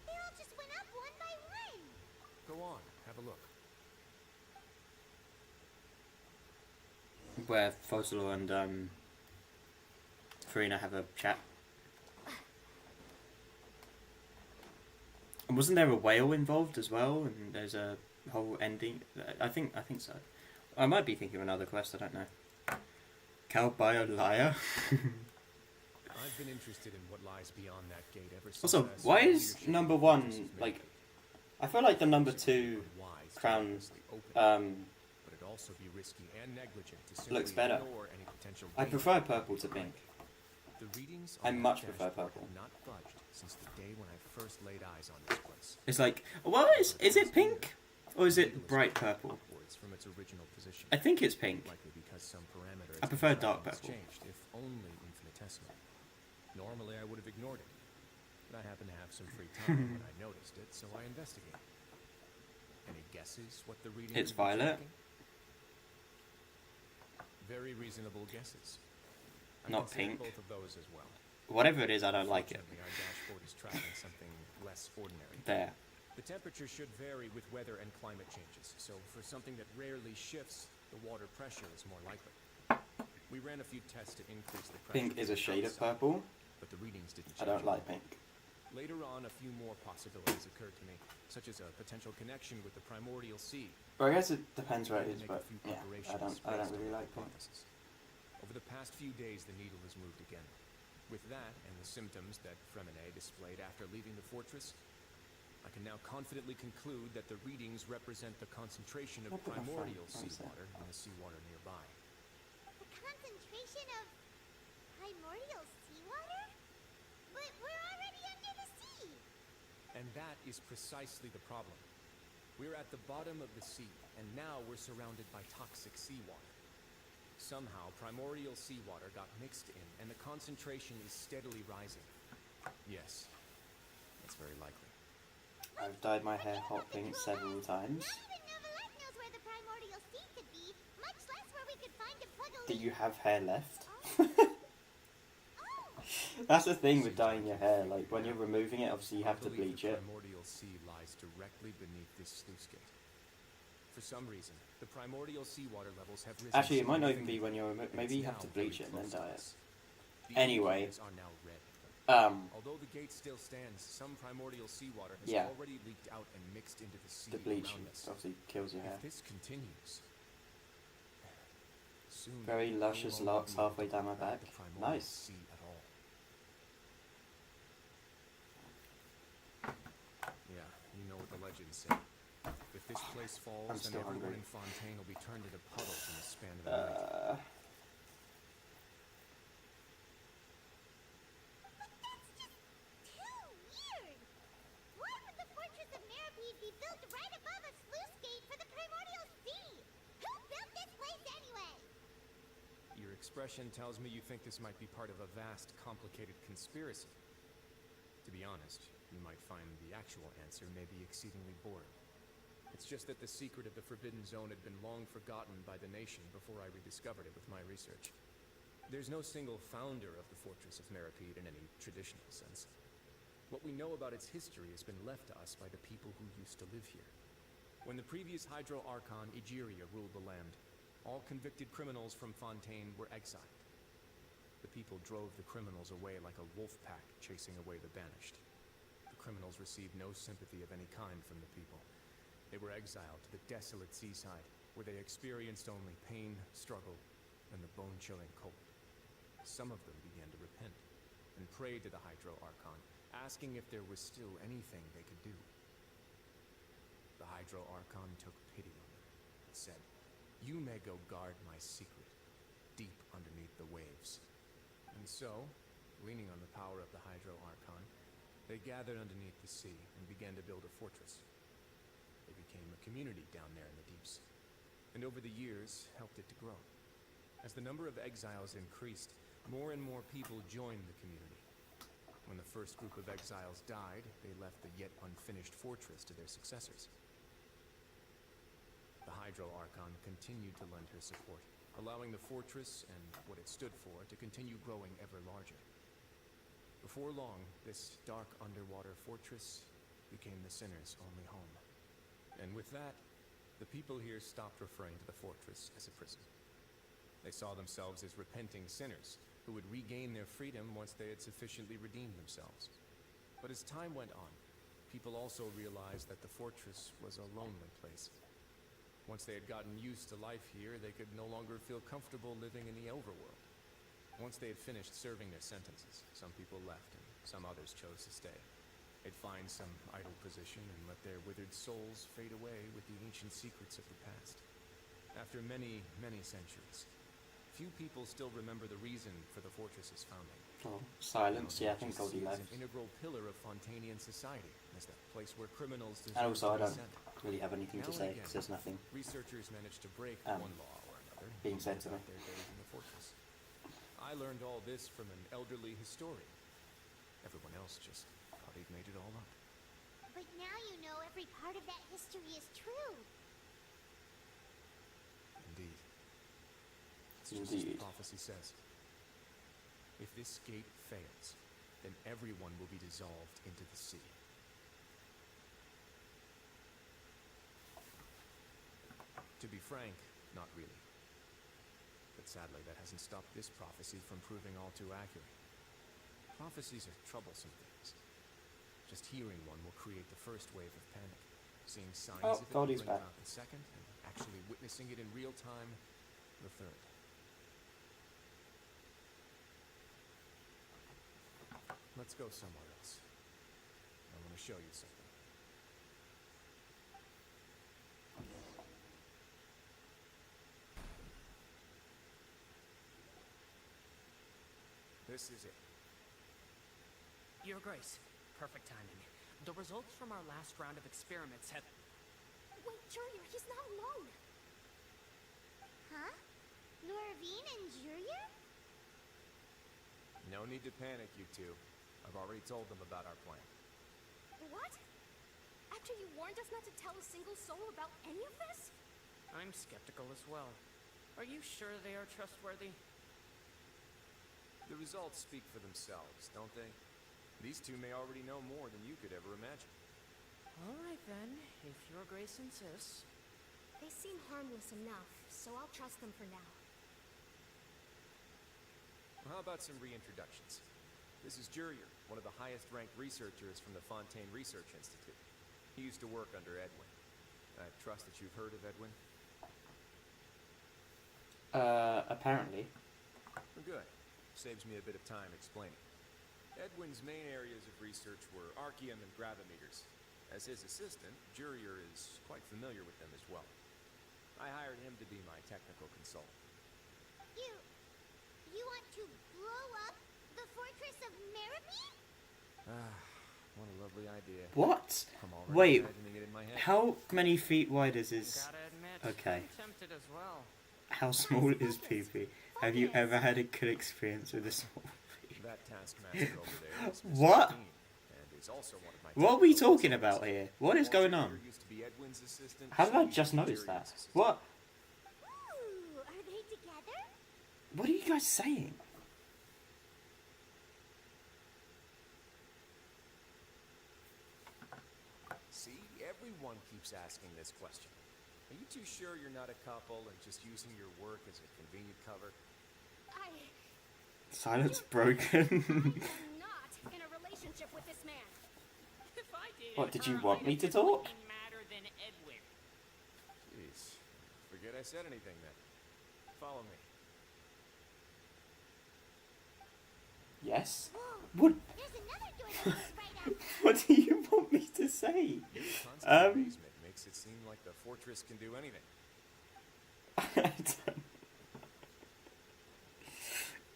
They all just went up one by one. Go on, have a look. where Focalore and Farina have a chat. And wasn't there a whale involved as well? And there's a whole ending. I think so. I might be thinking of another quest. I don't know. Calbio liar. I've been interested in what lies beyond that gate ever since. Also, I saw why the is leadership number of one the Fortress of like? Mercury. I feel like the number two Wise to crown recklessly open it, um, but it'd also be risky and negligent to simply looks better. ignore any potential I danger. prefer purple to pink. The readings I on that much prefer dashboard purple. have not budged since the day when I first laid eyes on this place. It's like, well, is it pink or is it bright purple? Upwards from its original position. I think it's pink. Likely because some parameter I has prefer been dark tried and purple. changed, if only infinitesimal. Normally I would have ignored it, but I happened to have some free time when I noticed it, so I investigated. Any guesses what the reading It's could be violet. tracking? Very reasonable guesses. I Not considered pink. both of those as well. Whatever it is, I don't like it. Fortunately, our dashboard is tracking something less ordinary. There. The temperature should vary with weather and climate changes, so for something that rarely shifts, the water pressure is more likely. We ran a few tests to increase the pressure. Pink is a from shade of outside, purple. but the readings didn't I change. don't like pink. Later on, a few more possibilities occurred to me, such as a potential connection with the primordial sea. Well, I guess it depends where it Had to is, make a but few yeah, preparations I don't based on really my like pink. hypothesis. Over the past few days, the needle has moved again. With that, and the symptoms that Fremine displayed after leaving the fortress, I can now confidently conclude that the readings represent the concentration of What the fuck? primordial What is that? seawater in the seawater nearby. The concentration of primordial seawater? But we're already under the sea. And that is precisely the problem. We're at the bottom of the sea, and now we're surrounded by toxic seawater. Somehow, primordial seawater got mixed in, and the concentration is steadily rising. Yes, that's very likely. I've dyed my hair hot pink several times. Not even Novelette knows where the primordial sea could be, much less where we could find a puddle. Do you have hair left? Oh, That's the thing with dyeing your hair. Like when you're removing it, obviously you have to I believe bleach the it. primordial sea lies directly beneath this sluice gate. For some reason, the primordial seawater levels have risen. Actually, it might not even be when significantly, you're and maybe it's you have to now very bleach it and then close to dye it. us. The Anyway, indicators are now red. Although the gate still stands, some primordial seawater has already leaked out and mixed into the sea the bleach around us. obviously kills your hair. If this continues, soon Very we luscious no longer locks be able halfway to down my look back back. at the primordial Nice. sea at all. Yeah, you know what the legends say. If this place falls, I'm then still everyone hungry. in Fontaine will be turned into puddles in the span of a night. That's just too weird! Why would the Fortress of Meripede be built right above a sluice gate for the Primordial Sea? Who built this place anyway? Your expression tells me you think this might be part of a vast, complicated conspiracy. To be honest, you might find the actual answer may be exceedingly boring. It's just that the secret of the Forbidden Zone had been long forgotten by the nation before I rediscovered it with my research. There's no single founder of the Fortress of Meripede in any traditional sense. What we know about its history has been left to us by the people who used to live here. When the previous Hydro Archon, Egeria, ruled the land, all convicted criminals from Fontaine were exiled. The people drove the criminals away like a wolf pack chasing away the banished. The criminals received no sympathy of any kind from the people. They were exiled to the desolate seaside, where they experienced only pain, struggle, and the bone-chilling cold. Some of them began to repent, and prayed to the Hydro Archon, asking if there was still anything they could do. The Hydro Archon took pity on them, and said, "You may go guard my secret, deep underneath the waves." And so, leaning on the power of the Hydro Archon, they gathered underneath the sea and began to build a fortress. They became a community down there in the deeps, and over the years helped it to grow. As the number of exiles increased, more and more people joined the community. When the first group of exiles died, they left the yet unfinished fortress to their successors. The Hydro Archon continued to lend her support, allowing the fortress and what it stood for to continue growing ever larger. Before long, this dark underwater fortress became the sinner's only home. And with that, the people here stopped referring to the fortress as a prison. They saw themselves as repenting sinners who would regain their freedom once they had sufficiently redeemed themselves. But as time went on, people also realized that the fortress was a lonely place. Once they had gotten used to life here, they could no longer feel comfortable living in the overworld. Once they had finished serving their sentences, some people left and some others chose to stay. They'd find some idle position and let their withered souls fade away with the ancient secrets of the past. After many, many centuries, few people still remember the reason for the fortress's founding. Oh, silence. Yeah, I think I'll Goldie left. an integral pillar of Fontainian society, as the place where criminals deserve And also, I to be don't sent. really have anything to Now and say again, because there's nothing Researchers managed to break Um, one law or another being and said live to out me. their days in the fortress. I learned all this from an elderly historian. Everyone else just thought he'd made it all up. But now you know every part of that history is true. Indeed. It's just as the Indeed. prophecy says. If this gate fails, then everyone will be dissolved into the sea. To be frank, not really. But sadly, that hasn't stopped this prophecy from proving all too accurate. Prophecies are troublesome things. Just hearing one will create the first wave of panic. Seeing signs Oh, of it will Goldie's bring back. about the second, and actually witnessing it in real time, the third. Let's go somewhere else. I want to show you something. This is it. Your Grace, perfect timing. The results from our last round of experiments have... Wait, Jurier, he's not alone. Huh? Noravine and Jurier? No need to panic, you two. I've already told them about our plan. What? After you warned us not to tell a single soul about any of this? I'm skeptical as well. Are you sure they are trustworthy? The results speak for themselves, don't they? These two may already know more than you could ever imagine. All right then, if Your Grace insists. They seem harmless enough, so I'll trust them for now. how about some reintroductions? This is Jurier, one of the highest-ranked researchers from the Fontaine Research Institute. He used to work under Edwin. I trust that you've heard of Edwin? Apparently. Good. Saves me a bit of time explaining. Edwin's main areas of research were archeum and gravimeters. As his assistant, Jurier is quite familiar with them as well. I hired him to be my technical consultant. You want to blow up the fortress of Meribee? What a lovely idea. What? I'm already Wait, imagining it in my head. how many feet wide is his... Gotta admit, Okay. I'm tempted as well. How small is PP? Have you ever had a good experience with a small PP? That taskmaster over there is Mr. What? Dean, and is also one of my What are we technical talking consultants. about here? What is going on? Jurier used to be Edwin's assistant. How did I She just used to be notice Jurier's that? assistant. What? Ooh, are they together? What are you guys saying? See, everyone keeps asking this question. Are you too sure you're not a couple and just using your work as a convenient cover? Silence broken. I'm not in a relationship with this man. If I dated What, did you her, want I'd me have to been talk? looking madder than Edwin. Jeez, forget I said anything then. Follow me. Yes? Whoa, What? there's another door that leads right out. What do you want me to say? Your constant Um, amazement makes it seem like the fortress can do anything.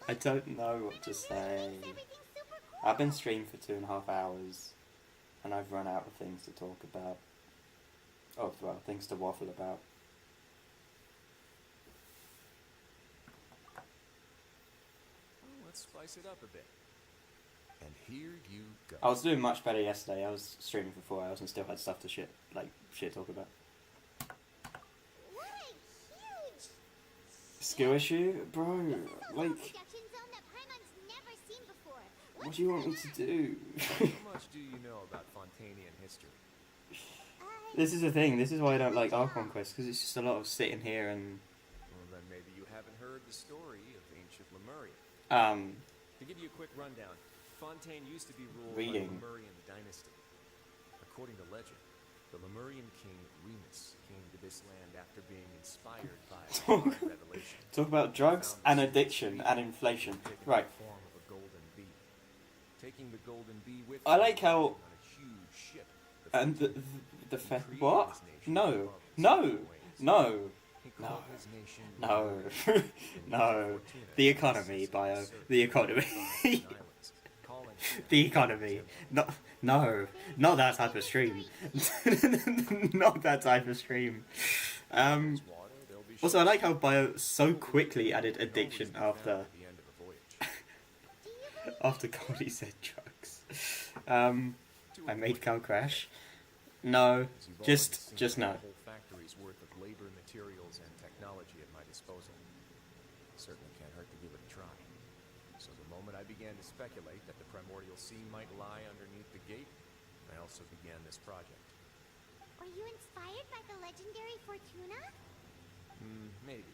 I don't know what to say. Everything's super cool. I've been streaming for 2.5 hours, and I've run out of things to talk about. Oh, well, things to waffle about. Well, let's spice it up a bit. And here you go. I was doing much better yesterday. I was streaming for 4 hours and still had stuff to shit talk about. What a huge Skill issue? Bro, like, production zone that Paimon's never seen before. what do you want me to do? How much do you know about Fontanian history? This is the thing, this is why I don't like Archon Quest, because it's just a lot of sitting here and, Well, then maybe you haven't heard the story of ancient Lemuria. To give you a quick rundown, Fontaine used to be ruled by Reading. the Lemurian dynasty. According to legend, the Lemurian king Remus came to this land after being inspired by a divine revelation. talk about drugs and addiction and inflation. Taken Right, the form of a golden bee. Taking the golden bee with I him like how- on a huge ship. and Fontaine what? No, no, no, He no, called his nation no, Lemuria. no. The economy, Bio. The economy. The economy. No, not that type of stream. Not that type of stream. Also, I like how Bio so quickly added addiction after Goldie said drugs. I made Cal crash. No, just no. A whole factory's worth of labor, materials, and technology at my disposal. Certainly can't hurt to give it a try. So the moment I began to speculate that the primordial sea might lie underneath the gate, I also began this project. Were you inspired by the legendary Fortuna? Maybe.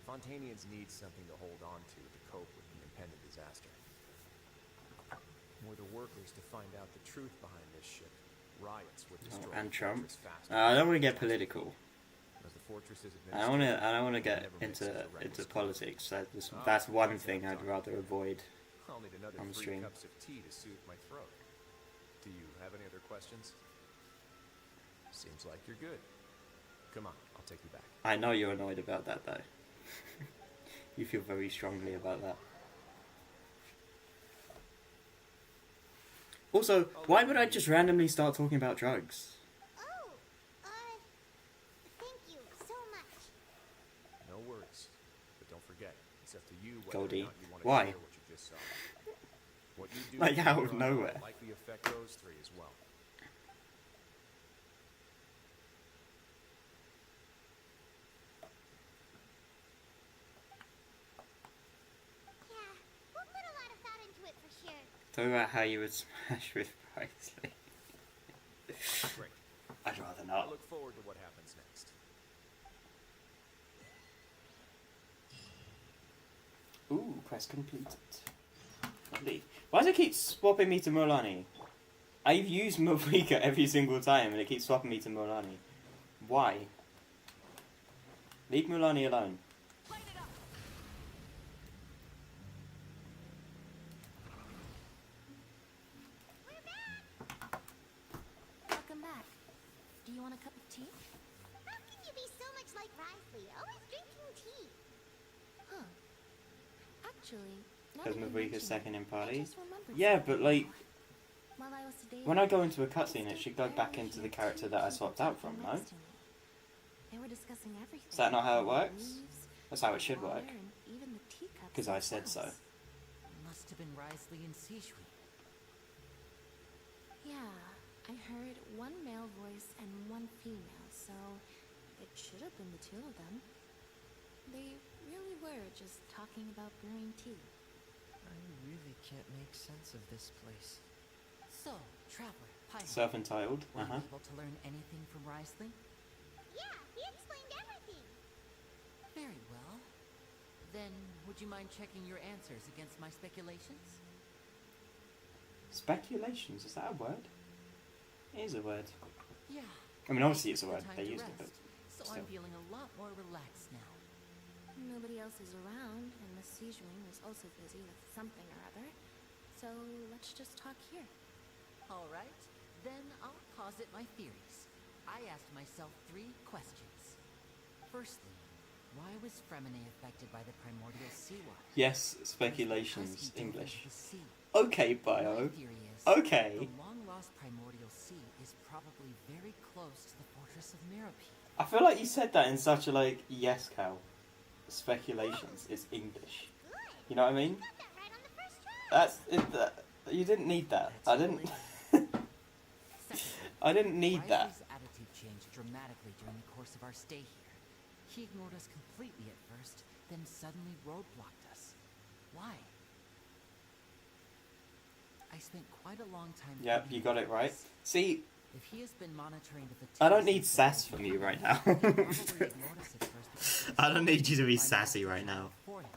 Fontanians need something to hold on to cope with the impending disaster. Were the workers to find out the truth behind this ship, riots would destroy And the Trump. fortress faster. I don't want to get political. As the fortress is I don't want to administered, get never makes into it to reckless into conduct. politics. That's one thing I'd rather avoid. I'll need another on the 3 stream. cups of tea to soothe my throat. Do you have any other questions? Seems like you're good. Come on, I'll take you back. I know you're annoyed about that though. You feel very strongly about that. Also, why would I just randomly start talking about drugs? Oh, thank you so much. No worries. But don't forget, it's up to you whether Goldie, or not you want to why? share what you just saw. What you do Like, from out here of on nowhere. will likely affect those 3 as well. Yeah, we'll put a lot of thought into it for sure. Talk about how you would smash with Paisley. Great. I'd rather I not. look forward to what happens next. Ooh, Quest completed. Lovely. Why does it keep swapping me to Mulani? I've used Mavrika every single time and it keeps swapping me to Mulani. Why? Leave Mulani alone. Welcome back. Do you want a cup of tea? How can you be so much like Risley, always drinking tea? Huh. Actually, now Because that you Mavrika's mention second in it, I party. just remembered Yeah, something. but like, While I was sedated, when I go into a cutscene, it I should go back into the character that I swapped out from, no? next to me. They were discussing everything. Is that not how it the works? leaves, That's how it should water, work. and even the teacups Because I said so. themselves. Must have been Risley and Sijui. Yeah, I heard one male voice and one female, so it should have been the two of them. They really were just talking about brewing tea. I really can't make sense of this place. So, Traveler, Paimon, Self-entitled. were you able to learn anything from Risley? Yeah, he explained everything. Very well. Then, would you mind checking your answers against my speculations? Speculations, is that a word? It is a word. Yeah. I mean, obviously it's a The word. time They to used it, but rest, so still. I'm feeling a lot more relaxed now. Nobody else is around, and Miss Sijun is also busy with something or other. So let's just talk here. All right, then I'll posit my theories. I asked myself 3 questions. Firstly, why was Fremine affected by the primordial seawater? Yes, Was it speculations, because he dove English. into the sea? Okay, My Bio. theory is Okay. the long-lost primordial sea is probably very close to the fortress of Meropide. I feel like you said that in such a, like, yes, Cal. Speculations is English. Good. You know what I mean? Got that right on the first try. That's it. You didn't need that. I didn't. Secondly, I didn't need that. Risley's attitude changed dramatically during the course of our stay here. He ignored us completely at first, then suddenly roadblocked us. Why? I spent quite a long time. Yep, thinking you got it about right. this. See, If he has been monitoring the I don't fatigues need of sass the from whole you right time, now. he probably ignored us at first because I don't need you to be he was sassy right now. for him.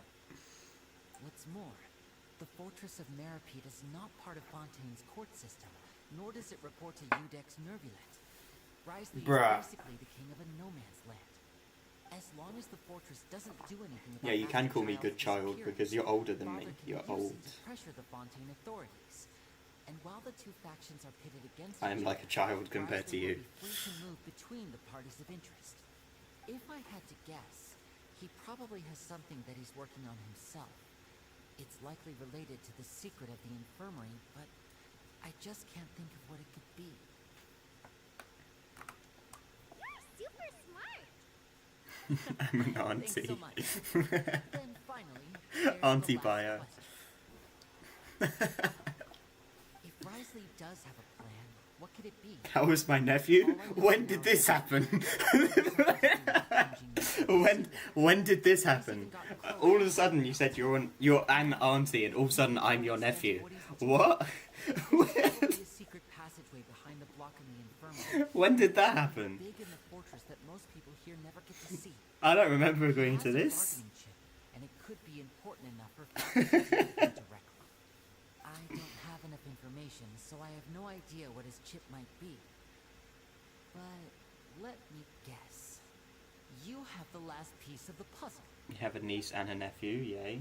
What's more, the fortress of Meropide is not part of Fontaine's court system, nor does it report to Udex Nervulet. Risley Bruh. is basically the king of a no-man's land. As long as the fortress doesn't do anything about Yeah, you can Master call me Child's good child disappearance, because you're older than me. Father can You're use old. it to pressure the Fontaine authorities. And while the two factions are pitted against I am each like a other, child compared to Risley you. will be free to move between the parties of interest. If I had to guess, he probably has something that he's working on himself. It's likely related to the secret of the infirmary, but I just can't think of what it could be. You're super smart. I'm an Thanks auntie. so much. Then finally, there's Auntie the last bio. question. If Risley does have a plan, what could it be? How was my nephew? When did this happen? when did this happen? All of a sudden you said you're an auntie, and all of a sudden I'm your nephew. What? There's probably a secret passageway behind the block in the infirmary. When did that happen? Big in the fortress that most people here never get to see. I don't remember He agreeing has to a this. bargaining chip, and it could be important enough for faculty to deal with him directly. I don't have enough information, so I have no idea what his chip might be. But let me guess. You have the last piece of the puzzle. You have a niece and a nephew, yay.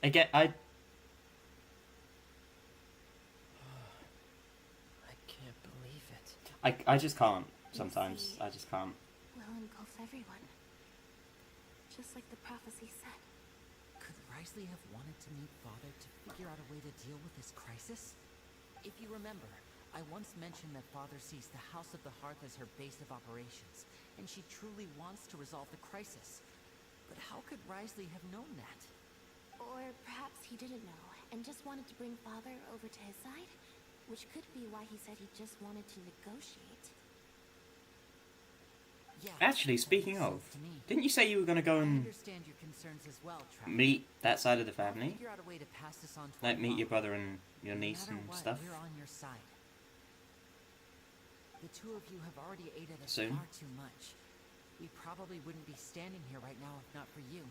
Again, I can't believe it. I just can't. Sometimes I just can't. Will engulf everyone. Just like the prophecy said. Could Risley have wanted to meet Father to figure out a way to deal with this crisis? If you remember, I once mentioned that Father sees the House of the Hearth as her base of operations, and she truly wants to resolve the crisis. But how could Risley have known that? Or perhaps he didn't know, and just wanted to bring Father over to his side? Which could be why he said he just wanted to negotiate. Yeah, Actually, that speaking makes of, sense to me. didn't you say you were gonna go I and understand your concerns as well, Travis. meet that side of the I'll family? figure out a way to pass this on to Like our meet your father. brother and your No niece matter and what, stuff? We're on your side. The two of you have already aided us Soon. far too much. We probably wouldn't be standing here right now if not for you.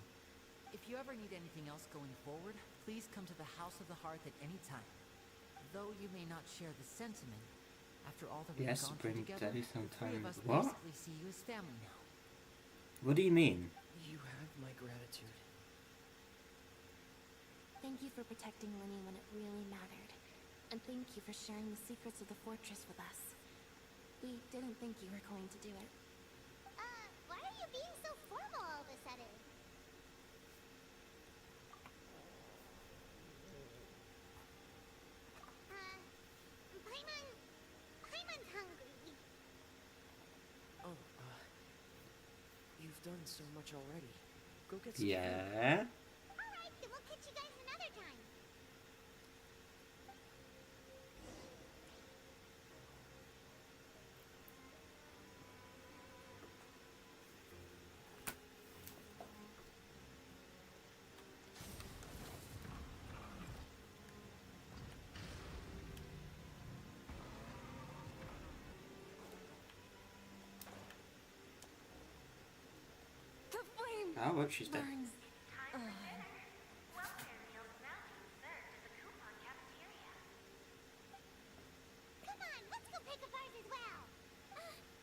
If you ever need anything else going forward, please come to the House of the Hearth at any time. Though you may not share the sentiment, after all that we've Yes, gone bring through together, Daddy the three sometime. of us What? basically see you as family now. What do you mean? You have my gratitude. Thank you for protecting Linny when it really mattered. And thank you for sharing the secrets of the fortress with us. We didn't think you were going to do it. Why are you being so formal all of a sudden? Paimon's hungry. Oh, you've done so much already. Go get some food. Yeah. Alright, then we'll catch you guys another time. The flame Oh, look, she's dead. burns. Come on, let's go pick up ours as well.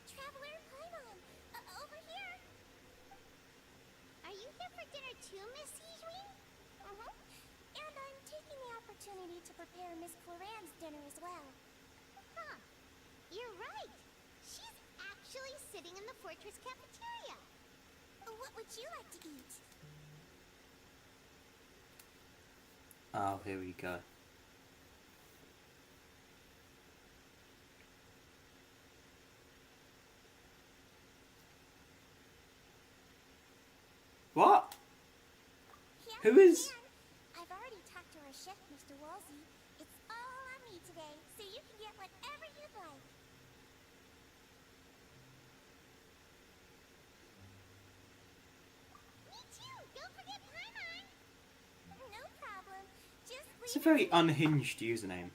Traveler Paimon, over here. Are you here for dinner too, Miss Sijui? And I'm taking the opportunity to prepare Miss Cloran's dinner as well. Huh. You're right. She's actually sitting in the fortress cafeteria. What would you like to eat? Oh, here we go. What? Yes, Who is- you can. I've already talked to our chef, Mr. Wolsey. It's all on me today, so you can get whatever you'd like. Me too! Don't forget Paimon! No problem. Just It's a leave very unhinged username.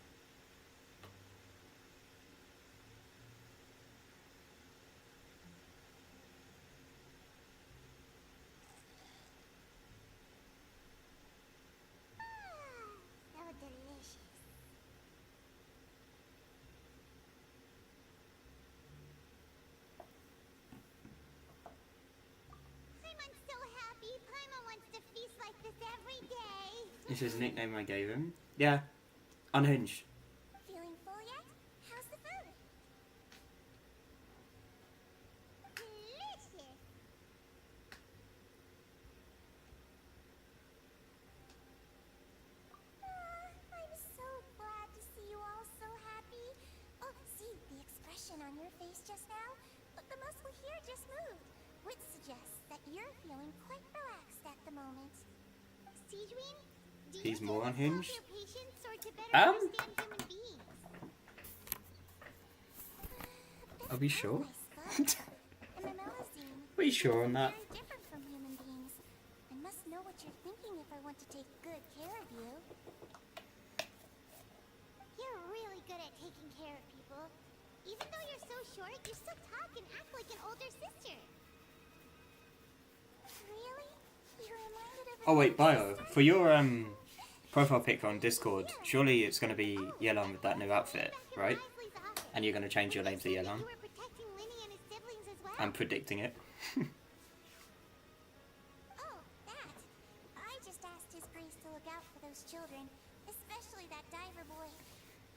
So delicious. Paimon's so happy. Paimon wants to feast like this every day. This is a nickname I gave him. Yeah. Unhinged. Feeling full yet? How's the food? Delicious. I'm so glad to see you all so happy. Oh, see the expression on your face just now? The muscle here just moved, which suggests that you're feeling quite relaxed at the moment. Sijui, do you He's think more this unhinged? helps your patients or to better understand human beings? Are we sure? Memelazine. Are you sure on that? Very different from human beings. I must know what you're thinking if I want to take good care of you. You're really good at taking care of people. Even though you're so short, you still talk and act like an older sister. Really? You're reminded of Oh wait, bio. For your profile pic on Discord, surely it's gonna be Yelan with that new outfit, right? And you're gonna change your name to Yelan. You were protecting Linny and his siblings as well. I'm predicting it. Oh, that. I just asked His Grace to look out for those children, especially that diver boy.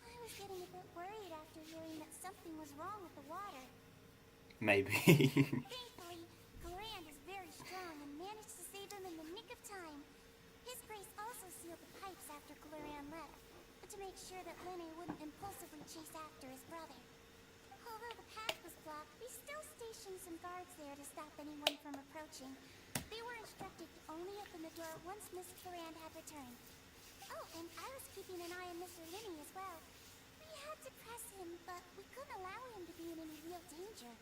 I was getting a bit worried after hearing that something was wrong with the water. Maybe. Thankfully, Cloran is very strong and managed to save him in the nick of time. His Grace also sealed the pipes after Cloran left, to make sure that Linny wouldn't impulsively chase after his brother. Although the path was blocked, we still stationed some guards there to stop anyone from approaching. They were instructed to only open the door once Miss Cloran had returned. Oh, and I was keeping an eye on Mr. Linny as well. We had to press him, but we couldn't allow him to be in any real danger.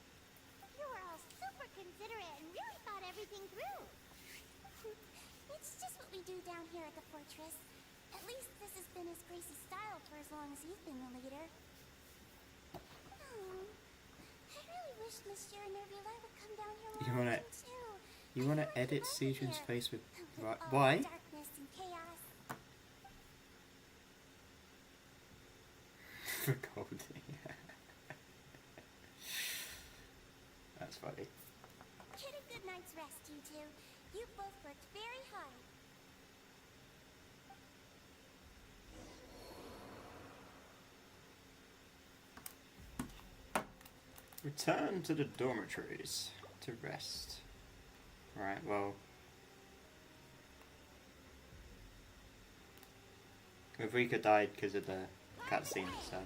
You were all super considerate and really thought everything through. It's just what we do down here at the fortress. At least this has been His Grace's style for as long as he's been the leader. I really wish Monsieur Nervula would come down here more You wanna often too. You want to edit Sejun's face with... Why? Darkness and chaos. For Goldie. That's funny. Get a good night's rest, you two. You both worked very hard. Return to the dormitories to rest. Right, well... Mavrika died because of the cutscene, so...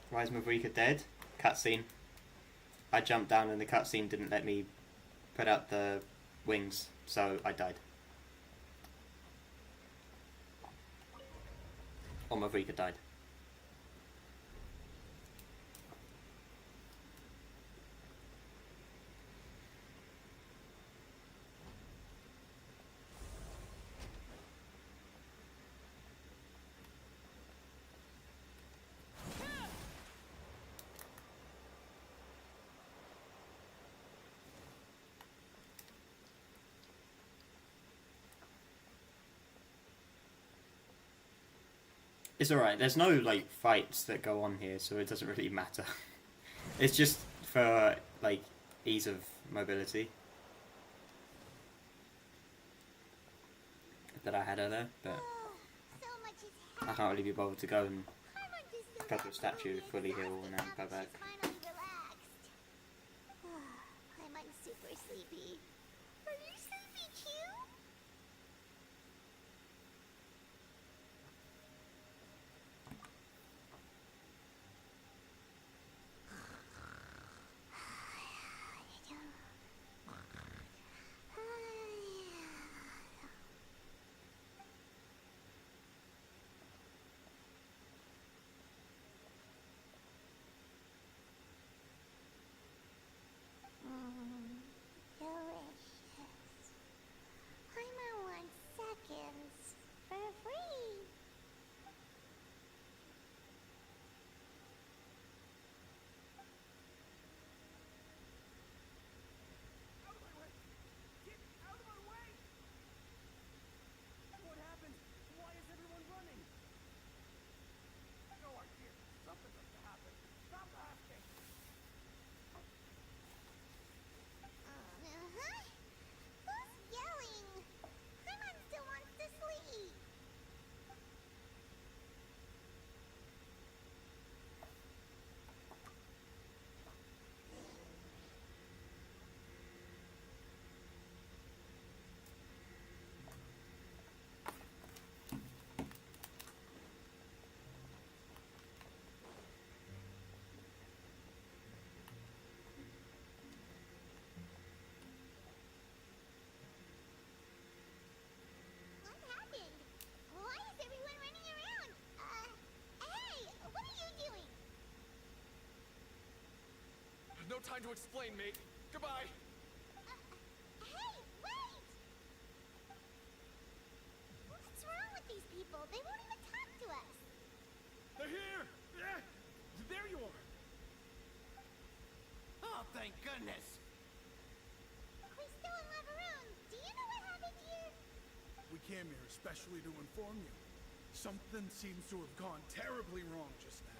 Why is Mavrika dead? Cutscene. I jumped down and the cutscene didn't let me put out the wings, so I died. Or Mavrika died. It's alright, there's no, like, fights that go on here, so it doesn't really matter. It's just for, like, ease of mobility that I had her there, but So much is I can't really be bothered to go and Paimon just so cut the statue fully heal and then go back. Finally relaxed. Paimon's super sleepy. Are you sleepy too? Delicious. Paimon wants seconds for free. Out of my way! Get out of my way! What happened? Why is everyone running? No idea. Something must have happened. Stop asking. Who's yelling? Paimon still wants to sleep. What happened? Why is everyone running around? Hey, what are you doing? No time to explain, mate. Goodbye. Hey, wait! What's wrong with these people? They won't even talk to us. They're here! Yeah! There you are! Oh, thank goodness! We're still in Lavaroon. Do you know what happened here? We came here especially to inform you. Something seems to have gone terribly wrong just now.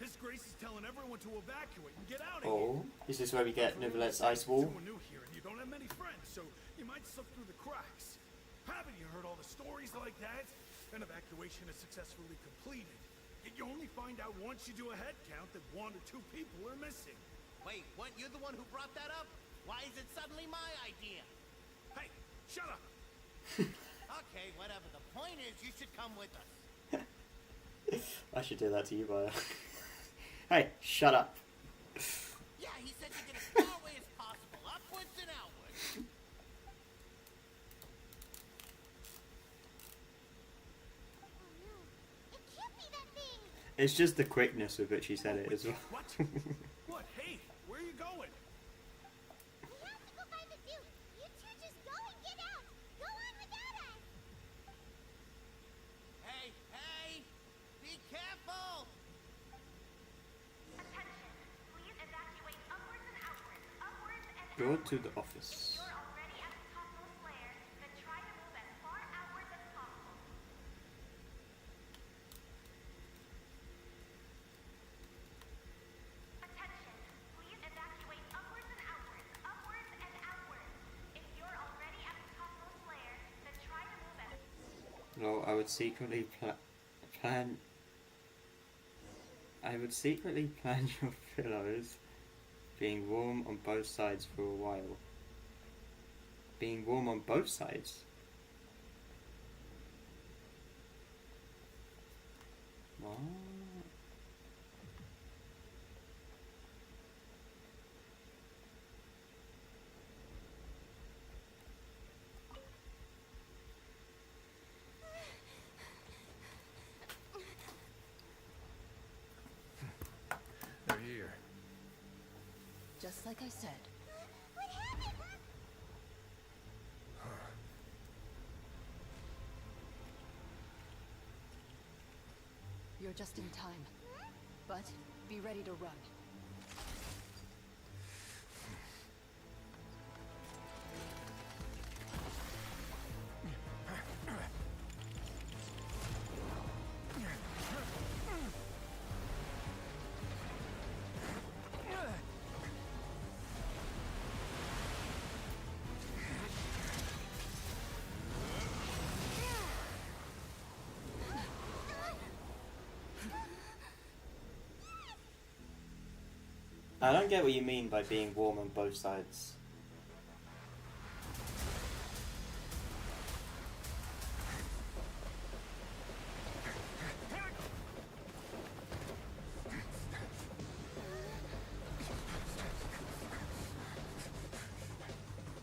His Grace is telling everyone to evacuate and get out of here. Oh, is this where we get Nivelet's ice wall? Someone new here and you don't have many friends, so you might slip through the cracks. Haven't you heard all the stories like that? An evacuation is successfully completed. Yet you only find out once you do a head count that 1 or 2 people are missing. Wait, weren't you the one who brought that up? Why is it suddenly my idea? Hey, shut up! Okay, whatever. The point is, you should come with us. I should do that to you, Bio. Hey, shut up. Yeah, he said to get as far away as possible, upwards and outwards. Oh no, it can't be that thing. It's just the quickness with which he said it as well. What? What? Hey, where are you going? We have to go find the Duke. You two just go and get out. Go on without us. Hey, Go to the office. Well, I would secretly plan. I would secretly plan your pillows being warm on both sides for a while. Being warm on both sides? What? They're here. Just like I said. What happened? You're just in time. But be ready to run. I don't get what you mean by being warm on both sides.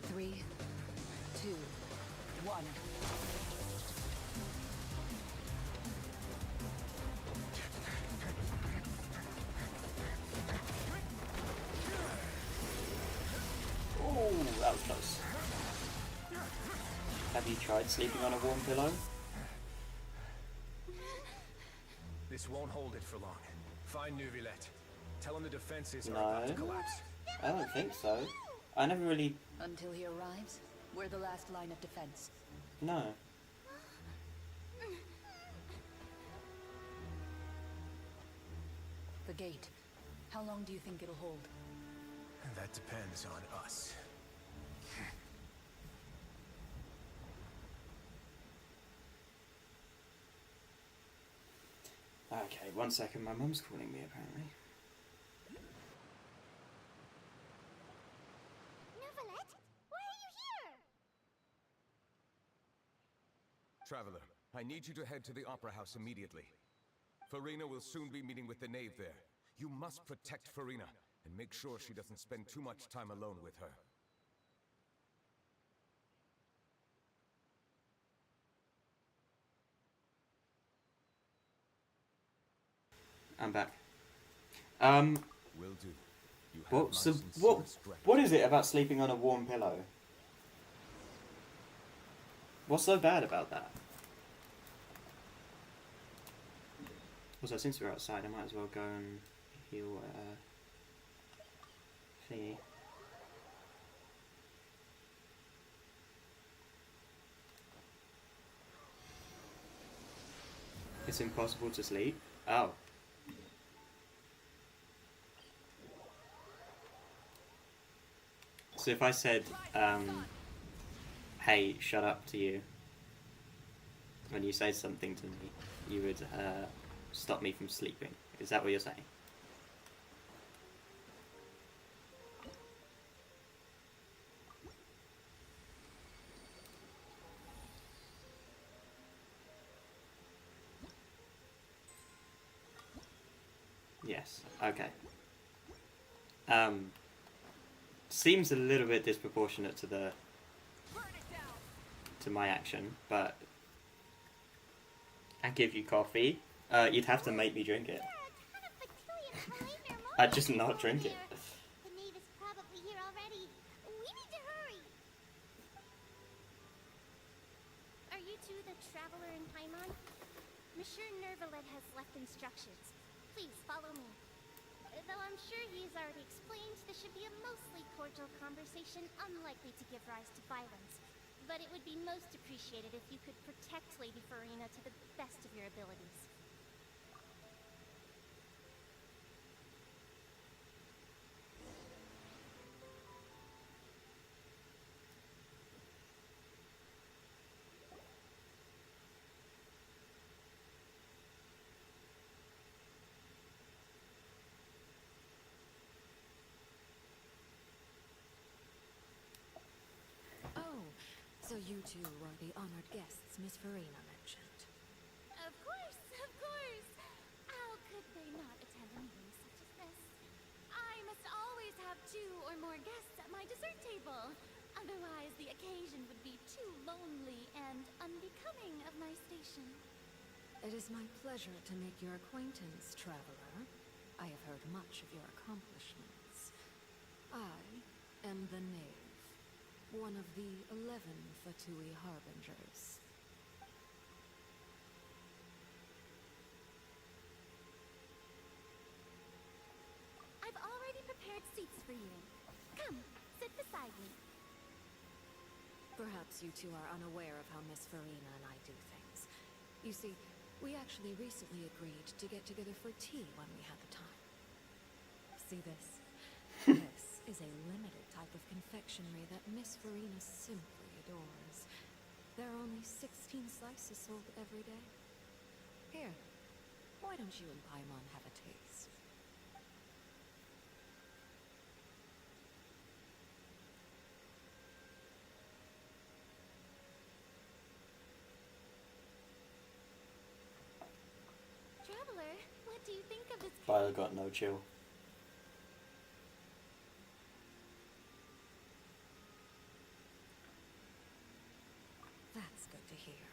Three, two, one. Oh, that was close. Have you tried sleeping on a warm pillow? This won't hold it for long. Find Neuvillette. Tell him the defenses are No. about to collapse. I don't think so. I never really... Until he arrives, we're the last line of defense. No. The gate. How long do you think it'll hold? That depends on us. Okay, 1 second. My mum's calling me, apparently. Neuvillette? Why are you here? Traveler, I need you to head to the Opera House immediately. Farina will soon be meeting with the knave there. You must protect Farina, and make sure she doesn't spend too much time alone with her. I'm back. Will do. You have What's my the... sincerest What is it about sleeping on a warm pillow? What's so bad about that? Also, since we're outside, I might as well go and heal, thingy. It's impossible to sleep? Oh. So if I said, hey, shut up to you, when you say something to me, you would, stop me from sleeping. Is that what you're saying? Yes, okay. Seems a little bit disproportionate to my action, but I give you coffee. You'd have to make me drink it. I'd just not drink it. The knave is probably here already. We need to hurry. Are you two the traveler in Paimon? Monsieur Neuvillette has left instructions. Please follow me. Though I'm sure he's already explained, this should be a mostly cordial conversation unlikely to give rise to violence, but it would be most appreciated if you could protect Lady Farina to the best of your abilities. Oh, so you two are the honored guests Miss Farina mentioned. Of course, of course! How could they not attend a meeting such as this? I must always have 2 or more guests at my dessert table. Otherwise, the occasion would be too lonely and unbecoming of my station. It is my pleasure to make your acquaintance, traveler. I have heard much of your accomplishments. I am the Knave, one of the 11 Fatui Harbingers. I've already prepared seats for you. Come, sit beside me. Perhaps you two are unaware of how Miss Farina and I do things. You see, we actually recently agreed to get together for tea when we had the time. See this? This is a limited type of confectionery that Miss Farina simply adores. There are only 16 slices sold every day. Here, why don't you and Paimon have a taste? Traveler, what do you think of this? Violet got no chill. That's good to hear.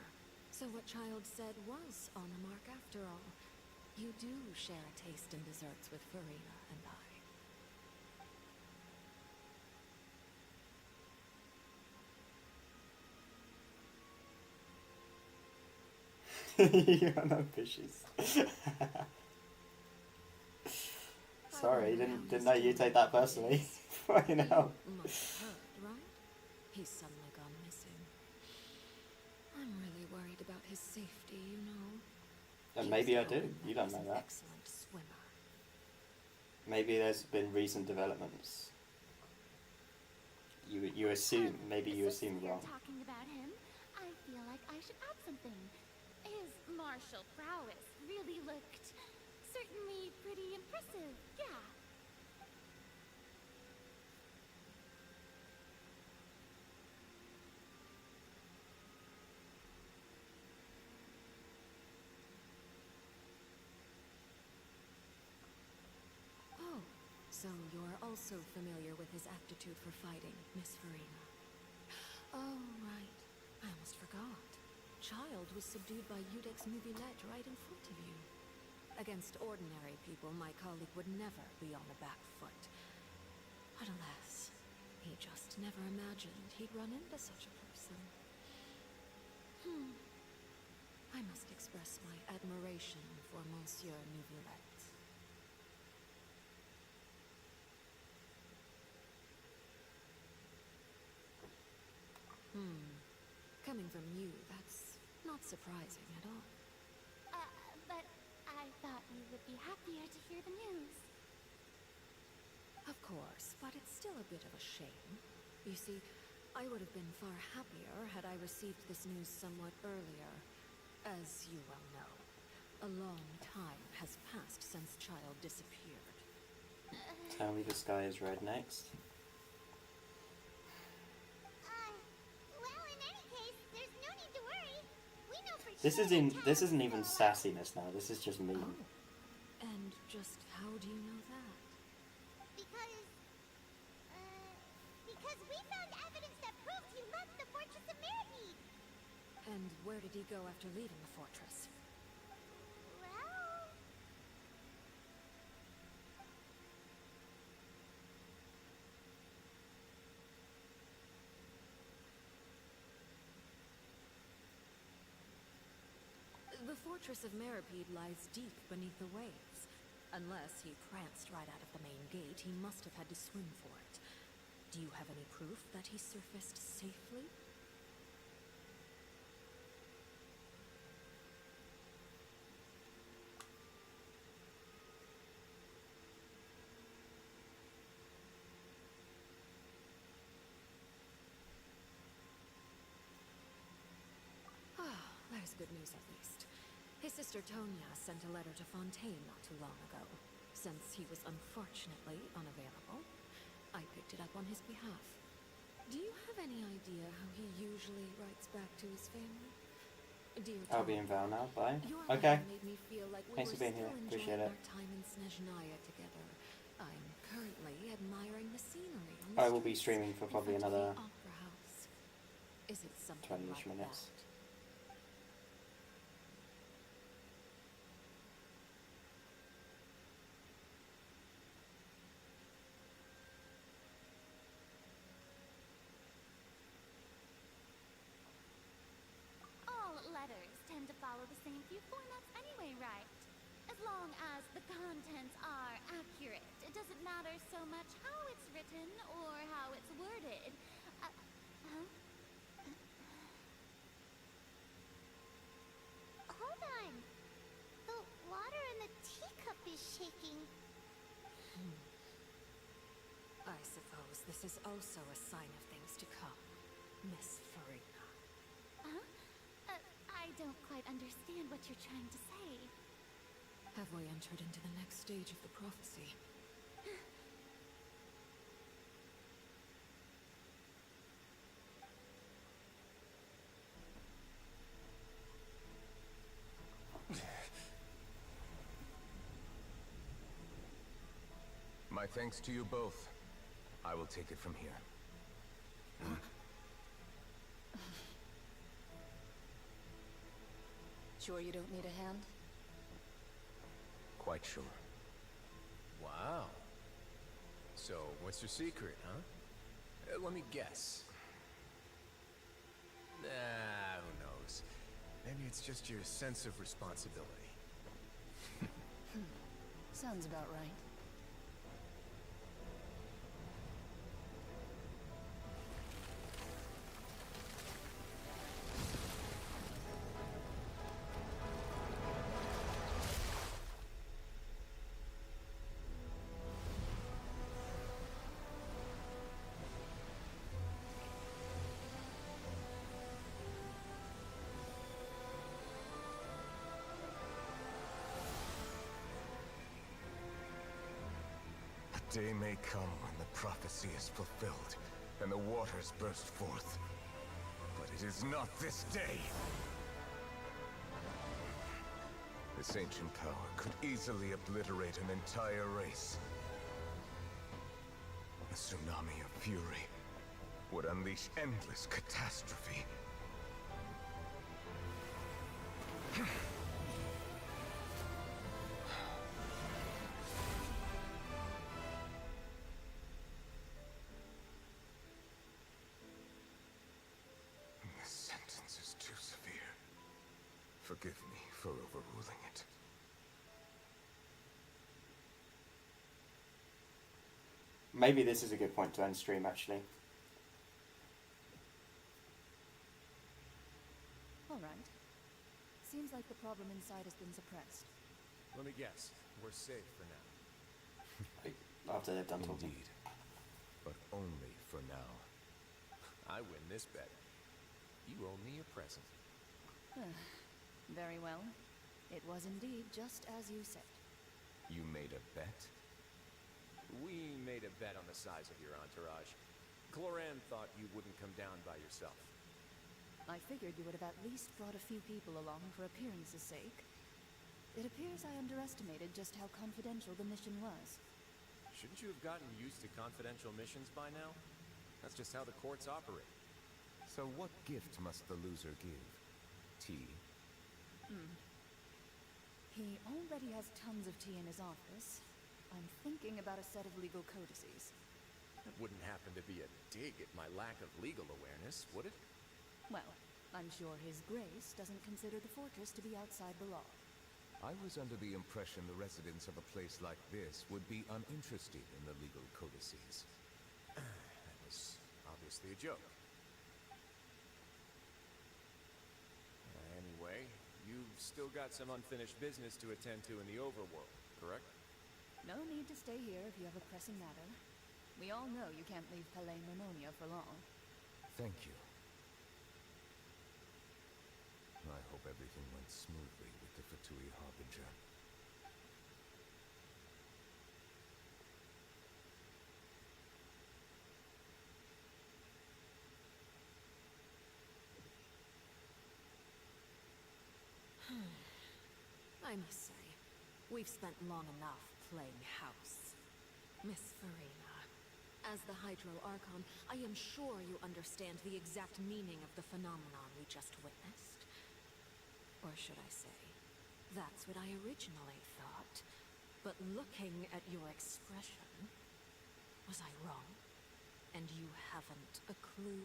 So what Child said was on the mark after all. You do share a taste in desserts with Farina and I. You're unambitious. Sorry, didn't know you take that personally. You know. Must have heard, right? He's suddenly gone missing. I'm really worried about his safety, you know. And maybe I do. You don't know He's an that. excellent swimmer. Maybe there's been recent developments. You assume, maybe you assume Since we're wrong. talking about him, I feel like I should add something. His martial prowess really looked certainly pretty impressive, yeah. Oh, so you're also familiar with his aptitude for fighting, Miss Farina. Oh, right. I almost forgot. Child was subdued by Udex Nuvillette right in front of you. Against ordinary people, my colleague would never be on the back foot. But alas, he just never imagined he'd run into such a person. I must express my admiration for Monsieur Nuvillette. Coming from you, that's not surprising at all. But I thought you would be happier to hear the news. Of course, but it's still a bit of a shame. You see, I would have been far happier had I received this news somewhat earlier. As you well know, a long time has passed since Child disappeared. Tell me the sky is red next. Well, in any case, there's no need to worry. We know for This sure isn't even sassiness now. This is just mean. And just how do you know that? Because we found evidence that proves he left the Fortress of Mirabede. And where did he go after leaving the fortress? Well... The Fortress of Mirabede lies deep beneath the waves. Unless he pranced right out of the main gate, he must have had to swim for it. Do you have any proof that he surfaced safely? There's good news at least. His sister Tonya sent a letter to Fontaine not too long ago. Since he was unfortunately unavailable, I picked it up on his behalf. Do you have any idea how he usually writes back to his family? Dear I'll be in Tonya, Val now, bye. your Okay. letter made me feel like we Thanks were for being still here. enjoying Appreciate it. our time in Snezhnaya together. I'm currently admiring the scenery on the I will be streets streaming for in probably front of another the opera house. Is it something 20-ish like minutes. that? All letters tend to follow the same few formats anyway, right? As long as the contents are accurate, it doesn't matter so much how it's written or how it's worded. Huh? Hold on. The water in the teacup is shaking. I suppose this is also a sign of things to come, Miss Farina. Huh? I don't quite understand what you're trying to say. Have we entered into the next stage of the prophecy? My thanks to you both. I will take it from here. Sure you don't need a hand? Quite sure. Wow. So, what's your secret, huh? Let me guess. Nah, who knows? Maybe it's just your sense of responsibility. Sounds about right. A day may come when the prophecy is fulfilled, and the waters burst forth. But it is not this day! This ancient power could easily obliterate an entire race. A tsunami of fury would unleash endless catastrophe. This sentence is too severe. Forgive me for overruling it. Maybe this is a good point to end stream, actually. Alright. Seems like the problem inside has been suppressed. Let me guess. We're safe for now. After they've done talking. Indeed. But only for now. I win this bet. You owe me a present. Very well. It was indeed just as you said. You made a bet? We made a bet on the size of your entourage. Cloran thought you wouldn't come down by yourself. I figured you would have at least brought a few people along for appearance's sake. It appears I underestimated just how confidential the mission was. Shouldn't you have gotten used to confidential missions by now? That's just how the courts operate. So what gift must the loser give? Tea? He already has tons of tea in his office. I'm thinking about a set of legal codices. That wouldn't happen to be a dig at my lack of legal awareness, would it? Well, I'm sure His Grace doesn't consider the fortress to be outside the law. I was under the impression the residents of a place like this would be uninterested in the legal codices. That was obviously a joke. Anyway, you've still got some unfinished business to attend to in the overworld, correct? No need to stay here if you have a pressing matter. We all know you can't leave Palais Mermonia for long. Thank you. I hope everything went smoothly with the Fatui Harbinger. I must say, we've spent long enough playing house. Miss Farina, as the Hydro Archon, I am sure you understand the exact meaning of the phenomenon we just witnessed. Or should I say, that's what I originally thought. But looking at your expression, was I wrong? And you haven't a clue?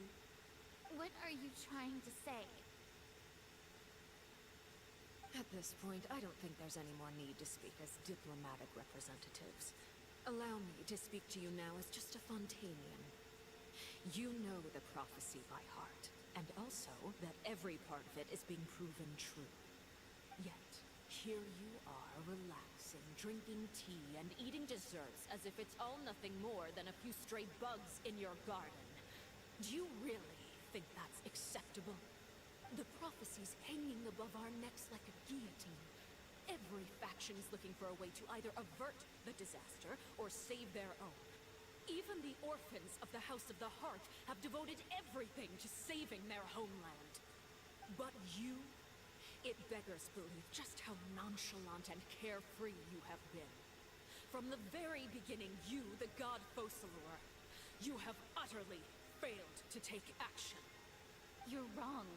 What are you trying to say? At this point, I don't think there's any more need to speak as diplomatic representatives. Allow me to speak to you now as just a Fontainian. You know the prophecy by heart, and also that every part of it is being proven true. Yet, here you are relaxing, drinking tea, and eating desserts as if it's all nothing more than a few stray bugs in your garden. Do you really think that's acceptable? The prophecy's hanging above our necks like a guillotine. Every faction is looking for a way to either avert the disaster or save their own. Even the orphans of the House of the Heart have devoted everything to saving their homeland. But you, it beggars belief just how nonchalant and carefree you have been. From the very beginning, you, the god Focalor, you have utterly failed to take action. You're wrong.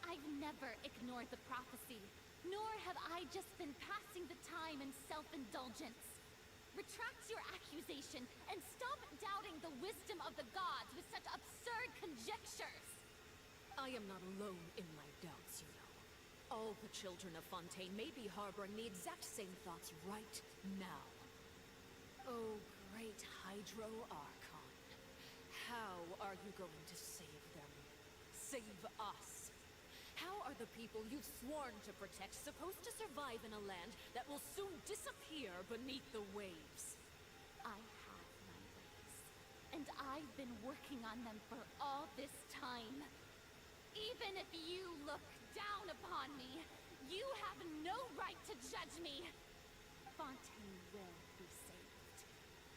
I've never ignored the prophecy, nor have I just been passing the time in self-indulgence. Retract your accusation and stop doubting the wisdom of the gods with such absurd conjectures. I am not alone in my doubts, you know. All the children of Fontaine may be harboring the exact same thoughts right now. Oh, great Hydro Archon. How are you going to save them? Save us? How are the people you've sworn to protect supposed to survive in a land that will soon disappear beneath the waves? I have my ways, and I've been working on them for all this time. Even if you look down upon me, you have no right to judge me. Fontaine will be saved.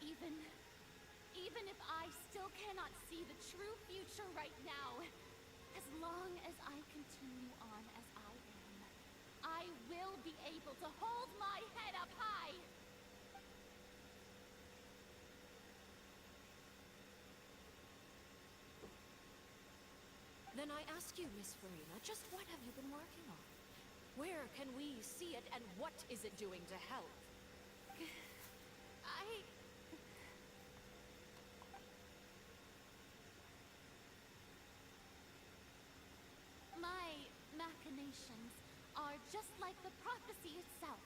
Even if I still cannot see the true future right now, as long as I continue on as I am, I will be able to hold my head up high. Then I ask you, Miss Farina, just what have you been working on? Where can we see it, and what is it doing to help? My machinations are just like the prophecy itself.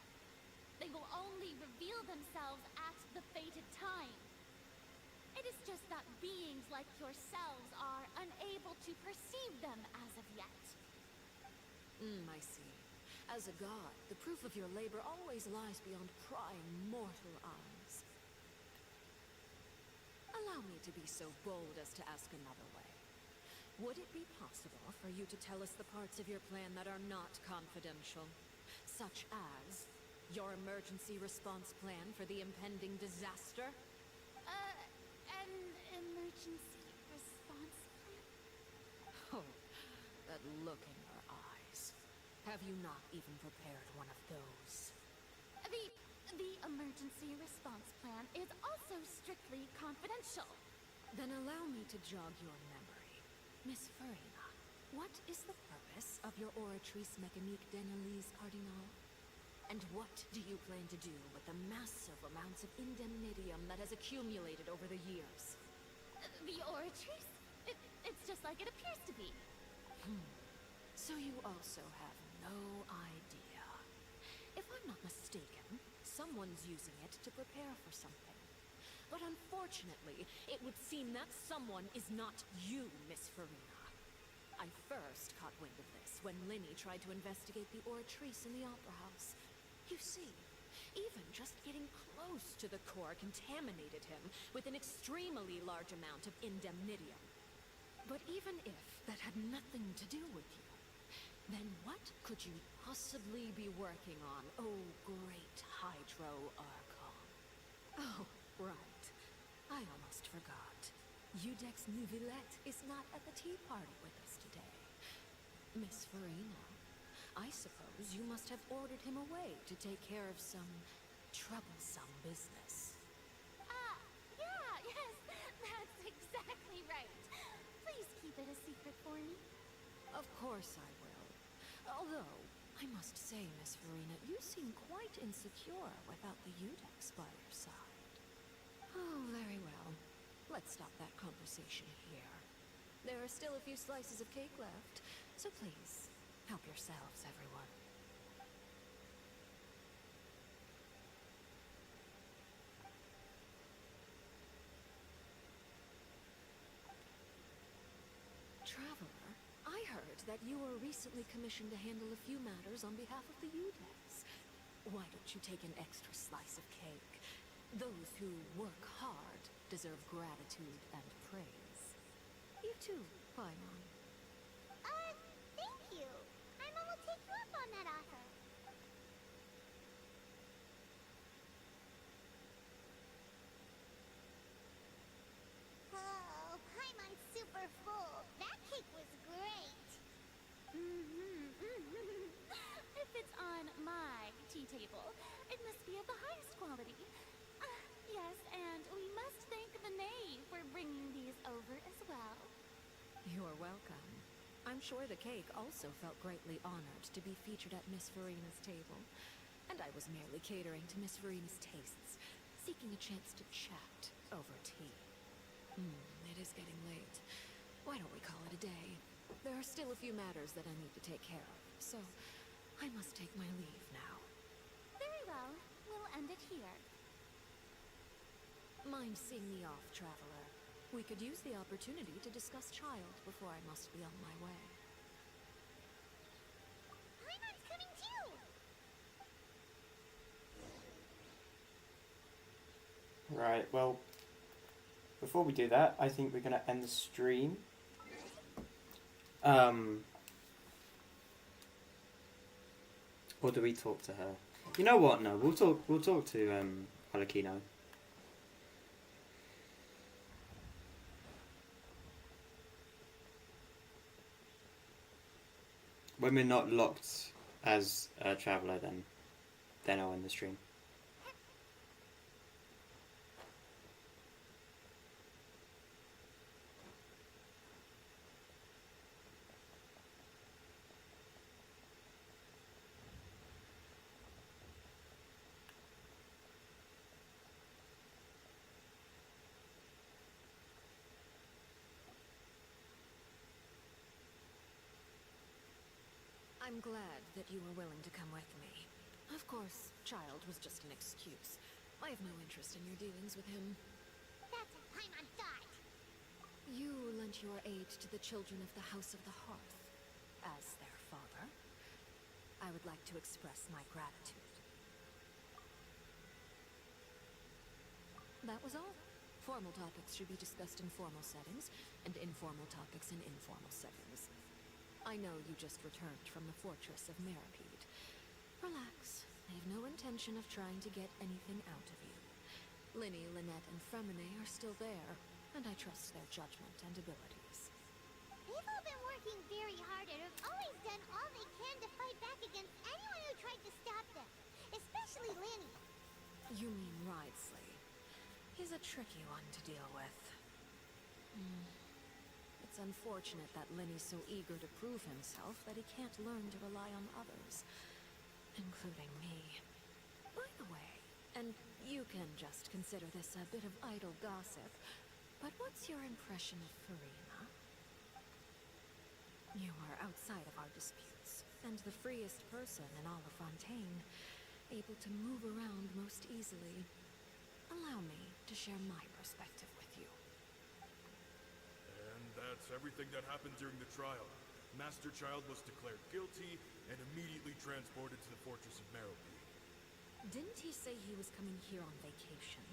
They will only reveal themselves at the fated time. It is just that beings like yourselves are unable to perceive them as of yet. I see. As a god, the proof of your labor always lies beyond prying mortal eyes. Allow me to be so bold as to ask another way. Would it be possible for you to tell us the parts of your plan that are not confidential? Such as your emergency response plan for the impending disaster? An emergency response plan? Oh, that look in your eyes. Have you not even prepared one of those? The emergency response plan is also strictly confidential. Then allow me to jog your memory. Miss Farina, what is the purpose of your Oratrice Mécanique d'Analyse Cardinal? And what do you plan to do with the massive amounts of indemnitium that has accumulated over the years? The Oratrice? It's just like it appears to be. So you also have no idea. If I'm not mistaken, someone's using it to prepare for something. But unfortunately, it would seem that someone is not you, Miss Farina. I first caught wind of this when Linny tried to investigate the Oratrice in the Opera House. You see, even just getting close to the core contaminated him with an extremely large amount of indemnitium. But even if that had nothing to do with you, then what could you possibly be working on, oh great Hydro Archon? Oh, right. I almost forgot. Udex Neuvillette is not at the tea party with us today. Miss Farina, I suppose you must have ordered him away to take care of some troublesome business. Yeah, yes, that's exactly right. Please keep it a secret for me. Of course I will. Although, I must say, Miss Farina, you seem quite insecure without the Udex by your side. Oh, very well. Let's stop that conversation here. There are still a few slices of cake left, so please, help yourselves, everyone. Traveler, I heard that you were recently commissioned to handle a few matters on behalf of the Udex. Why don't you take an extra slice of cake? Those who work hard deserve gratitude and praise. You too, Paimon. Thank you. Paimon will take you up on that offer. Oh, Paimon's super full. That cake was great. If it's on my tea table, it must be of the highest quality. Yes, and we must thank the knave for bringing these over as well. You're welcome. I'm sure the cake also felt greatly honored to be featured at Miss Farina's table. And I was merely catering to Miss Farina's tastes, seeking a chance to chat over tea. It is getting late. Why don't we call it a day? There are still a few matters that I need to take care of, so I must take my leave now. Very well. We'll end it here. Mind seeing me off, Traveler? We could use the opportunity to discuss Child before I must be on my way. Paimon's coming too! Right, well, before we do that, I think we're going to end the stream. Or do we talk to her? You know what? No, we'll talk to Alakino. When we're not locked as a traveller, then I'll end the stream. I'm glad that you were willing to come with me. Of course, Child was just an excuse. I have no interest in your dealings with him. That's what Paimon thought. You lent your aid to the children of the House of the Hearth. As their father, I would like to express my gratitude. That was all. Formal topics should be discussed in formal settings, and informal topics in informal settings. I know you just returned from the fortress of Meripede. Relax. I have no intention of trying to get anything out of you. Linny, Lynette, and Fremine are still there, and I trust their judgment and abilities. They've all been working very hard and have always done all they can to fight back against anyone who tried to stop them. Especially Linny. You mean Ridesley. He's a tricky one to deal with. It's unfortunate that Linny's so eager to prove himself that he can't learn to rely on others, including me. By the way, and you can just consider this a bit of idle gossip, but what's your impression of Farina? You are outside of our disputes, and the freest person in all of Fontaine, able to move around most easily. Allow me to share my perspective with you. And that's everything that happened during the trial. Master Child was declared guilty and immediately transported to the Fortress of Merope. Didn't he say he was coming here on vacation?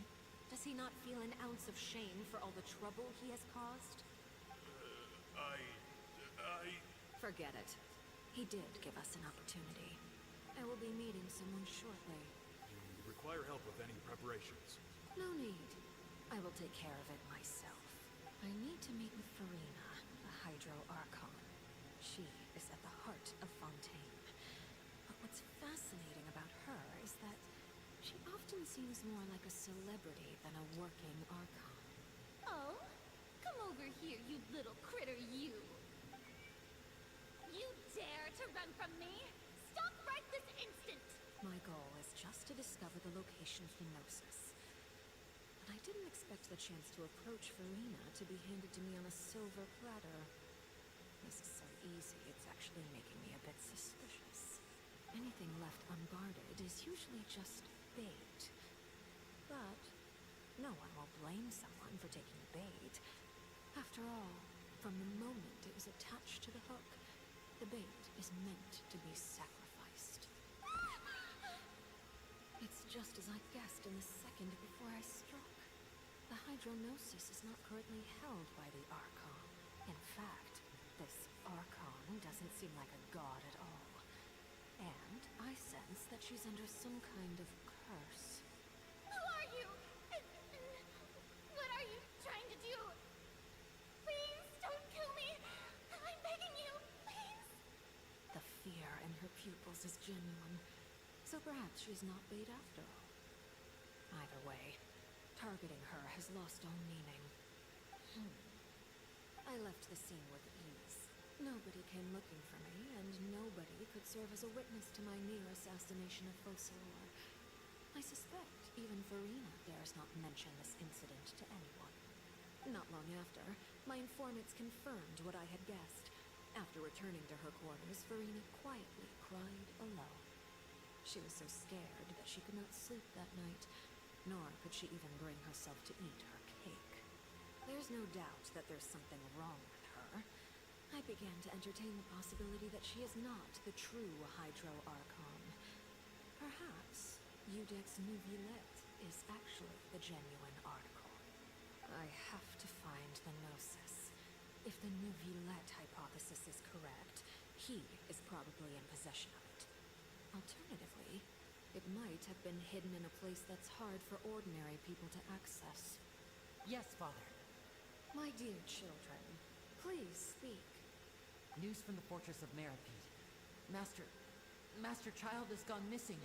Does he not feel an ounce of shame for all the trouble he has caused? Forget it. He did give us an opportunity. I will be meeting someone shortly. You require help with any preparations? No need. I will take care of it myself. I need to meet with Farina, the Hydro Archon. She is at the heart of Fontaine. But what's fascinating about her is that she often seems more like a celebrity than a working Archon. Oh? Come over here, you little critter, you! You dare to run from me? Stop right this instant! My goal is just to discover the location of the Gnosis. But I didn't expect the chance to approach Farina to be handed to me on a silver platter. This is so easy, it's actually making me a bit suspicious. Anything left unguarded is usually just bait. But no one will blame someone for taking bait. After all, from the moment it was attached to the hook, the bait is meant to be sacrificed. It's just as I guessed in the second before I struck. The Hydronosis is not currently held by the Archon. In fact, this Archon doesn't seem like a god at all. And I sense that she's under some kind of curse. Who are you? What are you trying to do? Please, don't kill me! I'm begging you, please! The fear in her pupils is genuine, so perhaps she's not bait after all. Either way, targeting her has lost all meaning. I left the scene with ease. Nobody came looking for me, and nobody could serve as a witness to my near assassination of Focalor. I suspect even Farina dares not mention this incident to anyone. Not long after, my informants confirmed what I had guessed. After returning to her quarters, Farina quietly cried alone. She was so scared that she could not sleep that night, nor could she even bring herself to eat her cake. There's no doubt that there's something wrong with her. I began to entertain the possibility that she is not the true Hydro Archon. Perhaps Iudex Nuvillette is actually the genuine article. I have to find the Gnosis. If the Nuvillette hypothesis is correct, he is probably in possession of it. Alternatively, it might have been hidden in a place that's hard for ordinary people to access. Yes, Father. My dear children, please speak. News from the Fortress of Merope. Master Child has gone missing.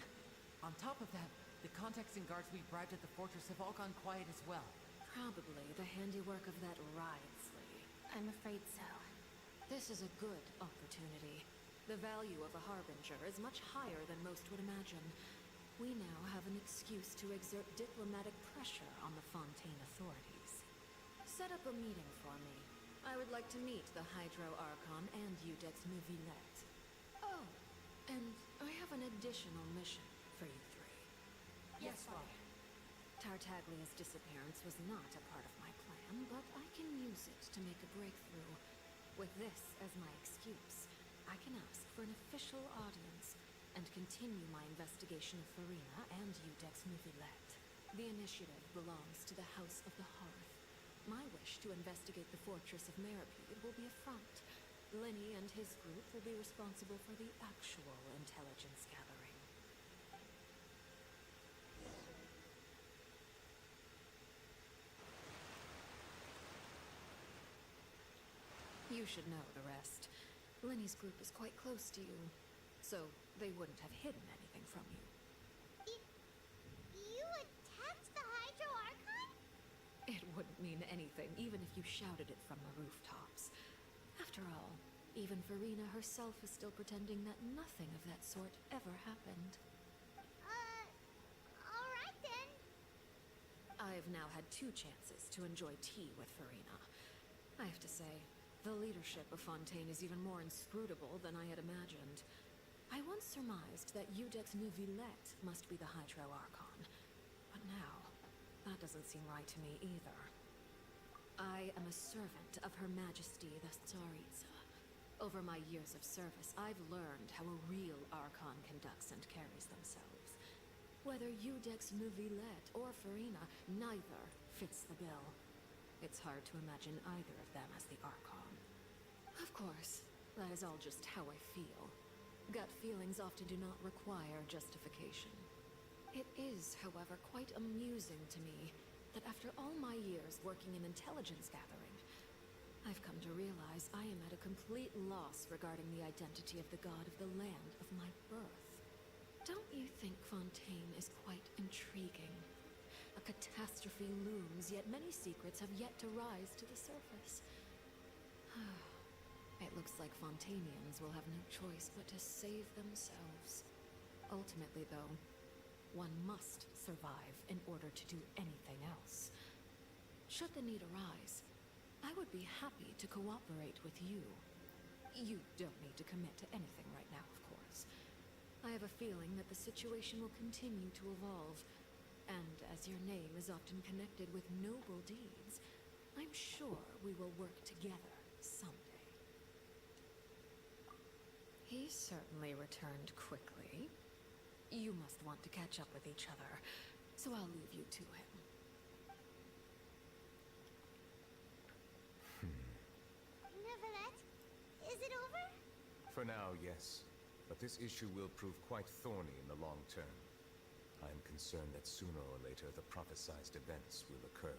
On top of that, the contacts and guards we bribed at the fortress have all gone quiet as well. Probably the handiwork of that Wriothesley. I'm afraid so. This is a good opportunity. The value of a Harbinger is much higher than most would imagine. We now have an excuse to exert diplomatic pressure on the Fontaine authorities. Set up a meeting for me. I would like to meet the Hydro Archon and Iudex Nuvillette. Oh, and I have an additional mission for you three. Yes, Father. Tartaglia's disappearance was not a part of my plan, but I can use it to make a breakthrough. With this as my excuse, I can ask for an official audience and continue my investigation of Farina and Iudex Nuvillette. The initiative belongs to the House of the Hearth. My wish to investigate the Fortress of Merope will be a front. Lenny and his group will be responsible for the actual intelligence gathering. You should know the rest. Lenny's group is quite close to you, so they wouldn't have hidden anything from you. You attacked the Hydro Archon? It wouldn't mean anything, even if you shouted it from the rooftops. After all, even Farina herself is still pretending that nothing of that sort ever happened. Alright then. I've now had 2 chances to enjoy tea with Farina. I have to say, the leadership of Fontaine is even more inscrutable than I had imagined. I once surmised that Iudex Nuvillette must be the Hydro Archon, but now, the That doesn't seem right to me either. I am a servant of Her Majesty the Tsaritsa. Over my years of service, I've learned how a real archon conducts and carries themselves. Whether Eudex Nuvillet or Farina, neither fits the bill. It's hard to imagine either of them as the archon. Of course, that is all just how I feel. Gut feelings often do not require justification. It is, however, quite amusing to me that after all my years working in intelligence gathering, I've come to realize I am at a complete loss regarding the identity of the god of the land of my birth. Don't you think Fontaine is quite intriguing? A catastrophe looms, yet many secrets have yet to rise to the surface. It looks like Fontainians will have no choice but to save themselves. Ultimately, though, one must survive in order to do anything else. Should the need arise, I would be happy to cooperate with you. You don't need to commit to anything right now, of course. I have a feeling that the situation will continue to evolve, and as your name is often connected with noble deeds, I'm sure we will work together someday. He certainly returned quickly. You must want to catch up with each other, so I'll leave you to him. Neverlet, is it over? For now, yes. But this issue will prove quite thorny in the long term. I am concerned that sooner or later the prophesized events will occur.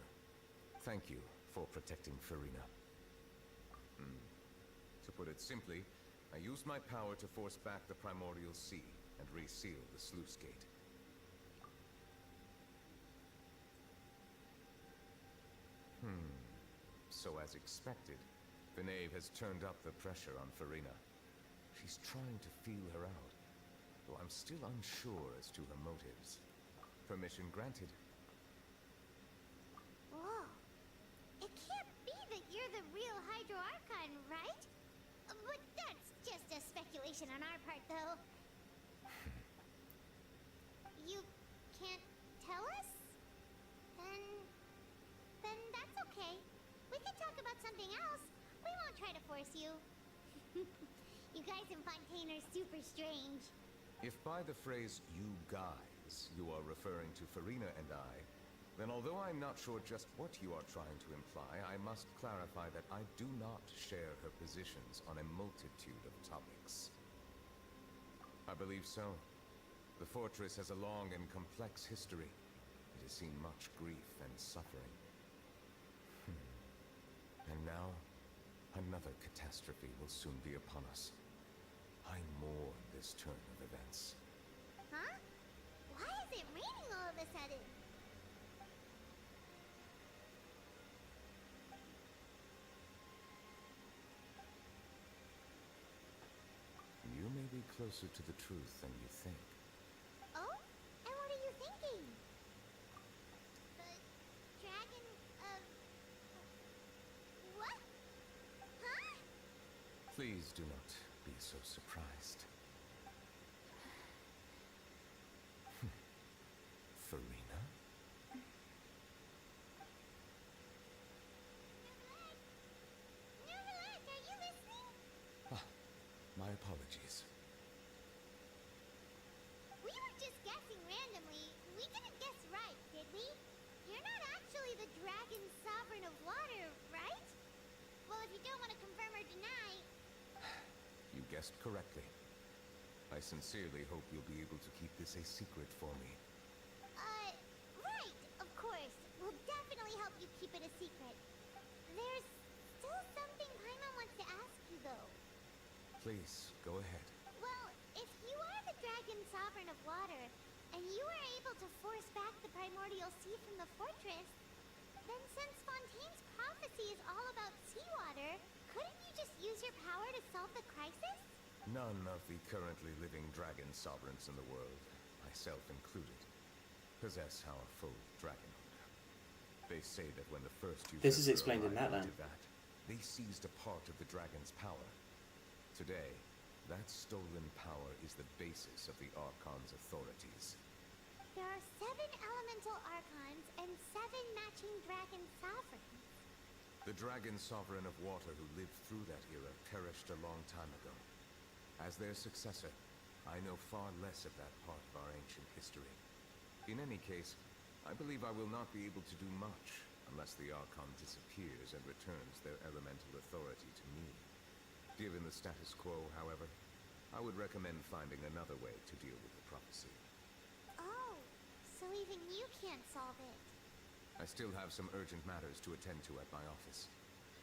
Thank you for protecting Farina. To put it simply, I used my power to force back the Primordial Sea and reseal the sluice gate. So as expected, Vinave has turned up the pressure on Farina. She's trying to feel her out, though I'm still unsure as to her motives. Permission granted. Whoa. It can't be that you're the real Hydro Archon, right? But that's just a speculation on our part, though. You can't tell us? Then that's okay. We can talk about something else. We won't try to force you. You guys in Fontaine are super strange. If by the phrase, you guys, you are referring to Farina and I, then although I'm not sure just what you are trying to imply, I must clarify that I do not share her positions on a multitude of topics. I believe so. The fortress has a long and complex history. It has seen much grief and suffering. And now, another catastrophe will soon be upon us. I mourn this turn of events. Huh? Why is it raining all of a sudden? You may be closer to the truth than you think. Oh? And what are you thinking? The dragon of... What? Huh? Please do not be so surprised. Farina? Neverland, are you listening? My apologies. We were just guessing randomly. We didn't guess right, did we? You're not actually the dragon sovereign of water, right? Well, if you don't want to confirm or deny... You guessed correctly. I sincerely hope you'll be able to keep this a secret for me. Right, of course. We'll definitely help you keep it a secret. There's still something Paimon wants to ask you, though. Please, go ahead. Well, if you are the dragon sovereign of water, and you were able to force back the primordial sea from the fortress, then since Fontaine's prophecy is all about seawater, couldn't you just use your power to solve the crisis? None of the currently living dragon sovereigns in the world, myself included, possess our full dragonhood. They say that when the first This is explained in that land. They seized a part of the dragon's power. Today, that stolen power is the basis of the Archon's authorities. There are 7 elemental archons and 7 matching dragon sovereigns. The dragon sovereign of water who lived through that era perished a long time ago. As their successor, I know far less of that part of our ancient history. In any case, I believe I will not be able to do much unless the Archon disappears and returns their elemental authority to me. Given the status quo, however, I would recommend finding another way to deal with the prophecy. Oh, so even you can't solve it. I still have some urgent matters to attend to at my office.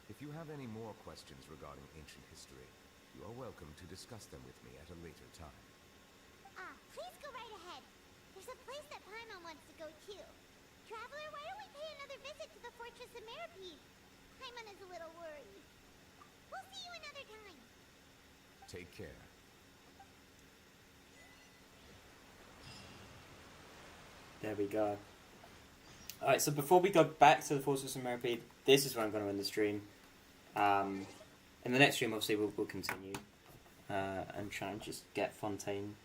If you have any more questions regarding ancient history, you are welcome to discuss them with me at a later time. Please go right ahead. There's a place that Paimon wants to go to. Traveler, why don't we pay another visit to the Fortress of Meripede? Paimon is a little worried. We'll see you another time. Take care. There we go. Alright, so before we go back to the Fortress of Meripede, this is where I'm going to end the stream. In the next stream, obviously, we'll continue and try and just get Fontaine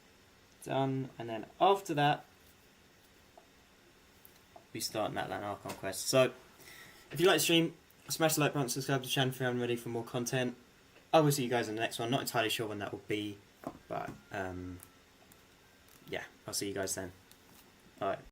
done. And then after that, we start Natlan Archon quest. So, if you like the stream, smash the like button, subscribe to the channel if you're ready for more content. I will see you guys in the next one. Not entirely sure when that will be, but yeah, I'll see you guys then. Alright.